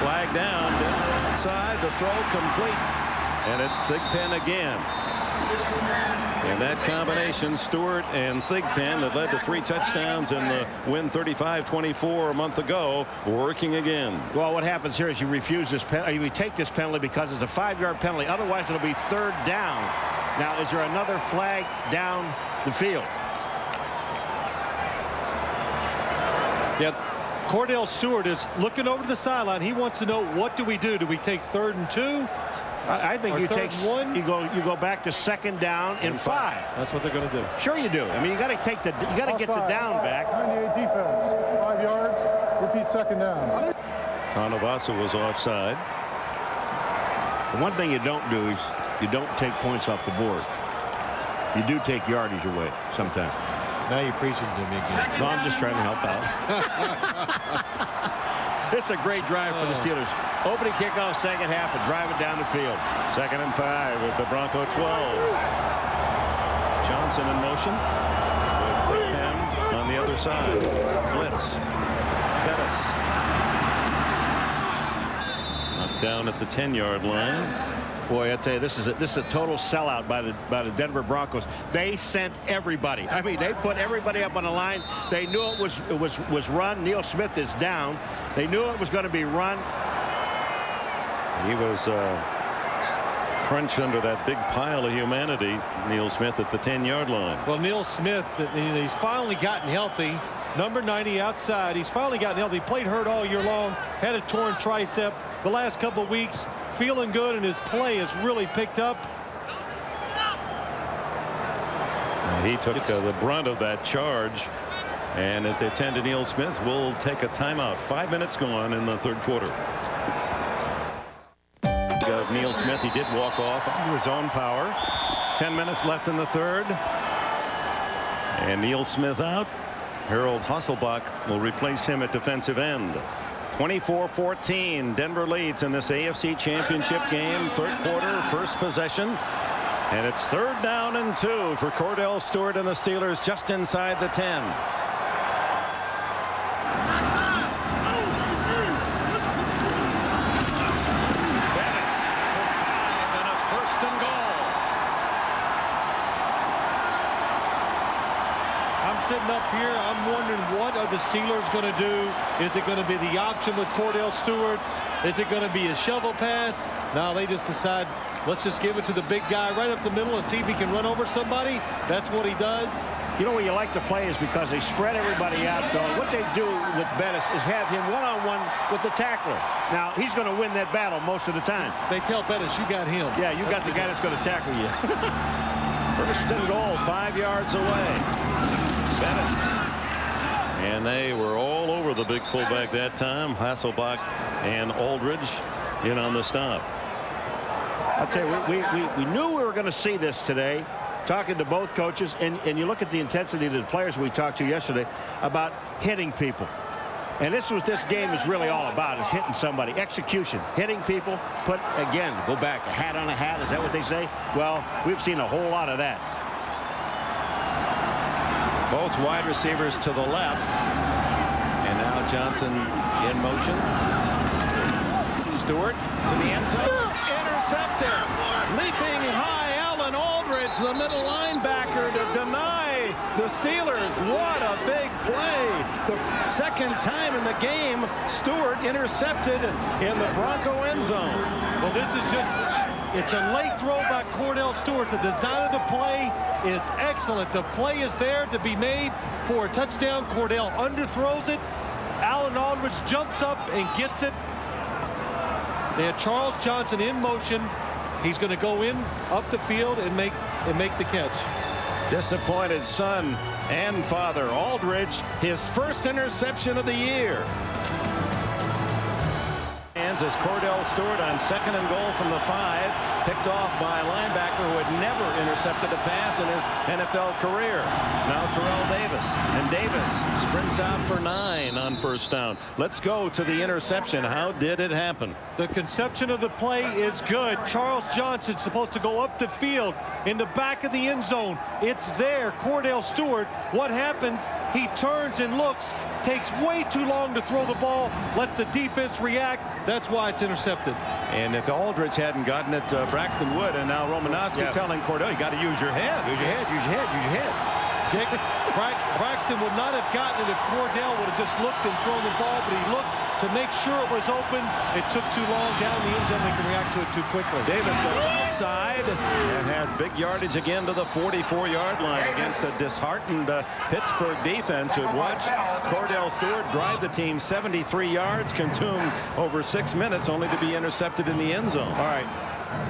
Flag down, Denver side, the throw complete, and it's Thigpen again. And that combination, Stewart and Thigpen, that led to 3 touchdowns in the win 35-24 a month ago, working again. Well, what happens here is you refuse this penalty. You take this penalty because it's a 5-yard penalty. Otherwise, it'll be 3rd down. Now, is there another flag down the field? Yep. Cordell Stewart is looking over to the sideline. He wants to know, what do we do? Do we take 3rd and 2? I think you take 1. You go back to 2nd down and 5. That's what they're going to do. Sure you do. I mean, you got to get the down back. 98 defense. 5 yards. Repeat 2nd down. Tanavasa was offside. The one thing you don't do is you don't take points off the board. You do take yardage away sometimes. Now you're preaching to me again. No, I'm just trying to help out. This is a great drive for the Steelers. Opening kickoff, second half, and driving down the field. 2nd and 5 with the Bronco 12. Johnson in motion. With Penn on the other side. Blitz. Bettis. Knocked down at the 10-yard line. Boy, I tell you, this is a total sellout by the Denver Broncos. They sent everybody. I mean, they put everybody up on the line. They knew it was run. Neil Smith is down. They knew it was going to be run. He was crunched under that big pile of humanity. Neil Smith at the 10-yard line. Well, Neil Smith, he's finally gotten healthy. Number 90 outside. He's finally gotten healthy. Played hurt all year long. Had a torn tricep the last couple of weeks. Feeling good, and his play has really picked up. He took the brunt of that charge, and as they tend to Neil Smith, we'll take a timeout. 5 minutes gone in the third quarter. Neil Smith, he did walk off under his own power. 10 minutes left in the third, and Neil Smith out. Harold Hasselbach will replace him at defensive end. 24-14, Denver leads in this AFC Championship game. Third quarter, first possession. And it's 3rd down and 2 for Cordell Stewart and the Steelers just inside the 10. Bettis for 5 and a 1st and goal. I'm sitting up here. I'm wondering, what are the Steelers going to do? Is it going to be the option with Cordell Stewart? Is it going to be a shovel pass? No, they just decide, let's just give it to the big guy right up the middle and see if he can run over somebody. That's what he does. You know where you like to play is because they spread everybody out, though. What they do with Bettis is have him one-on-one with the tackler. Now, he's going to win that battle most of the time. They tell Bettis, you got him. Yeah, you got the guy that's going to tackle you. 1st and goal, 5 yards away. Bettis. And they were all over the big fullback that time. Hasselbach and Aldridge in on the stop. I'll tell you, we knew we were going to see this today, talking to both coaches, and you look at the intensity of the players we talked to yesterday about hitting people. And this is what this game is really all about, is hitting somebody. Execution, hitting people, go back, a hat on a hat, is that what they say? Well, we've seen a whole lot of that. Both wide receivers to the left. And now Johnson in motion. Stewart to the end zone. Intercepted. Leaping high, Alan Aldridge, the middle linebacker, to deny the Steelers. What a big play. The 2nd time in the game, Stewart intercepted in the Bronco end zone. Well, this is just... It's a late throw by Cordell Stewart. The design of the play is excellent. The play is there to be made for a touchdown. Cordell underthrows it. Alan Aldridge jumps up and gets it. They had Charles Johnson in motion. He's going to go in up the field and make the catch. Disappointed son and father. Aldridge, his 1st interception of the year. As Cordell Stewart on 2nd and goal from the 5, picked off by a linebacker who had never intercepted a pass in his NFL career. Now Terrell Davis, and Davis sprints out for 9 on 1st down. Let's go to the interception. How did it happen? The conception of the play is good. Charles Johnson's supposed to go up the field in the back of the end zone. It's there. Cordell Stewart, what happens? He turns and looks, takes way too long to throw the ball, lets the defense react. That's why it's intercepted. And if Aldridge hadn't gotten it, Braxton would, and now Romanowski telling Cordell, you got to use your head. Use your head, use your head, use your head. Dick, Braxton would not have gotten it if Cordell would have just looked and thrown the ball, but he looked to make sure it was open. It took too long down the end zone. They can react to it too quickly. Davis goes outside and has big yardage again to the 44-yard line against a disheartened Pittsburgh defense who had watched Cordell Stewart drive the team 73 yards, consumed over 6 minutes, only to be intercepted in the end zone. All right.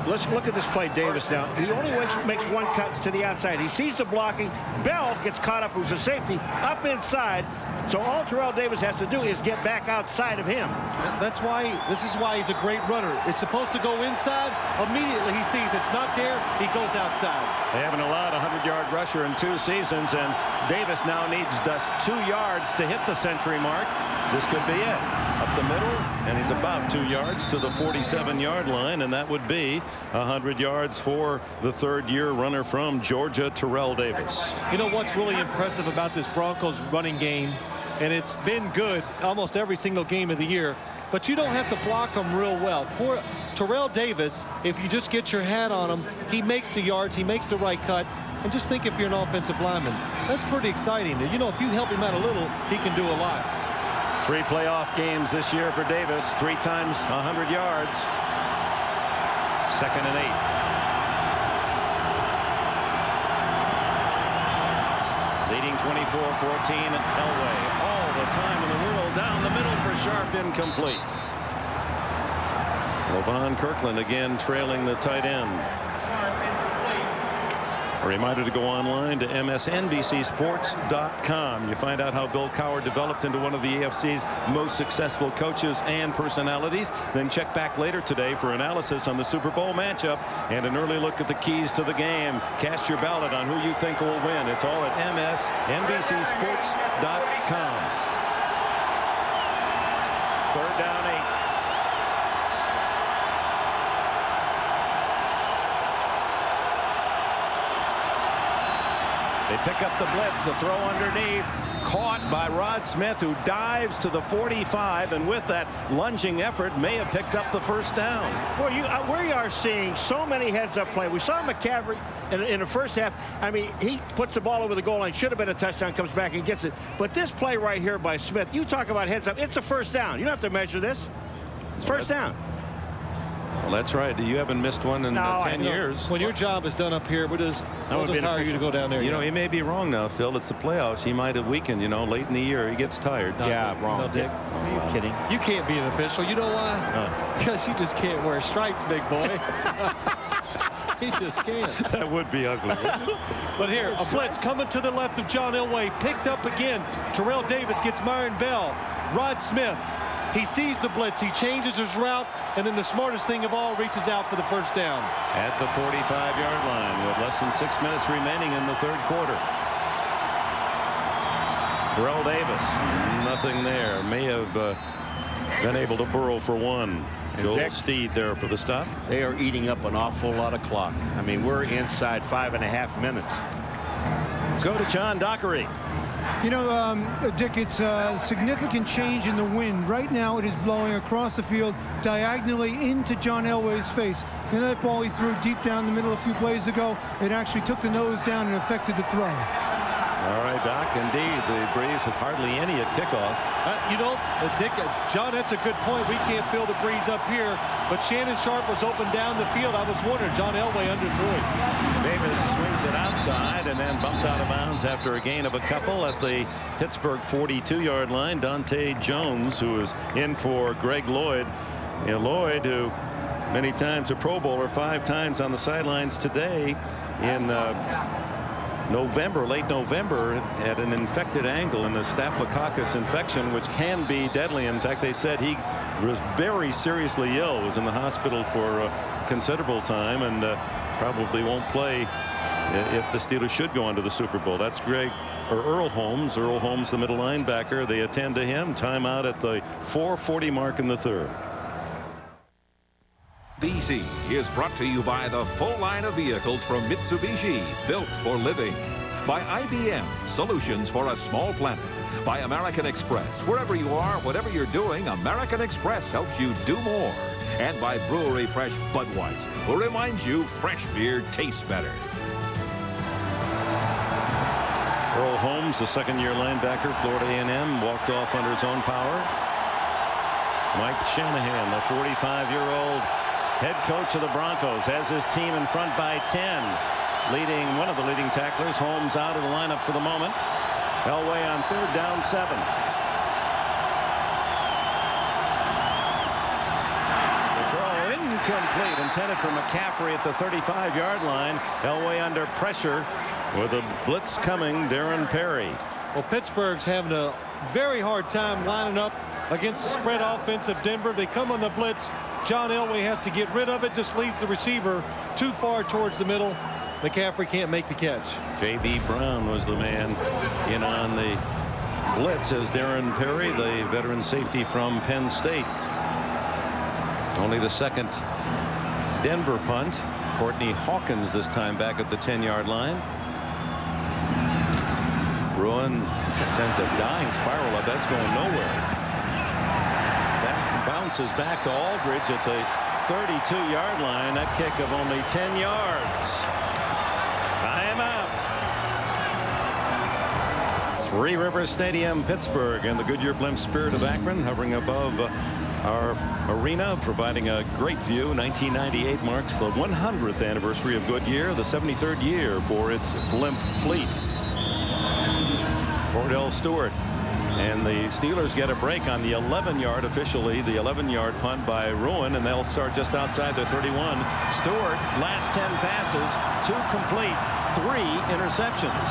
Let's look at this play, Davis, now. He only makes one cut to the outside. He sees the blocking. Bell gets caught up, who's a safety, up inside. So all Terrell Davis has to do is get back outside of him. This is why he's a great runner. It's supposed to go inside. Immediately he sees it's not there, he goes outside. They haven't allowed a 100-yard rusher in 2 seasons, and Davis now needs just 2 yards to hit the century mark. This could be it. Up the middle, and he's about 2 yards to the 47-yard line, and that would be 100 yards for the third-year runner from Georgia, Terrell Davis. You know what's really impressive about this Broncos running game, and it's been good almost every single game of the year, but you don't have to block them real well. Poor Terrell Davis, if you just get your hat on him, he makes the yards, he makes the right cut. And just think if you're an offensive lineman, that's pretty exciting. You know, if you help him out a little, he can do a lot. 3 playoff games this year for Davis, 3 times 100 yards. 2nd and 8. Leading 24-14 at Elway. All the time in the world down the middle for Sharp, incomplete. Levon Kirkland again trailing the tight end. A reminder to go online to msnbcsports.com. You find out how Bill Cowher developed into one of the AFC's most successful coaches and personalities. Then check back later today for analysis on the Super Bowl matchup and an early look at the keys to the game. Cast your ballot on who you think will win. It's all at msnbcsports.com. 3rd down 8. They pick up the blitz, the throw underneath, caught by Rod Smith, who dives to the 45, and with that lunging effort may have picked up the first down. Well, we are seeing so many heads-up play. We saw McCaffrey in the first half. I mean, he puts the ball over the goal line, should have been a touchdown, comes back and gets it. But this play right here by Smith, you talk about heads-up, it's a first down. You don't have to measure this. It's first down. Well, that's right. You haven't missed one in 10 years. When your job is done up here, we'll just hire you to go down there. You know, he may be wrong now, Phil. It's the playoffs. He might have weakened, you know, late in the year. He gets tired. Wrong. No, Dick. Are you kidding? You can't be an official. You know why? Because you just can't wear stripes, big boy. He just can't. That would be ugly. But here, a blitz coming to the left of John Elway. Picked up again. Terrell Davis gets Myron Bell. Rod Smith. He sees the blitz, he changes his route, and then the smartest thing of all, reaches out for the first down. At the 45-yard line with less than 6 minutes remaining in the 3rd quarter. Terrell Davis, nothing there. May have been able to burrow for one. Joel Steed there for the stop. They are eating up an awful lot of clock. I mean, we're inside 5.5 minutes. Let's go to John Dockery. You know, Dick, it's a significant change in the wind. Right now it is blowing across the field diagonally into John Elway's face. And that ball he threw deep down the middle a few plays ago, it actually took the nose down and affected the throw. All right, Doc, indeed, the breeze of hardly any at kickoff. You know, Dick, John, that's a good point. We can't feel the breeze up here, but Shannon Sharp was open down the field. I was wondering, John Elway underthrew it. Davis swings it outside and then bumped out of bounds after a gain of a couple at the Pittsburgh 42-yard line. Dante Jones, who is in for Greg Lloyd. You know, Lloyd, who many times a Pro Bowler, 5 times on the sidelines today in late November, had an infected ankle in the Staphylococcus infection, which can be deadly. In fact, they said he was very seriously ill, was in the hospital for a considerable time, and probably won't play if the Steelers should go on to the Super Bowl. That's Earl Holmes. Earl Holmes, the middle linebacker. They attend to him. Timeout at the 4:40 mark in the 3rd. BC is brought to you by the full line of vehicles from Mitsubishi, built for living. By IBM, solutions for a small planet. By American Express, wherever you are, whatever you're doing, American Express helps you do more. And by Brewery Fresh Budweiser, who reminds you fresh beer tastes better. Earl Holmes, the 2nd-year linebacker, Florida A&M, walked off under his own power. Mike Shanahan, the 45-year-old head coach of the Broncos, has his team in front by 10. Leading one of the leading tacklers. Holmes out of the lineup for the moment. Elway on 3rd down 7. The throw incomplete, intended for McCaffrey at the 35-yard line. Elway under pressure with a blitz coming. Darren Perry. Well, Pittsburgh's having a very hard time lining up against the spread offense of Denver. They come on the blitz. John Elway has to get rid of it. Just leads the receiver too far towards the middle. McCaffrey can't make the catch. J.B. Brown was the man in on the blitz as Darren Perry, the veteran safety from Penn State. Only the second Denver punt. Courtney Hawkins this time back at the 10-yard line. Bruin sends a dying spiral up. That's going nowhere. That bounces back to Aldridge at the 32-yard line. That kick of only 10 yards. Timeout. Three Rivers Stadium, Pittsburgh, and the Goodyear Blimp Spirit of Akron hovering above our arena, providing a great view. 1998 marks the 100th anniversary of Goodyear, the 73rd year for its blimp fleet. Cordell Stewart and the Steelers get a break on the 11-yard, officially the 11-yard punt by Ruin, and they'll start just outside their 31. Stewart, last 10 passes, 2 complete, 3 interceptions.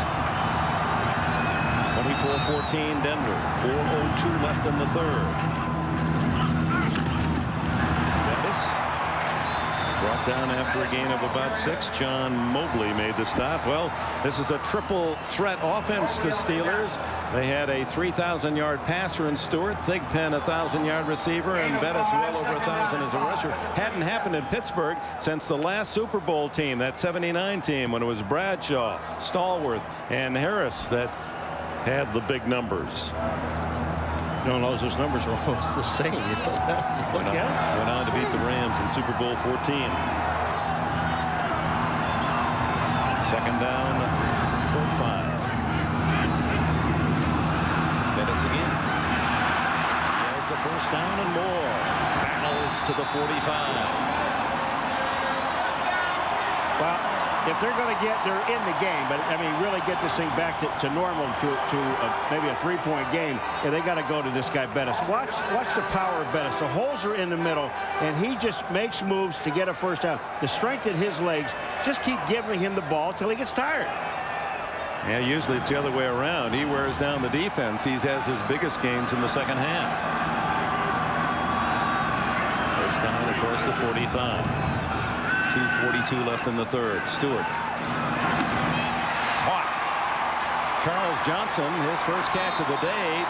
24-14 Denver, 4:02 left in the third. Brought down after a gain of about 6. John Mobley made the stop. Well, this is a triple threat offense, the Steelers. They had a 3,000-yard passer in Stewart, Thigpen a 1,000-yard receiver, and Bettis well over 1,000 as a rusher. Hadn't happened in Pittsburgh since the last Super Bowl team, that 79 team, when it was Bradshaw, Stallworth, and Harris that had the big numbers. You know, those numbers are almost the same. You know that? Look at it. Went on to beat the Rams in Super Bowl 14. Second down, short 5. Bettis again. Has the first down and more. Battles to the 45. Well, if they're going to they're in the game, but I mean, really get this thing back to normal, to maybe a 3-point game, yeah, they got to go to this guy Bettis. Watch the power of Bettis. The holes are in the middle, and he just makes moves to get a first down. The strength in his legs, just keep giving him the ball till he gets tired. Yeah, usually it's the other way around. He wears down the defense. He has his biggest gains in the second half. First down across the 45. 2:42 left in the third. Stewart. Caught. Charles Johnson, his first catch of the day.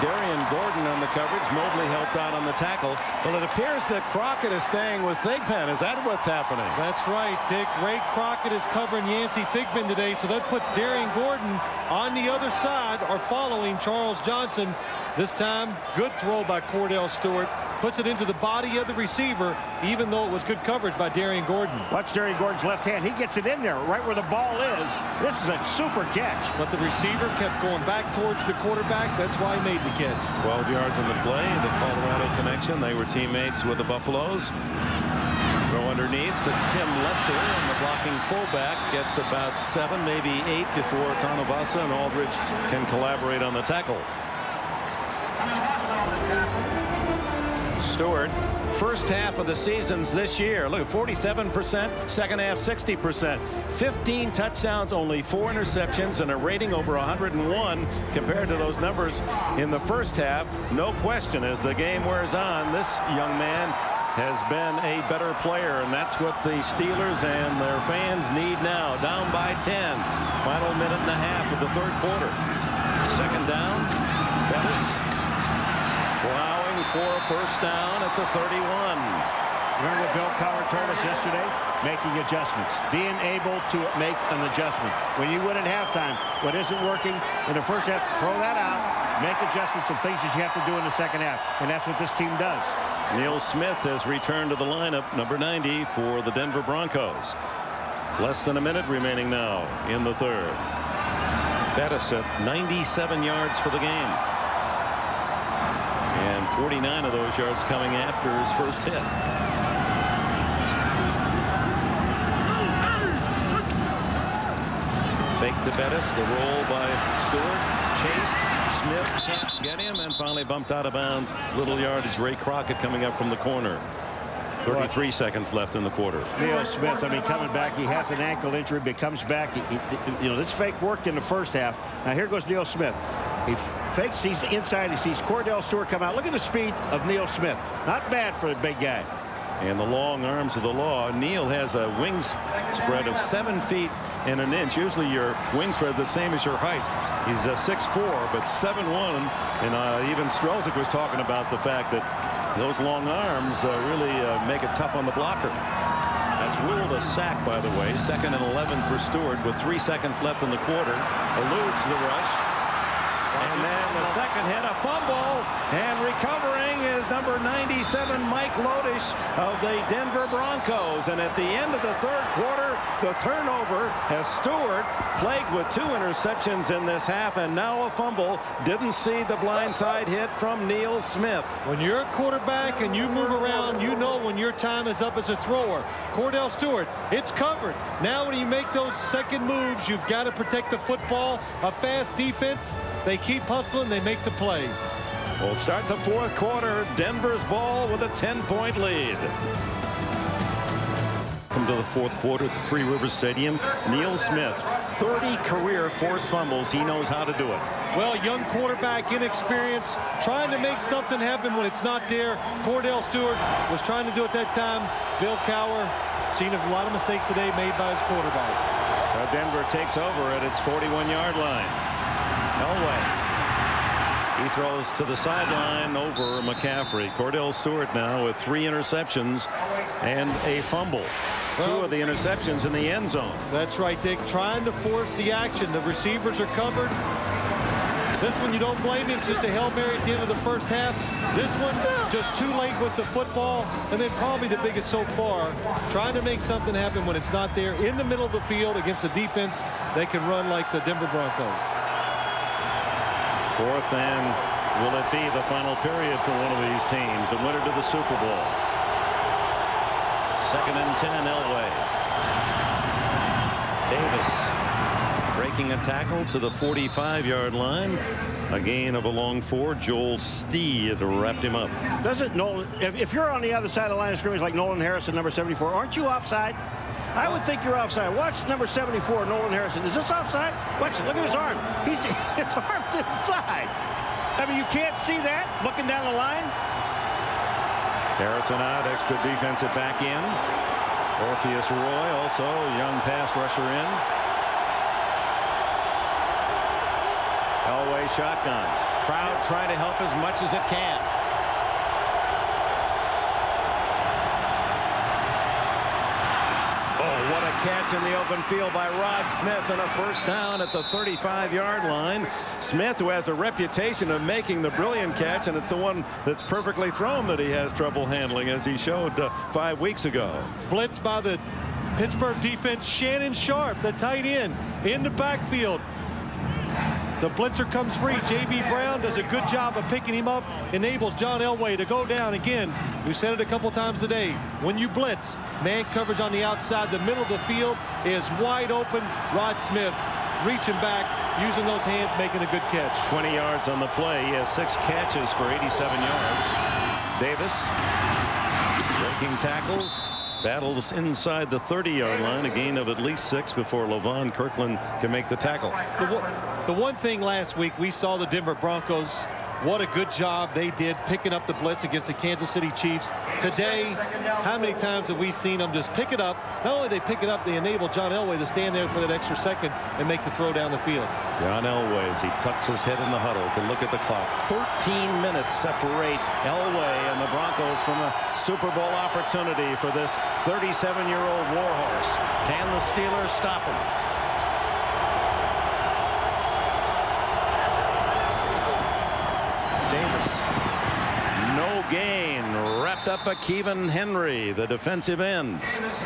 Darian Gordon on the coverage. Mobley helped out on the tackle. Well, it appears that Crockett is staying with Thigpen. Is that what's happening? That's right, Dick. Ray Crockett is covering Yancey Thigpen today, so that puts Darian Gordon on the other side, or following Charles Johnson. This time, good throw by Cordell Stewart. Puts it into the body of the receiver, even though it was good coverage by Darian Gordon. Watch Darian Gordon's left hand. He gets it in there right where the ball is. This is a super catch. But the receiver kept going back towards the quarterback. That's why he made the catch. 12 yards on the play. The Colorado connection. They were teammates with the Buffaloes. Throw underneath to Tim Lester, and the blocking fullback gets about 7, maybe 8 before Tanavasa and Aldridge can collaborate on the tackle. Stewart, first half of the seasons this year. Look at 47%, second half 60%. 15 touchdowns, only 4 interceptions, and a rating over 101 compared to those numbers in the first half. No question, as the game wears on, this young man has been a better player, and that's what the Steelers and their fans need now. Down by 10. Final minute and a half of the third quarter. Second down. Bettis plowing for a first down at the 31. Remember what Bill Cowher told us yesterday? Making adjustments. Being able to make an adjustment. When you win at halftime, what isn't working in the first half, throw that out. Make adjustments of things that you have to do in the second half. And that's what this team does. Neil Smith has returned to the lineup, number 90 for the Denver Broncos. Less than a minute remaining now in the third. Bettis at 97 yards for the game. And 49 of those yards coming after his first hit. Fake to Bettis, the roll by Stewart, chased, Smith can't get him, and finally bumped out of bounds. Little yardage. Ray Crockett coming up from the corner. 33 seconds left in the quarter. Neil Smith, I mean, coming back, he has an ankle injury, but comes back. You know, this fake worked in the first half. Now here goes Neil Smith. He fakes, sees inside, he sees Cordell Stewart come out. Look at the speed of Neil Smith. Not bad for a big guy. and the long arms of the law. Neal has a wing spread of 7 feet and an inch. Usually your wing spread the same as your height. He's 6'4", but 7'1", and even Strelzik was talking about the fact that those long arms really make it tough on the blocker. That's ruled a sack, by the way. 2nd and 11 for Stewart with 3 seconds left in the quarter. Eludes the rush. And then the second hit, a fumble, and recovering is number 97, Mike Lodish of the Denver Broncos. And at the end of the 3rd quarter, the turnover has Stewart plagued with 2 interceptions in this half, and now a fumble. Didn't see the blindside hit from Neil Smith. When you're a quarterback and you move around, you know when your time is up as a thrower. Cordell Stewart, it's covered. Now when you make those second moves, you've got to protect the football. A fast defense, they keep hustling, they make the play. We'll start the 4th quarter. Denver's ball with a 10-point lead. Come to the 4th quarter at the Three Rivers Stadium. Neil Smith, 30 career forced fumbles. He knows how to do it. Well, young quarterback, inexperience, trying to make something happen when it's not there. Cordell Stewart was trying to do it that time. Bill Cowher seen a lot of mistakes today made by his quarterback. Denver takes over at its 41-yard line. Elway. He throws to the sideline over McCaffrey. Cordell Stewart now with 3 interceptions and a fumble. 2 of the interceptions in the end zone. That's right, Dick. Trying to force the action. The receivers are covered. This one you don't blame him. It's just a Hail Mary at the end of the first half. This one just too late with the football. And then probably the biggest so far, trying to make something happen when it's not there in the middle of the field against a defense they can run like the Denver Broncos. 4th and will it be the final period for one of these teams? The winner to the Super Bowl. 2nd and 10, Elway. Davis breaking a tackle to the 45-yard line. A gain of a long 4. Joel Steed wrapped him up. Doesn't Nolan, if you're on the other side of the line of scrimmage like Nolan Harrison, number 74, aren't you offside? I would think you're offside. Watch number 74, Nolan Harrison. Is this offside? Watch it. Look at his arm. His arm's inside. I mean, you can't see that looking down the line. Harrison out, extra defensive back in. Orpheus Roy also, young pass rusher in. Elway shotgun. Crowd trying to help as much as it can. What a catch in the open field by Rod Smith, and a first down at the 35-yard line. Smith, who has a reputation of making the brilliant catch, and it's the one that's perfectly thrown that he has trouble handling, as he showed 5 weeks ago. Blitz by the Pittsburgh defense. Shannon Sharp, the tight end, in the backfield. The blitzer comes free. J.B. Brown does a good job of picking him up, enables John Elway to go down. Again, we said it a couple times today. When you blitz, man coverage on the outside, the middle of the field is wide open. Rod Smith reaching back, using those hands, making a good catch. 20 yards on the play. He has 6 catches for 87 yards. Davis breaking tackles. Battles inside the 30-yard line, a gain of at least 6 before LaVon Kirkland can make the tackle. The one thing last week, we saw the Denver Broncos, what a good job they did picking up the blitz against the Kansas City Chiefs. Today, how many times have we seen them just pick it up? Not only they pick it up, they enable John Elway to stand there for that extra second and make the throw down the field. John Elway, as he tucks his head in the huddle, can look at the clock. 13 minutes separate Elway and the Broncos from a Super Bowl opportunity for this 37-year-old warhorse. Can the Steelers stop him? Davis, no gain. Wrapped up by Kevin Henry, the defensive end.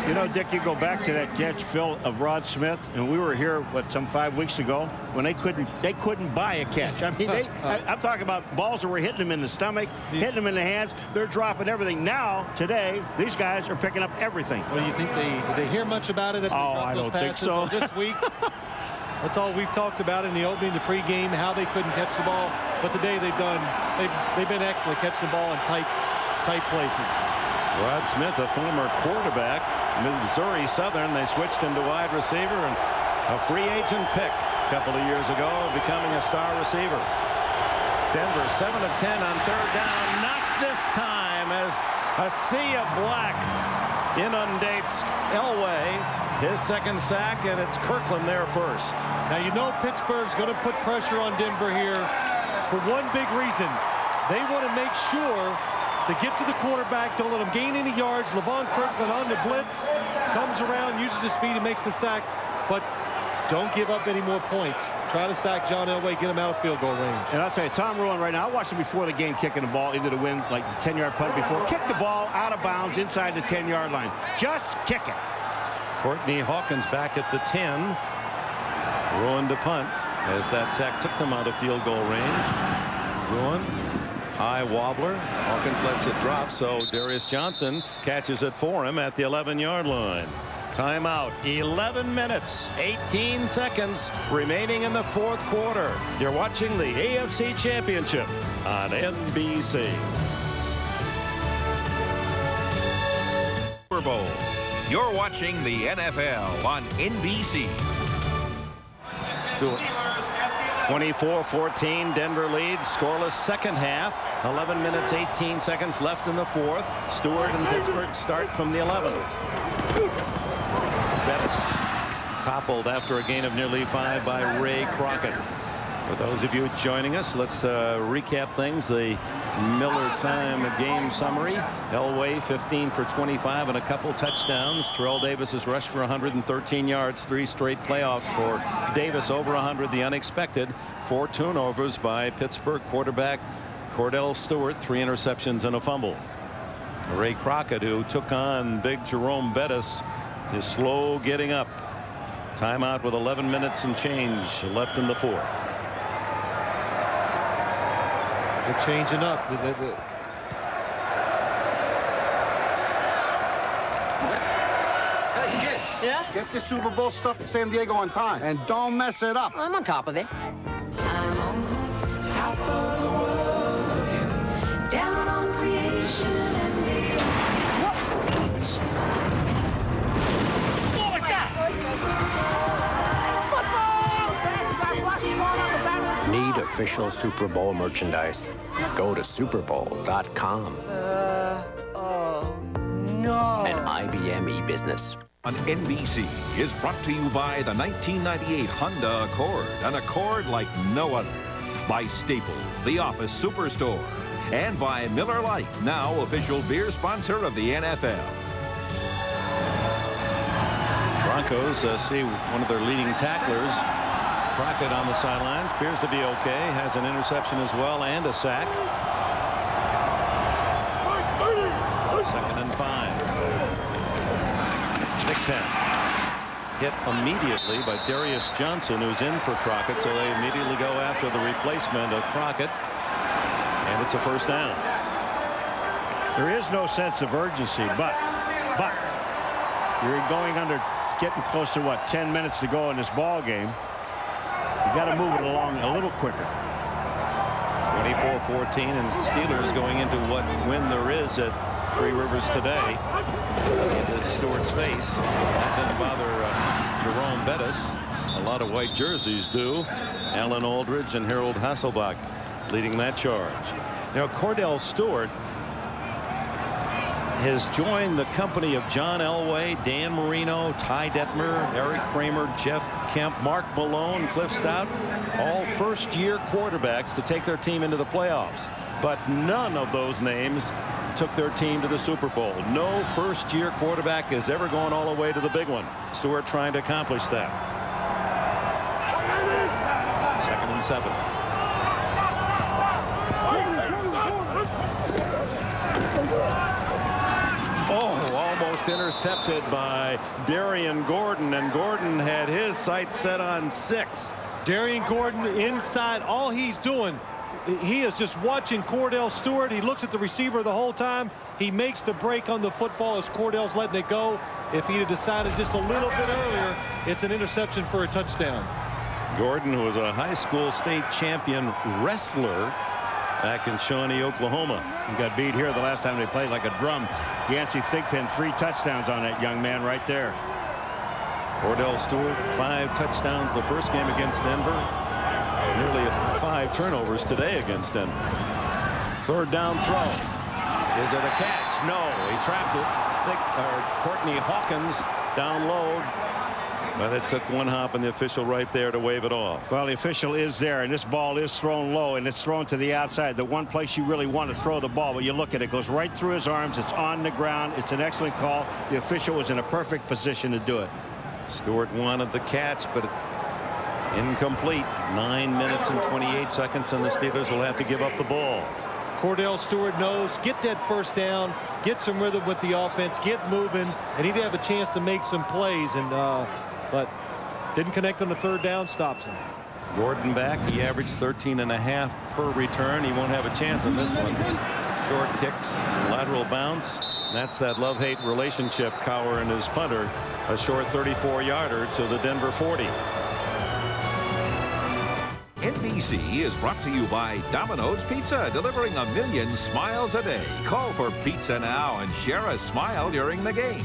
You know, Dick, you go back to that catch, Phil, of Rod Smith, and we were here, what, some 5 weeks ago, when they couldn't buy a catch. I mean, I'm talking about balls that were hitting them in the stomach, hitting them in the hands. They're dropping everything. Now, today, these guys are picking up everything. Well, you think did they hear much about it? I don't think so. This week, that's all we've talked about in the opening, the pregame, how they couldn't catch the ball. But today they've been excellent catching the ball in tight places. Rod Smith, a former quarterback, Missouri Southern. They switched him to wide receiver, and a free agent pick a couple of years ago, becoming a star receiver. Denver 7 of 10 on 3rd down. Not this time, as A sea of black inundates Elway. His second sack, and it's Kirkland there first. Now, you know Pittsburgh's going to put pressure on Denver here for one big reason. They want to make sure to get to the quarterback, don't let him gain any yards. Levon Kirkland on the blitz, comes around, uses his speed, and makes the sack. But don't give up any more points. Try to sack John Elway, get him out of field goal range. And I'll tell you, Tom Ruin right now, I watched him before the game kicking the ball into the wind, like the 10-yard punt before. Kick the ball out of bounds inside the 10-yard line. Just kick it. Courtney Hawkins back at the 10. Ruin to punt as that sack took them out of field goal range. Ruin, high wobbler. Hawkins lets it drop, so Darius Johnson catches it for him at the 11-yard line. Timeout. 11 minutes, 18 seconds remaining in the fourth quarter. You're watching the AFC Championship on NBC. Super Bowl. You're watching the NFL on NBC. 24-14, Denver leads, scoreless second half. 11 minutes, 18 seconds left in the fourth. Stewart and Pittsburgh start from the 11. Bettis toppled after a gain of nearly 5 by Ray Crockett. For those of you joining us, let's recap things. The Miller time game summary. Elway 15 for 25 and a couple touchdowns. Terrell Davis has rushed for 113 yards, 3 straight playoffs for Davis, over 100. The unexpected, 4 turnovers by Pittsburgh quarterback Cordell Stewart, 3 interceptions and a fumble. Ray Crockett, who took on big Jerome Bettis, is slow getting up. Timeout with 11 minutes and change left in the fourth. They're changing up. Hey, kid. Yeah? Get the Super Bowl stuff to San Diego on time, and don't mess it up. I'm on top of it. I'm on top of the world, looking down on creation and the Need official Super Bowl merchandise? Go to superbowl.com. no. An IBM e-business. On NBC is brought to you by the 1998 Honda Accord, an Accord like no other. By Staples, the office superstore. And by Miller Lite, now official beer sponsor of the NFL. Broncos see one of their leading tacklers, Crockett, on the sidelines. Appears to be okay. Has an interception as well and a sack. 2nd and 5. Big Ten. Hit immediately by Darius Johnson, who's in for Crockett, so they immediately go after the replacement of Crockett, and it's a first down. There is no sense of urgency, but you're going under, getting close to what, 10 minutes to go in this ball game. You got to move it along a little quicker. 24-14, and Steelers going into what win there is at Three Rivers today. Into Stewart's face. That didn't bother Jerome Bettis. A lot of white jerseys do. Alan Aldridge and Harold Hasselbach leading that charge. Now, Cordell Stewart has joined the company of John Elway, Dan Marino, Ty Detmer, Eric Kramer, Jeff Kemp, Mark Malone, Cliff Stout, all first-year quarterbacks to take their team into the playoffs. But none of those names took their team to the Super Bowl. No first-year quarterback has ever gone all the way to the big one. Stewart trying to accomplish that. 2nd and 7. Almost intercepted by Darian Gordon, and Gordon had his sights set on 6. Darian Gordon inside. All he's doing, he is just watching Cordell Stewart. He looks at the receiver the whole time. He makes the break on the football as Cordell's letting it go. If he'd have decided just a little bit earlier, it's an interception for a touchdown. Gordon, who was a high school state champion wrestler back in Shawnee, Oklahoma. He got beat here the last time they played like a drum. Yancey Thigpen, 3 touchdowns on that young man right there. Cordell Stewart, 5 touchdowns the first game against Denver. Nearly 5 turnovers today against Denver. 3rd down throw. Is it a catch? No, he trapped it. Courtney Hawkins down low. But it took one hop and the official right there to wave it off. Well, the official is there, and this ball is thrown low, and it's thrown to the outside. The one place you really want to throw the ball, but you look at it, goes right through his arms. It's on the ground. It's an excellent call. The official was in a perfect position to do it. Stewart wanted the catch, but incomplete. 9 minutes and 28 seconds, and the Steelers will have to give up the ball. Cordell Stewart knows, get that first down, get some rhythm with the offense, get moving, and he'd have a chance to make some plays, and but didn't connect on the third down, stops him. Gordon back. He averaged 13.5 per return. He won't have a chance on this one. Short kicks, lateral bounce. That's that love-hate relationship. Cowher and his punter. A short 34-yarder to the Denver 40. NBC is brought to you by Domino's Pizza, delivering 1 million smiles a day. Call for pizza now and share a smile during the game.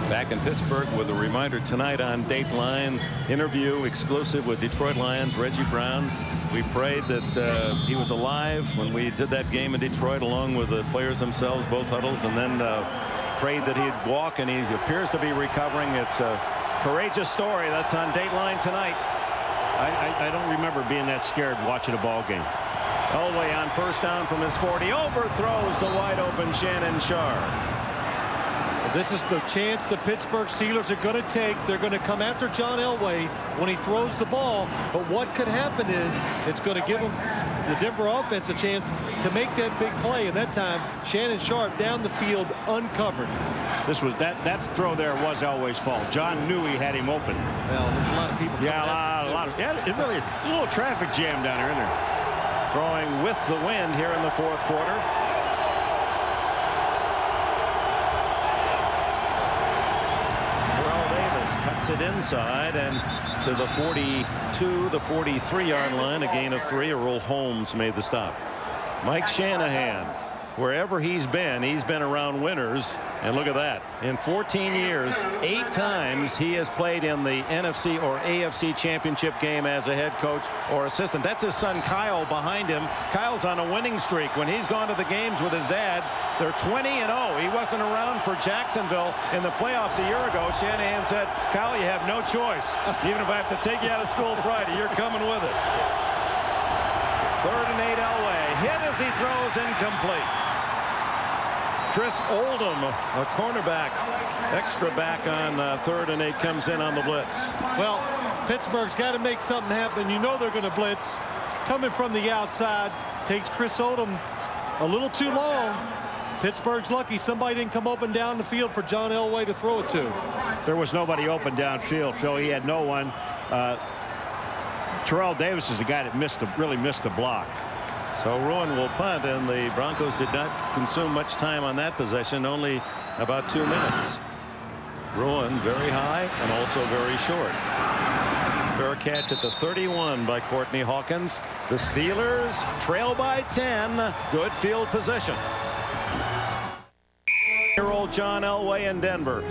Back in Pittsburgh with a reminder tonight on Dateline. Interview exclusive with Detroit Lions Reggie Brown. We prayed that he was alive when we did that game in Detroit, along with the players themselves, both huddles, and then prayed that he'd walk, and he appears to be recovering. It's a courageous story. That's on Dateline tonight. I don't remember being that scared watching a ball game. Elway on first down from his 40. Overthrows the wide open Shannon Sharp. This is the chance the Pittsburgh Steelers are going to take. They're going to come after John Elway when he throws the ball. But what could happen is it's going to give them, the Denver offense, a chance to make that big play. And that time, Shannon Sharp down the field uncovered. This was that throw there was Elway's fault. John knew he had him open. Well, there's a lot of people. Yeah, a lot of. Yeah, it really a little traffic jam down there, isn't there? Throwing with the wind here in the fourth quarter. Cuts it inside and to the 42, the 43-yard line. A gain of 3. Earl Holmes made the stop. Mike Shanahan, wherever he's been around winners. And look at that. In 14 years, 8 times he has played in the NFC or AFC championship game as a head coach or assistant. That's his son Kyle behind him. Kyle's on a winning streak. When he's gone to the games with his dad, they're 20-0. He wasn't around for Jacksonville in the playoffs a year ago. Shanahan said, Kyle, you have no choice. Even if I have to take you out of school Friday, you're coming with us. 3rd and 8, Elway. Hit as he throws, incomplete. Chris Oldham, a cornerback, extra back on 3rd and 8, comes in on the blitz. Well, Pittsburgh's got to make something happen. You know they're going to blitz. Coming from the outside, takes Chris Oldham a little too long. Pittsburgh's lucky somebody didn't come open down the field for John Elway to throw it to. There was nobody open downfield, Phil. He had no one. Terrell Davis is the guy that really missed the block. So Ruin will punt, and the Broncos did not consume much time on that possession, only about 2 minutes. Ruin very high and also very short. Fair catch at the 31 by Courtney Hawkins. The Steelers trail by 10. Good field position. Year-old John Elway in Denver.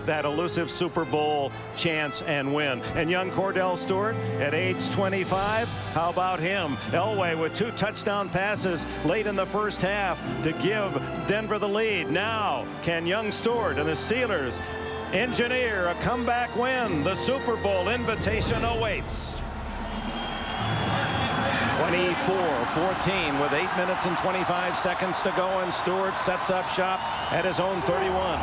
That elusive Super Bowl chance and win. And young Cordell Stewart at age 25. How about him? Elway with 2 touchdown passes late in the first half to give Denver the lead. Now, can young Stewart and the Steelers engineer a comeback win? The Super Bowl invitation awaits. 24-14 with 8 minutes and 25 seconds to go, and Stewart sets up shop at his own 31.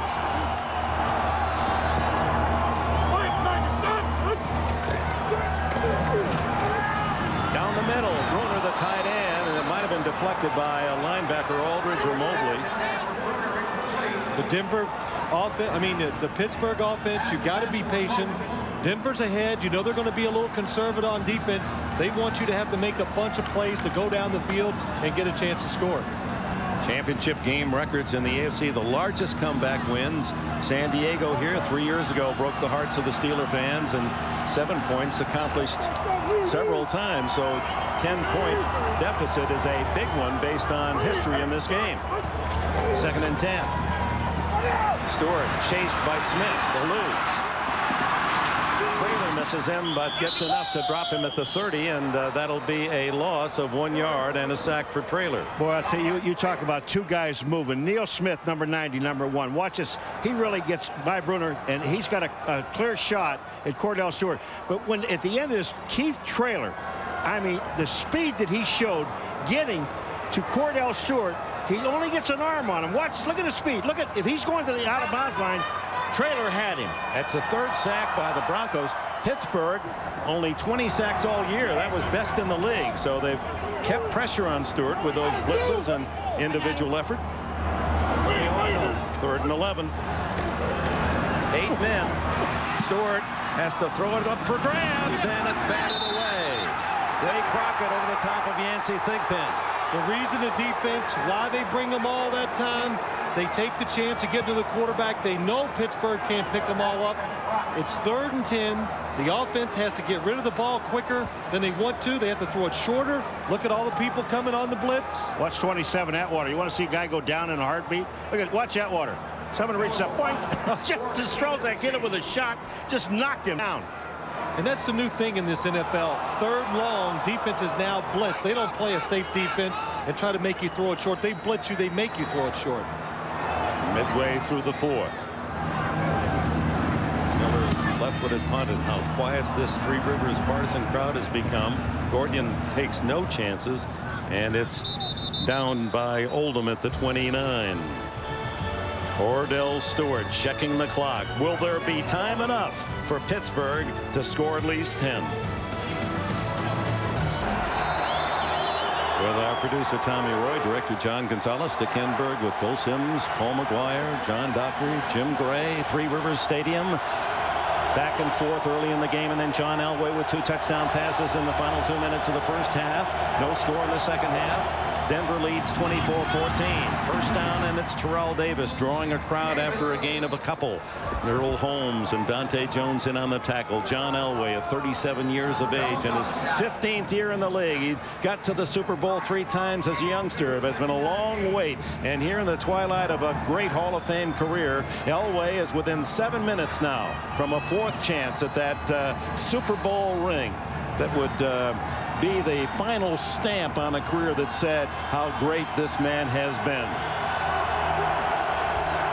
Down the middle, Bruner the tight end, and it might have been deflected by a linebacker, Aldridge or Mobley. The Denver offense, the Pittsburgh offense, you got to be patient. Denver's ahead. You know they're going to be a little conservative on defense. They want you to have to make a bunch of plays to go down the field and get a chance to score. Championship game records in the AFC. The largest comeback wins. San Diego here 3 years ago broke the hearts of the Steeler fans, and 7 points accomplished several times. So 10-point deficit is a big one based on history in this game. 2nd and 10. Stewart chased by Smith. The lose. Trailer crosses in, but gets enough to drop him at the 30, and that'll be a loss of 1 yard and a sack for Traylor. Boy, I'll tell you, you talk about two guys moving. Neil Smith, number 90, number 1. Watch this. He really gets by Bruner, and he's got a clear shot at Cordell Stewart. But when at the end of this, Keith Traylor, I mean, the speed that he showed getting to Cordell Stewart, he only gets an arm on him. Watch, look at the speed. Look at, if he's going to the out-of-bounds line, Traylor had him. That's the 3rd sack by the Broncos. Pittsburgh, only 20 sacks all year. That was best in the league. So they've kept pressure on Stewart with those blitzes and individual effort. 3rd and 11. 8 men. Stewart has to throw it up for grabs, and it's batted away. Ray Crockett over the top of Yancey Thigpen. The reason the defense, why they bring them all that time, they take the chance to get to the quarterback. They know Pittsburgh can't pick them all up. It's 3rd and 10. The offense has to get rid of the ball quicker than they want to. They have to throw it shorter. Look at all the people coming on the blitz. Watch 27, Atwater. You want to see a guy go down in a heartbeat? Look at, watch Atwater. Someone reaches up, boink, just throws that kid with a shot, just knocked him down. And that's the new thing in this NFL. 3rd and long, defenses now blitz. They don't play a safe defense and try to make you throw it short. They blitz you, they make you throw it short. Midway through the 4th. Miller's left-footed punt, and how quiet this Three Rivers partisan crowd has become. Gordon takes no chances, and it's down by Oldham at the 29. Cordell Stewart checking the clock. Will there be time enough for Pittsburgh to score at least 10? With our producer Tommy Roy, director John Gonzalez, Dick Enberg with Phil Simms, Paul McGuire, John Dockery, Jim Gray, Three Rivers Stadium. Back and forth early in the game, and then John Elway with 2 touchdown passes in the final 2 minutes of the first half. No score in the second half. Denver leads 24-14. First down, and it's Terrell Davis drawing a crowd after a gain of a couple. Earl Holmes and Dante Jones in on the tackle. John Elway at 37 years of age in his 15th year in the league. He got to the Super Bowl 3 times as a youngster. It's been a long wait, and here in the twilight of a great Hall of Fame career, Elway is within 7 minutes now from a 4th chance at that Super Bowl ring that would be the final stamp on a career that said how great this man has been.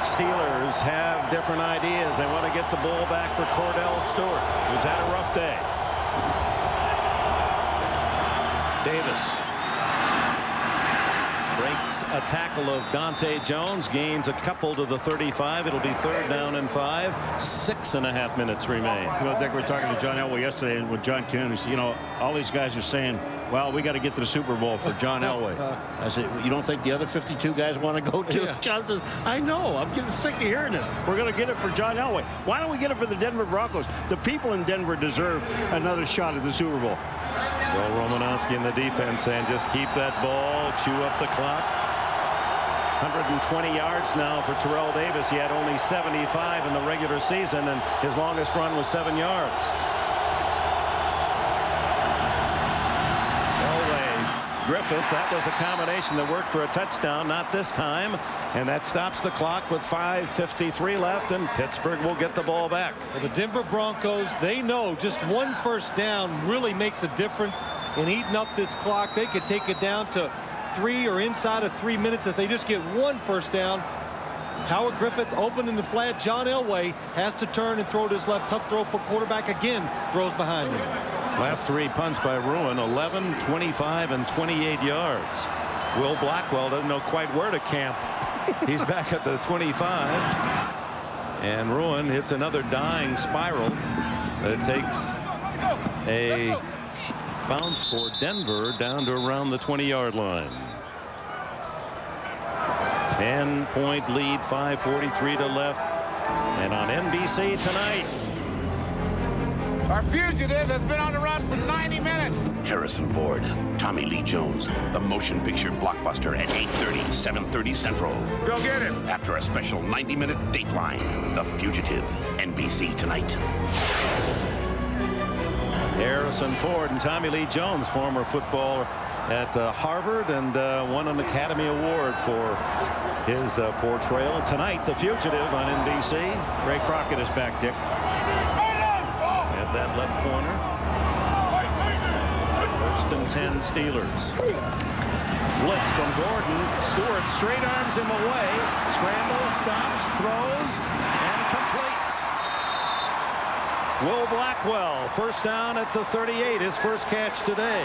Steelers have different ideas. They want to get the ball back for Cordell Stewart, who's had a rough day. Davis breaks a tackle of Dante Jones, gains a couple to the 35. It'll be 3rd down and 5. 6.5 minutes remain. You know, Dick, we were talking to John Elway yesterday, and with John Cannon, he said, you know, all these guys are saying, well, we got to get to the Super Bowl for John Elway. I said, you don't think the other 52 guys want to go to? Yeah. John says, I know. I'm getting sick of hearing this. We're going to get it for John Elway. Why don't we get it for the Denver Broncos? The people in Denver deserve another shot at the Super Bowl. Well, Romanowski in the defense saying just keep that ball, chew up the clock. 120 yards now for Terrell Davis. He had only 75 in the regular season, and his longest run was 7 yards. Griffith, that was a combination that worked for a touchdown, not this time, and that stops the clock with 5:53 left, and Pittsburgh will get the ball back. Well, the Denver Broncos, they know just 1 first down really makes a difference in eating up this clock. They could take it down to 3 or inside of 3 minutes if they just get 1 first down. Howard Griffith open in the flat. John Elway has to turn and throw to his left. Tough throw for quarterback. Again, throws behind him. Last 3 punts by Ruin, 11, 25, and 28 yards. Will Blackwell doesn't know quite where to camp. He's back at the 25. And Ruin hits another dying spiral that takes a bounce for Denver down to around the 20-yard line. 10-point lead, 5:43 to left. And on NBC tonight, our fugitive has been on the run for 90 minutes. Harrison Ford, Tommy Lee Jones, the motion picture blockbuster at 8:30, 7:30 Central. Go get him. After a special 90-minute Dateline, The Fugitive, NBC tonight. Harrison Ford and Tommy Lee Jones, former footballer at Harvard, and won an Academy Award for his portrayal. Tonight, The Fugitive on NBC. Ray Crockett is back, Dick. At that left corner. 1st and 10 Steelers. Blitz from Gordon. Stewart straight arms him away. Scramble, stops, throws, and completes. Will Blackwell, 1st down at the 38, his first catch today.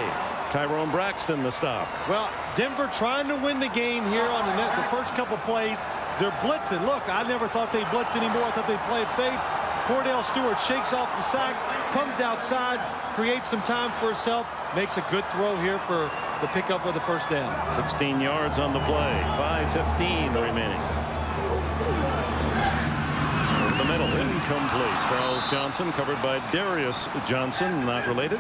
Tyrone Braxton the stop. Well, Denver trying to win the game here on the net. The first couple plays, they're blitzing. Look, I never thought they'd blitz anymore. I thought they'd play it safe. Cordell Stewart shakes off the sack, comes outside, creates some time for himself, makes a good throw here for the pickup of the 1st down. 16 yards on the play. 5:15 remaining. In the middle, incomplete. Charles Johnson covered by Darius Johnson, not related.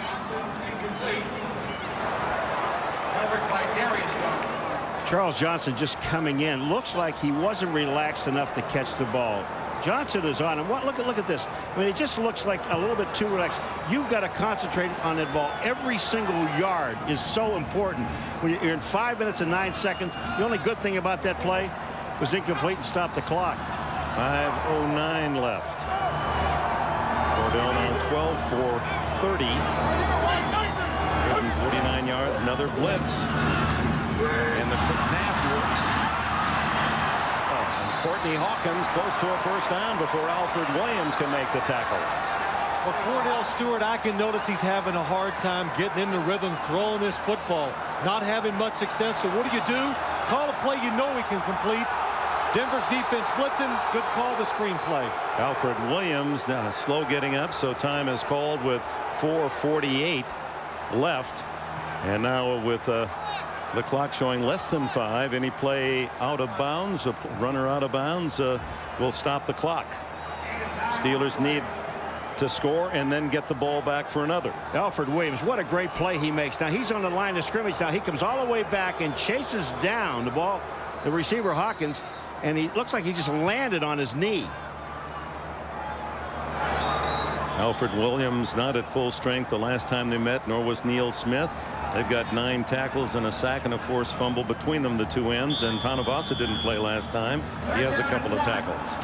Charles Johnson just coming in. Looks like he wasn't relaxed enough to catch the ball. Johnson is on him. Look at this. I mean, it just looks like a little bit too relaxed. You've got to concentrate on that ball. Every single yard is so important. When you're in 5 minutes and 9 seconds, the only good thing about that play was incomplete and stopped the clock. 5:09 left. Cordell now 12 for 30. 149 yards. Another blitz. And the quick pass works. And Courtney Hawkins close to a 1st down before Alfred Williams can make the tackle. Well, Cordell Stewart, I can notice he's having a hard time getting into rhythm, throwing this football, not having much success. So what do? Call a play you know he can complete. Denver's defense blitzing. Good call, the screen play. Alfred Williams now slow getting up, so time is called with 4:48 left. And now with the clock showing less than 5, any play out of bounds, a runner out of bounds will stop the clock. Steelers need to score and then get the ball back for another. Alfred Williams, what a great play he makes. Now he's on the line of scrimmage. Now he comes all the way back and chases down the ball, the receiver Hawkins, and he looks like he just landed on his knee. Alfred Williams not at full strength the last time they met, nor was Neil Smith. They've got 9 tackles and a sack and a forced fumble between them, the 2 ends, and Tanavasa didn't play last time. He has a couple of tackles.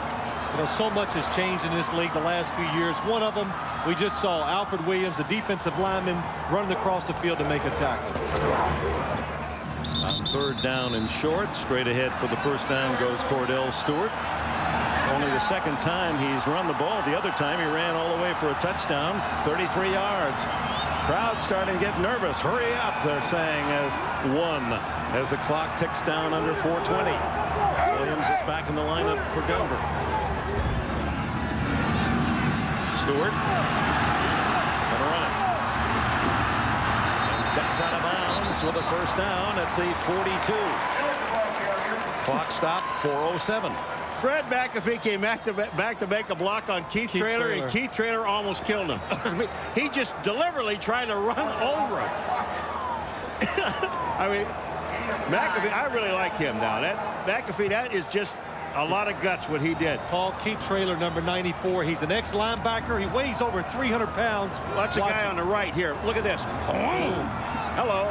You know, so much has changed in this league the last few years. One of them, we just saw Alfred Williams, a defensive lineman, running across the field to make a tackle. On 3rd down and short, straight ahead for the 1st down goes Cordell Stewart. Only the 2nd time he's run the ball. The other time he ran all the way for a touchdown, 33 yards. Crowd starting to get nervous. Hurry up, they're saying as the clock ticks down under 4:20. Williams is back in the lineup for Denver. Stewart gonna run it. And ducks out of bounds with a 1st down at the 42. Clock stop 4:07. Fred McAfee came back to make a block on Keith Traylor, and Keith Traylor almost killed him. I mean, he just deliberately tried to run over him. I mean, McAfee, I really like him now. McAfee, that is just a lot of guts what he did. Paul, Keith Traylor, number 94. He's an ex-linebacker. He weighs over 300 pounds. Watch the guy on the right here. Look at this. Boom. Hello.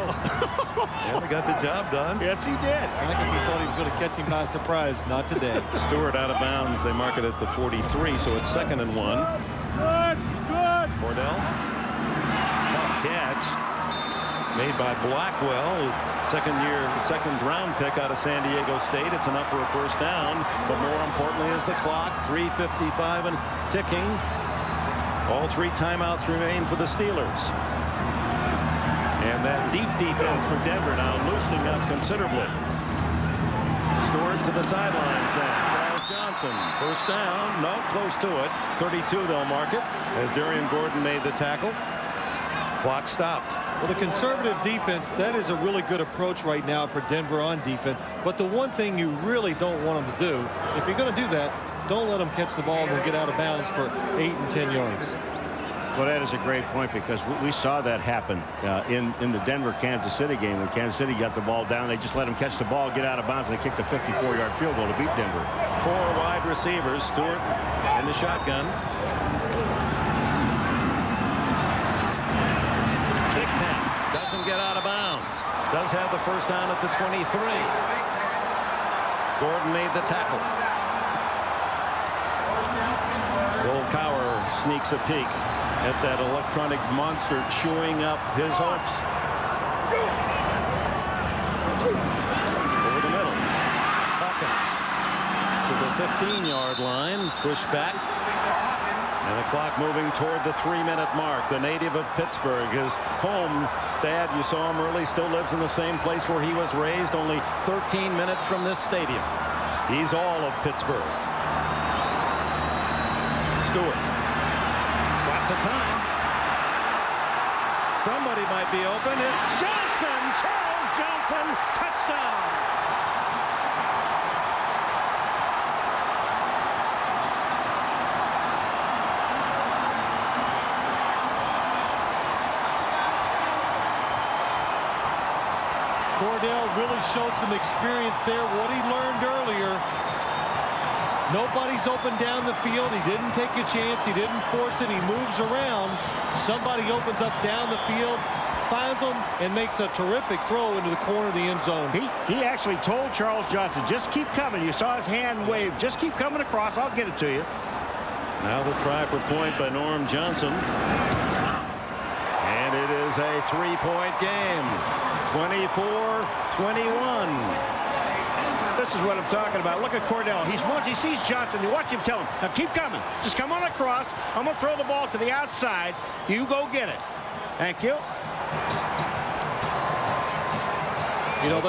Yeah, they got the job done. Yes, he did. McAfee thought he was going to catch him by surprise. Not today. Stewart out of bounds. They mark it at the 43, so it's 2nd and 1. Good. Cordell. Tough catch. Made by Blackwell. Second round pick out of San Diego State. It's enough for a 1st down. But more importantly is the clock. 3:55 and ticking. All 3 timeouts remain for the Steelers. And that deep defense for Denver now loosening up considerably. Stewart to the sidelines now. Charles Johnson, 1st down. No, close to it. 32 they'll mark it as Darian Gordon made the tackle. Clock stopped. Well, the conservative defense, that is a really good approach right now for Denver on defense. But the one thing you really don't want them to do, if you're going to do that, don't let them catch the ball and then get out of bounds for 8 and 10 yards. Well, that is a great point because we saw that happen in the Denver-Kansas City game. When Kansas City got the ball down, they just let them catch the ball, get out of bounds, and they kicked a 54-yard field goal to beat Denver. 4 wide receivers. Stewart in the shotgun. Kick now. Doesn't get out of bounds. Does have the 1st down at the 23. Gordon made the tackle. Will Cowher sneaks a peek. at that electronic monster chewing up his hopes. Over the middle. Hawkins to the 15-yard line. Push back. And the clock moving toward the 3-minute mark. The native of Pittsburgh, his home dad, you saw him early, still lives in the same place where he was raised, only 13 minutes from this stadium. He's all of Pittsburgh. Stewart. Lots of time. Somebody might be open. It's Johnson! Charles Johnson! Touchdown! Cordell really showed some experience there. What he learned earlier. Nobody's open down the field. He didn't take a chance. He didn't force it. He moves around. Somebody opens up down the field, finds him, and makes a terrific throw into the corner of the end zone. He actually told Charles Johnson, just keep coming. You saw his hand wave. Just keep coming across. I'll get it to you. Now the try for point by Norm Johnson. And it is a 3-point game. 24-21. This is what I'm talking about. Look at Cordell. Once he sees Johnson, you watch him tell him, now keep coming. Just come on across. I'm going to throw the ball to the outside. You go get it. Thank you. You know,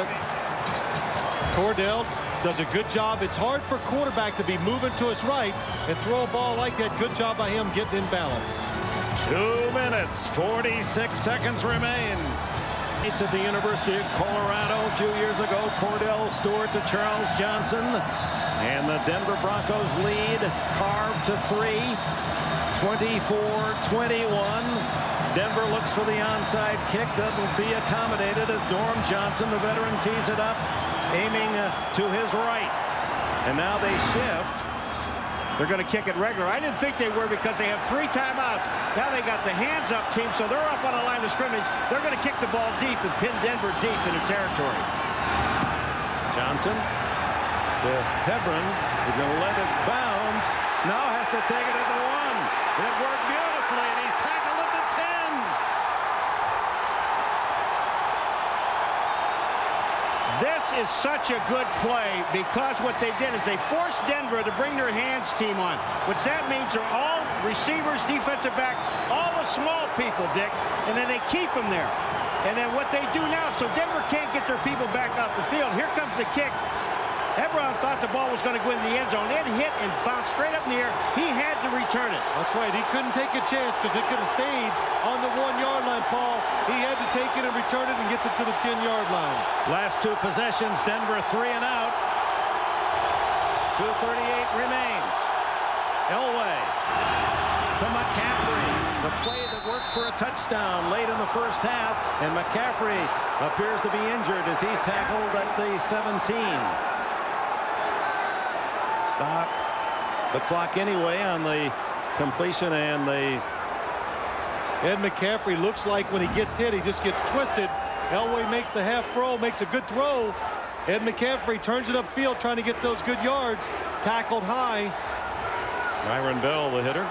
Cordell does a good job. It's hard for a quarterback to be moving to his right and throw a ball like that. Good job by him getting in balance. 2 minutes, 46 seconds remain. It's at the University of Colorado a few years ago. Cordell Stewart to Charles Johnson. And the Denver Broncos lead carved to 3. 24-21. Denver looks for the onside kick that will be accommodated as Norm Johnson, the veteran, tees it up, aiming to his right. And now they shift. They're going to kick it regular. I didn't think they were because they have 3 timeouts. Now they got the hands up team, so they're up on a line of scrimmage. They're going to kick the ball deep and pin Denver deep into territory. Johnson to Hebron. He's going to let it bounce. Now has to take it at the 1. It worked beautifully, and he's tackled at the 10. This is such a good play because what they did is they forced Denver to bring their hands team on, which that means they're all receivers, defensive back, all the small people, Dick, and then they keep them there. And then what they do now, so Denver can't get their people back off the field. Here comes the kick. Hebron thought the ball was going to go in the end zone. It hit and bounced straight up in the air. He had to return it. That's right. He couldn't take a chance because it could have stayed on the 1-yard line, Paul. He had to take it and return it and gets it to the 10-yard line. Last 2 possessions, Denver 3 and out. 2:38 remains. Elway to McCaffrey. The play that worked for a touchdown late in the first half. And McCaffrey appears to be injured as he's tackled at the 17. Stop the clock anyway on the completion, and the Ed McCaffrey looks like when he gets hit, he just gets twisted. Elway makes the half throw, makes a good throw. Ed McCaffrey turns it upfield, trying to get those good yards. Tackled high. Myron Bell, the hitter.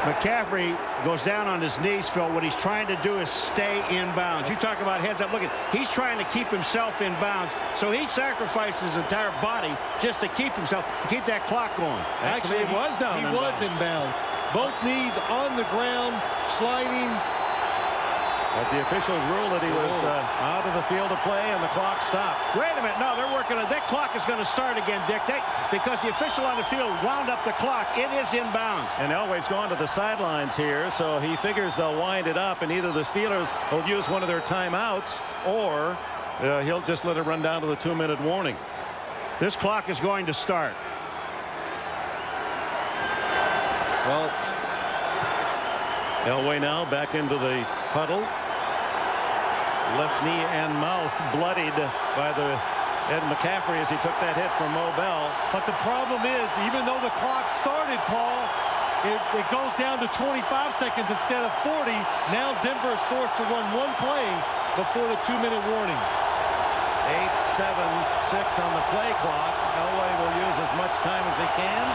McCaffrey goes down on his knees, Phil. What he's trying to do is stay in bounds. You talk about heads up. Look at, he's trying to keep himself in bounds. So he sacrificed his entire body just to keep himself, to keep that clock going. Actually, he was down. He was in bounds. Both knees on the ground, sliding. But the officials ruled that he was out of the field of play, and the clock stopped. Wait a minute. No, they're working on that clock is going to start again, Dick. Because the official on the field wound up the clock. It is in bounds. And Elway's gone to the sidelines here, so he figures they'll wind it up, and either the Steelers will use one of their timeouts, or he'll just let it run down to the 2-minute warning. This clock is going to start. Well, Elway now back into the huddle. Left knee and mouth bloodied by the Ed McCaffrey as he took that hit from Mo Bell. But the problem is, even though the clock started, Paul, it goes down to 25 seconds instead of 40. Now Denver is forced to run 1 play before the 2-minute warning. 8-7-6 on the play clock. Elway will use as much time as he can.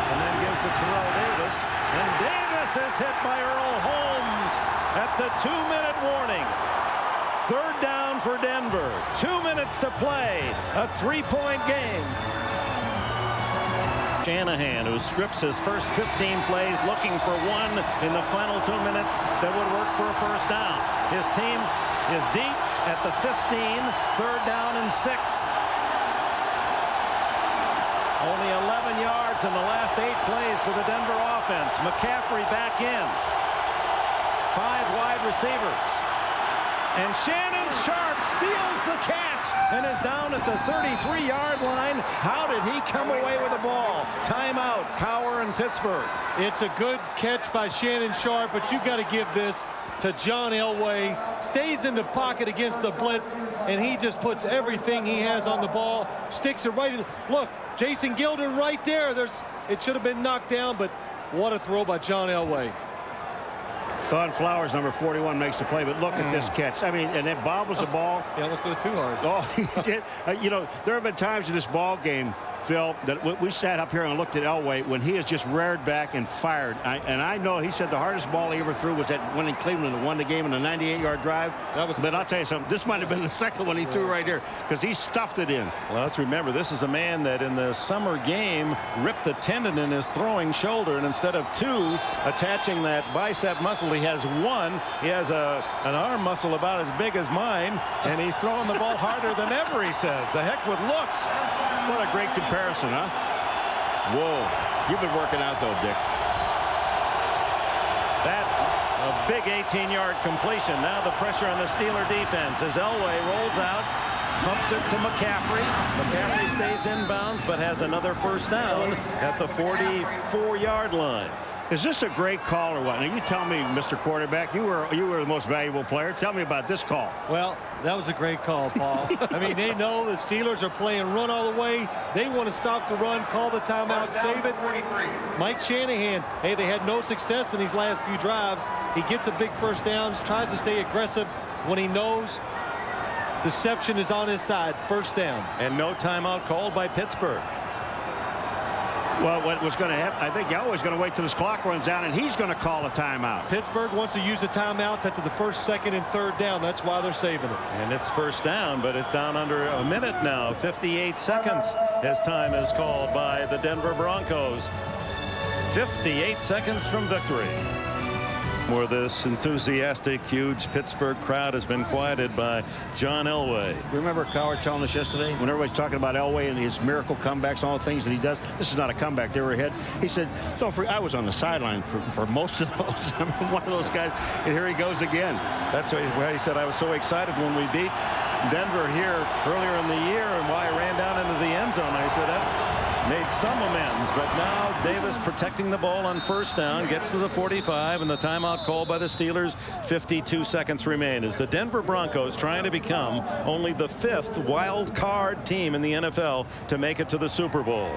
and then gives to Terrell Davis. And Davis is hit by Earl Holmes at the 2-minute warning. Third down for Denver. 2 minutes to play. A 3-point game. Shanahan, who strips his first 15 plays, looking for one in the final 2 minutes that would work for a first down. His team is deep at the 15, third down and 6. Only 11 yards in the last 8 plays for the Denver offense. McCaffrey back in. 5 wide receivers. And Shannon Sharpe steals the catch and is down at the 33-yard line. How did he come away with the ball? Timeout, Cowher and Pittsburgh. It's a good catch by Shannon Sharpe, but you've got to give this to John Elway. Stays in the pocket against the blitz, and he just puts everything he has on the ball. Sticks it right in. Look, Jason Gilden right there. It should have been knocked down, but what a throw by John Elway. Thon Flowers, number 41, makes the play, but look at this catch. I mean, and it bobbles the ball. He almost threw it too hard. Oh, he did. You know, there have been times in this ball game, Phil, that we sat up here and looked at Elway when he has just reared back and fired. And I know he said the hardest ball he ever threw was that one in Cleveland that won the game in a 98-yard drive. But I'll tell you something, this might have been the second one he threw right here because he stuffed it in. Well, let's remember, this is a man that in the summer game ripped the tendon in his throwing shoulder, and instead of 2 attaching that bicep muscle, he has 1. He has an arm muscle about as big as mine, and he's throwing the ball harder than ever, he says. The heck with looks. What a great comparison, huh? Whoa. You've been working out, though, Dick. That a big 18-yard completion. Now the pressure on the Steeler defense as Elway rolls out, pumps it to McCaffrey. McCaffrey stays inbounds, but has another first down at the 44-yard line. Is this a great call or what? Now, you tell me, Mr. Quarterback, you were the most valuable player. Tell me about this call. Well, that was a great call, Paul. I mean, they know the Steelers are playing run all the way. They want to stop the run, call the timeout, save it. Mike Shanahan, hey, they had no success in these last few drives. He gets a big first down, tries to stay aggressive when he knows deception is on his side. First down. And no timeout called by Pittsburgh. Well, what was going to happen, I think Elway's going to wait till his clock runs down, and he's going to call a timeout. Pittsburgh wants to use the timeouts after the first, second, and third down. That's why they're saving it. And it's first down, but it's down under a minute now. 58 seconds as time is called by the Denver Broncos. 58 seconds from victory. Where this enthusiastic, huge Pittsburgh crowd has been quieted by John Elway. Remember Cowher telling us yesterday when everybody's talking about Elway and his miracle comebacks, all the things that he does. This is not a comeback. They were ahead. He said, "Don't forget, I was on the sideline for most of those." I'm one of those guys, and here he goes again. That's why he said, "I was so excited when we beat Denver here earlier in the year, and why I ran down into the end zone." I said that made some amends, but now Davis protecting the ball on first down, gets to the 45, and the timeout called by the Steelers. 52 seconds remain as the Denver Broncos trying to become only the 5th wild card team in the NFL to make it to the Super Bowl.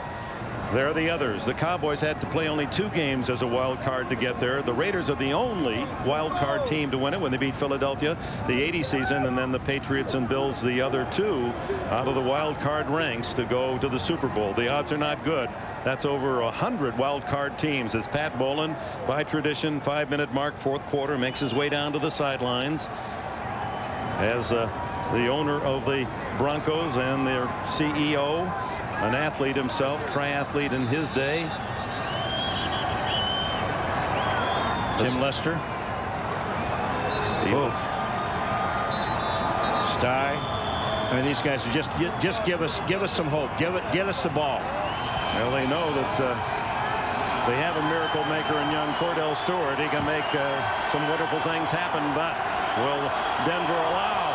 There are the others. The Cowboys had to play only 2 games as a wild card to get there. The Raiders are the only wild card team to win it when they beat Philadelphia the 80 season, and then the Patriots and Bills the other 2 out of the wild card ranks to go to the Super Bowl. The odds are not good. That's over 100 wild card teams as Pat Bowlen, by tradition, 5-minute mark, 4th quarter, makes his way down to the sidelines as the owner of the Broncos and their CEO, an athlete himself, triathlete in his day. Jim Lester. Steve. Sty. I mean, these guys are just give us some hope. Get us the ball. Well, they know that they have a miracle maker in young Cordell Stewart. He can make some wonderful things happen, but will Denver allow?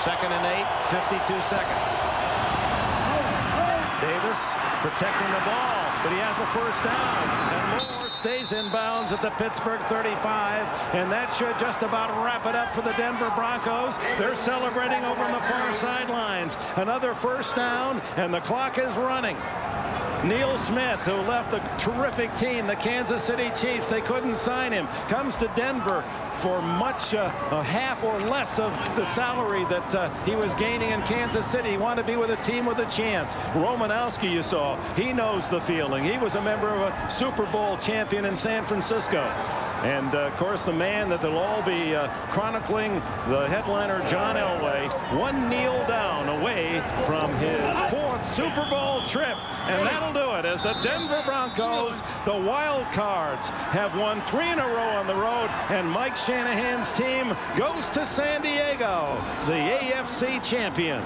2nd and 8, 52 seconds. Davis protecting the ball, but he has the first down, and Moore stays in bounds at the Pittsburgh 35, and that should just about wrap it up for the Denver Broncos. They're celebrating over on the far sidelines. Another first down, and the clock is running. Neil Smith, who left a terrific team, the Kansas City Chiefs. They couldn't sign him. Comes to Denver for much a half or less of the salary that he was gaining in Kansas City. He wanted to be with a team with a chance. Romanowski, you saw, he knows the feeling. He was a member of a Super Bowl champion in San Francisco. And, of course, the man that they'll all be chronicling, the headliner, John Elway, one kneel down away from his 4th Super Bowl trip. And that'll do it as the Denver Broncos, the Wild Cards, have won 3 in a row on the road. And Mike Shanahan's team goes to San Diego, the AFC champions.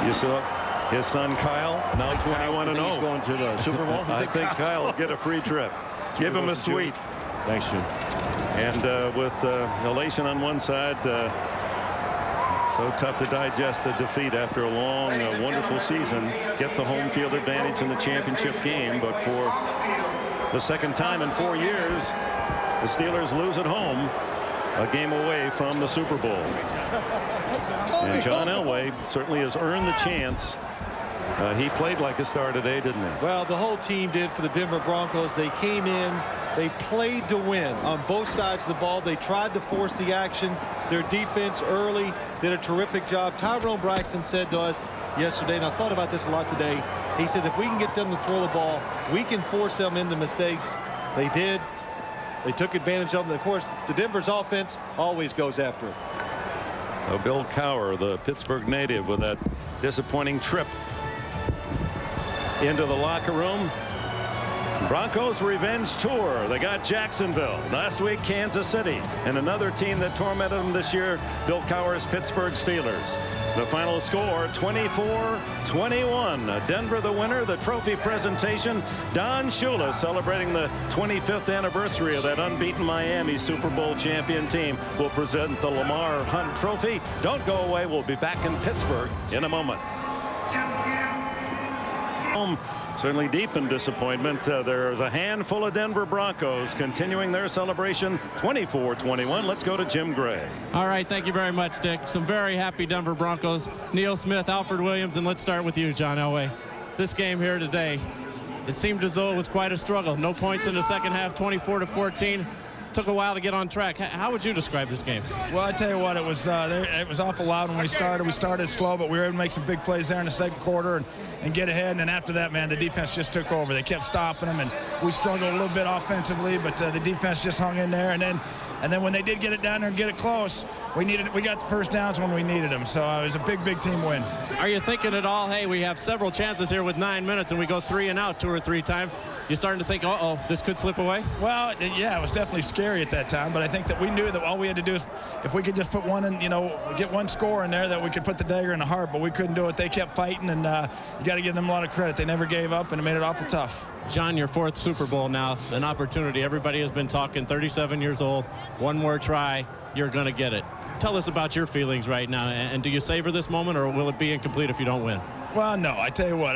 You saw his son Kyle, now 21-0. He's going to the Super Bowl. I think Kyle will get a free trip. Give him a suite. Thanks, Jim. And with elation on one side, so tough to digest the defeat after a long, wonderful season. Get the home field advantage in the championship game, but for the second time in 4 years, the Steelers lose at home, a game away from the Super Bowl. And John Elway certainly has earned the chance. He played like a star today, didn't he? Well, the whole team did for the Denver Broncos. They came in, they played to win on both sides of the ball. They tried to force the action. Their defense early did a terrific job. Tyrone Braxton said to us yesterday, and I thought about this a lot today, he said if we can get them to throw the ball, we can force them into mistakes. They did. They took advantage of them. Of course, the Denver's offense always goes after it. Bill Cowher, the Pittsburgh native, with that disappointing trip into the locker room. Broncos revenge tour. They got Jacksonville. Last week, Kansas City. And another team that tormented them this year, Bill Cowher's Pittsburgh Steelers. The final score, 24-21. Denver the winner. The trophy presentation, Don Shula celebrating the 25th anniversary of that unbeaten Miami Super Bowl champion team will present the Lamar Hunt Trophy. Don't go away. We'll be back in Pittsburgh in a moment. Certainly deep in disappointment. There's a handful of Denver Broncos continuing their celebration 24-21. Let's go to Jim Gray. All right. Thank you very much, Dick. Some very happy Denver Broncos. Neil Smith, Alfred Williams, and let's start with you, John Elway. This game here today, it seemed as though it was quite a struggle. No points in the second half, 24-14. Took a while to get on track. How would you describe this game? Well, I tell you what, it was awful loud when we started. We started slow, but we were able to make some big plays there in the second quarter and get ahead. And after that, man, the defense just took over. They kept stopping them, and we struggled a little bit offensively, but the defense just hung in there. And then when they did get it down there and get it close, we got the first downs when we needed them. So it was a big team win. Are you thinking at all, hey, we have several chances here with 9 minutes and we go 3 and out 2 or 3 times? You're starting to think, uh-oh, this could slip away? Well, yeah, it was definitely scary at that time, but I think that we knew that all we had to do is if we could just put one in, get one score in there, that we could put the dagger in the heart, but we couldn't do it. They kept fighting, and you got to give them a lot of credit. They never gave up, and it made it awful tough. John, your 4th Super Bowl now, an opportunity. Everybody has been talking, 37 years old, one more try, you're going to get it. Tell us about your feelings right now, and do you savor this moment, or will it be incomplete if you don't win? Well, no, I tell you what,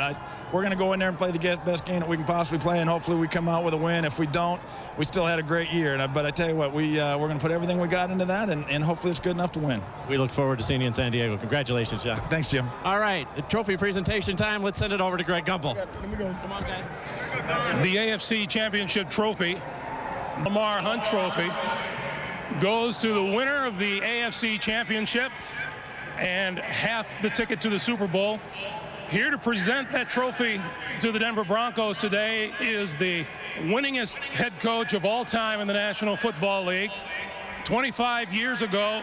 we're going to go in there and play the best game that we can possibly play, and hopefully we come out with a win. If we don't, we still had a great year. But I tell you what, we're going to put everything we got into that, and hopefully it's good enough to win. We look forward to seeing you in San Diego. Congratulations, John. Thanks, Jim. All right, trophy presentation time. Let's send it over to Greg Gumbel. Come on, guys. The AFC Championship trophy, Lamar Hunt Trophy, goes to the winner of the AFC Championship and half the ticket to the Super Bowl. Here to present that trophy to the Denver Broncos today is the winningest head coach of all time in the National Football League. 25 years ago,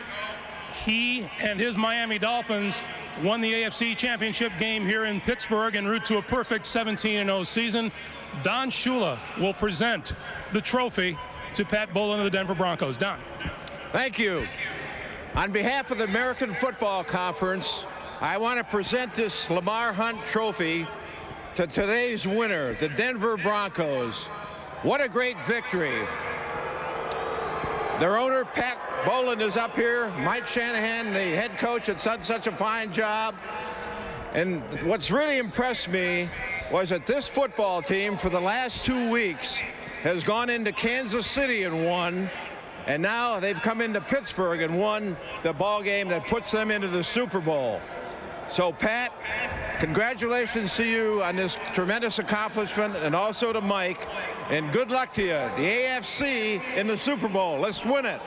he and his Miami Dolphins won the AFC Championship game here in Pittsburgh en route to a perfect 17-0 season. Don Shula will present the trophy to Pat Bowlen of the Denver Broncos. Don. Thank you. On behalf of the American Football Conference, I want to present this Lamar Hunt Trophy to today's winner, the Denver Broncos. What a great victory. Their owner, Pat Bowlen, is up here. Mike Shanahan, the head coach, has done such a fine job. And what's really impressed me was that this football team for the last 2 weeks has gone into Kansas City and won, And now they've come into Pittsburgh and won the ball game that puts them into the Super Bowl. So, Pat, congratulations to you on this tremendous accomplishment, and also to Mike, and good luck to you. The AFC in the Super Bowl. Let's win it.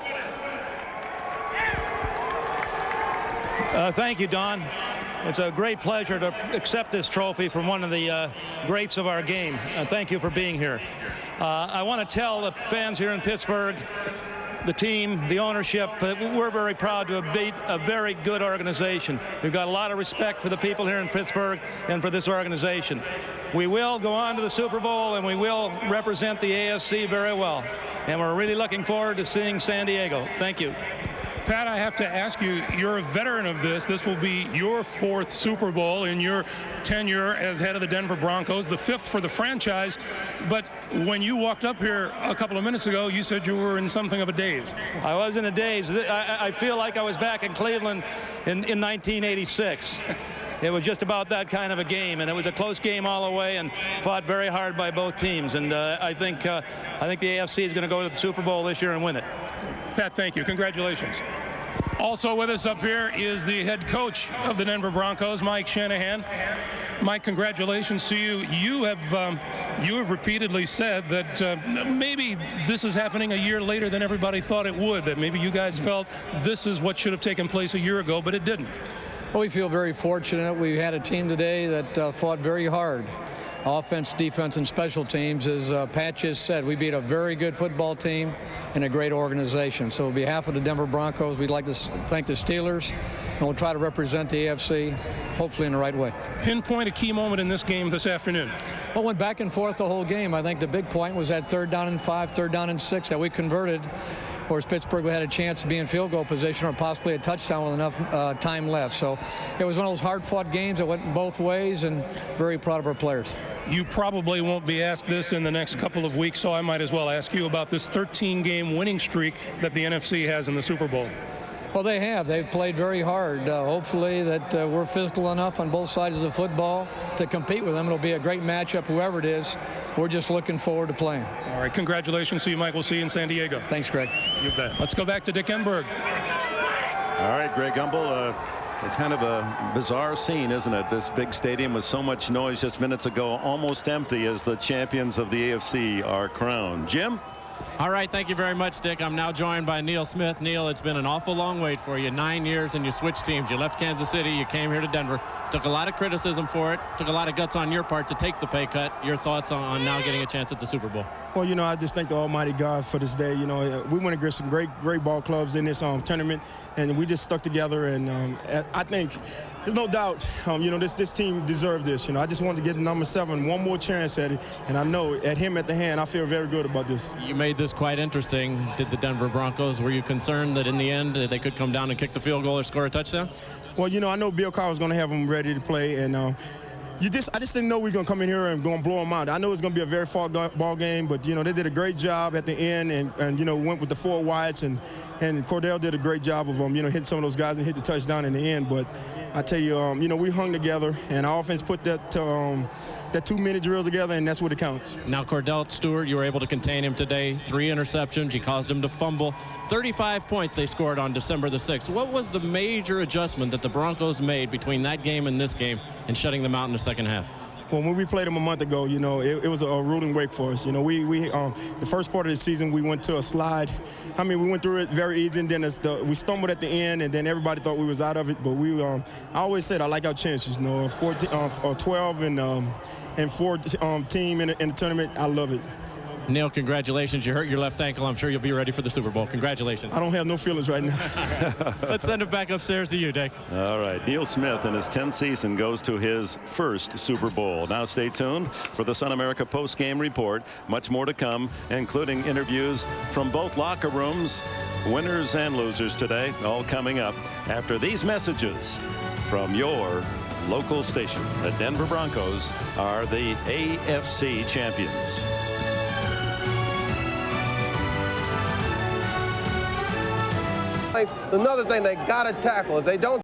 Thank you, Don. It's a great pleasure to accept this trophy from one of the greats of our game. Thank you for being here. I want to tell the fans here in Pittsburgh, the team, the ownership, we're very proud to have beat a very good organization. We've got a lot of respect for the people here in Pittsburgh and for this organization. We will go on to the Super Bowl, and we will represent the AFC very well. And we're really looking forward to seeing San Diego. Thank you. Pat, I have to ask you, you're a veteran of this. This will be your 4th Super Bowl in your tenure as head of the Denver Broncos, the 5th for the franchise. But when you walked up here a couple of minutes ago, you said you were in something of a daze. I was in a daze. I feel like I was back in Cleveland in 1986. It was just about that kind of a game, and it was a close game all the way and fought very hard by both teams. And I think the AFC is going to go to the Super Bowl this year and win it. Pat, thank you. Congratulations. Also with us up here is the head coach of the Denver Broncos, Mike Shanahan. Mike, congratulations to you. You have repeatedly said that maybe this is happening a year later than everybody thought it would, that maybe you guys felt this is what should have taken place a year ago, but it didn't. Well, we feel very fortunate. We had a team today that fought very hard. Offense, defense, and special teams. As Pat just said, we beat a very good football team and a great organization. So on behalf of the Denver Broncos, we'd like to thank the Steelers, and we'll try to represent the AFC, hopefully in the right way. Pinpoint a key moment in this game this afternoon. Well, went back and forth the whole game. I think the big point was that 3rd down and 5, 3rd down and 6 that we converted. Of course, Pittsburgh had a chance to be in field goal position or possibly a touchdown with enough time left. So it was one of those hard-fought games that went both ways, and very proud of our players. You probably won't be asked this in the next couple of weeks, so I might as well ask you about this 13-game winning streak that the NFC has in the Super Bowl. Well, they have. They've played very hard. Hopefully that we're physical enough on both sides of the football to compete with them. It'll be a great matchup, whoever it is. We're just looking forward to playing. All right, congratulations to you, Mike. We'll see you in San Diego. Thanks, Greg. You bet. Let's go back to Dick Enberg. All right, Greg Gumbel. It's kind of a bizarre scene, isn't it? This big stadium with so much noise just minutes ago, almost empty as the champions of the AFC are crowned. Jim? All right, thank you very much, Dick. I'm now joined by Neil Smith. Neil, it's been an awful long wait for you. 9 years and you switched teams. You left Kansas City, you came here to Denver. Took a lot of criticism for it. Took a lot of guts on your part to take the pay cut. Your thoughts on now getting a chance at the Super Bowl? Well, you know, I just thank the Almighty God for this day. You know, we went against some great ball clubs in this tournament, and we just stuck together. And I think there's no doubt, you know, this team deserved this. You know, I just wanted to get number 7 one more chance at it, and I know at him at the hand, I feel very good about this. You made this quite interesting. Did the Denver Broncos? Were you concerned that in the end they could come down and kick the field goal or score a touchdown? Well, you know, I know Bill Carr was going to have them ready to play, and I just didn't know we were going to come in here and going to blow them out. I know it's going to be a very far ball game, but, you know, they did a great job at the end and you know, went with the 4 wides, and Cordell did a great job of, you know, hitting some of those guys and hit the touchdown in the end. But I tell you, you know, we hung together, and our offense put that 2-minute drill together, and that's what it counts. Now, Cordell Stewart, you were able to contain him today. 3 interceptions. You caused him to fumble. 35 points they scored on December the 6th. What was the major adjustment that the Broncos made between that game and this game and shutting them out in the second half? Well, when we played them a month ago, you know, it was a ruling wake for us. You know, we the first part of the season, we went to a slide. I mean, we went through it very easy, and then we stumbled at the end, and then everybody thought we was out of it. But I always said I like our chances. You know, 12 and 4 team in the tournament. I love it. Neil, congratulations. You hurt your left ankle. I'm sure you'll be ready for the Super Bowl. Congratulations. I don't have no feelings right now. Let's send it back upstairs to you, Dick. All right. Neil Smith in his 10th season goes to his first Super Bowl. Now stay tuned for the Sun America post-game report. Much more to come, including interviews from both locker rooms, winners and losers today, all coming up after these messages from your local station. The Denver Broncos are the AFC champions. Another thing they got to tackle. If they don't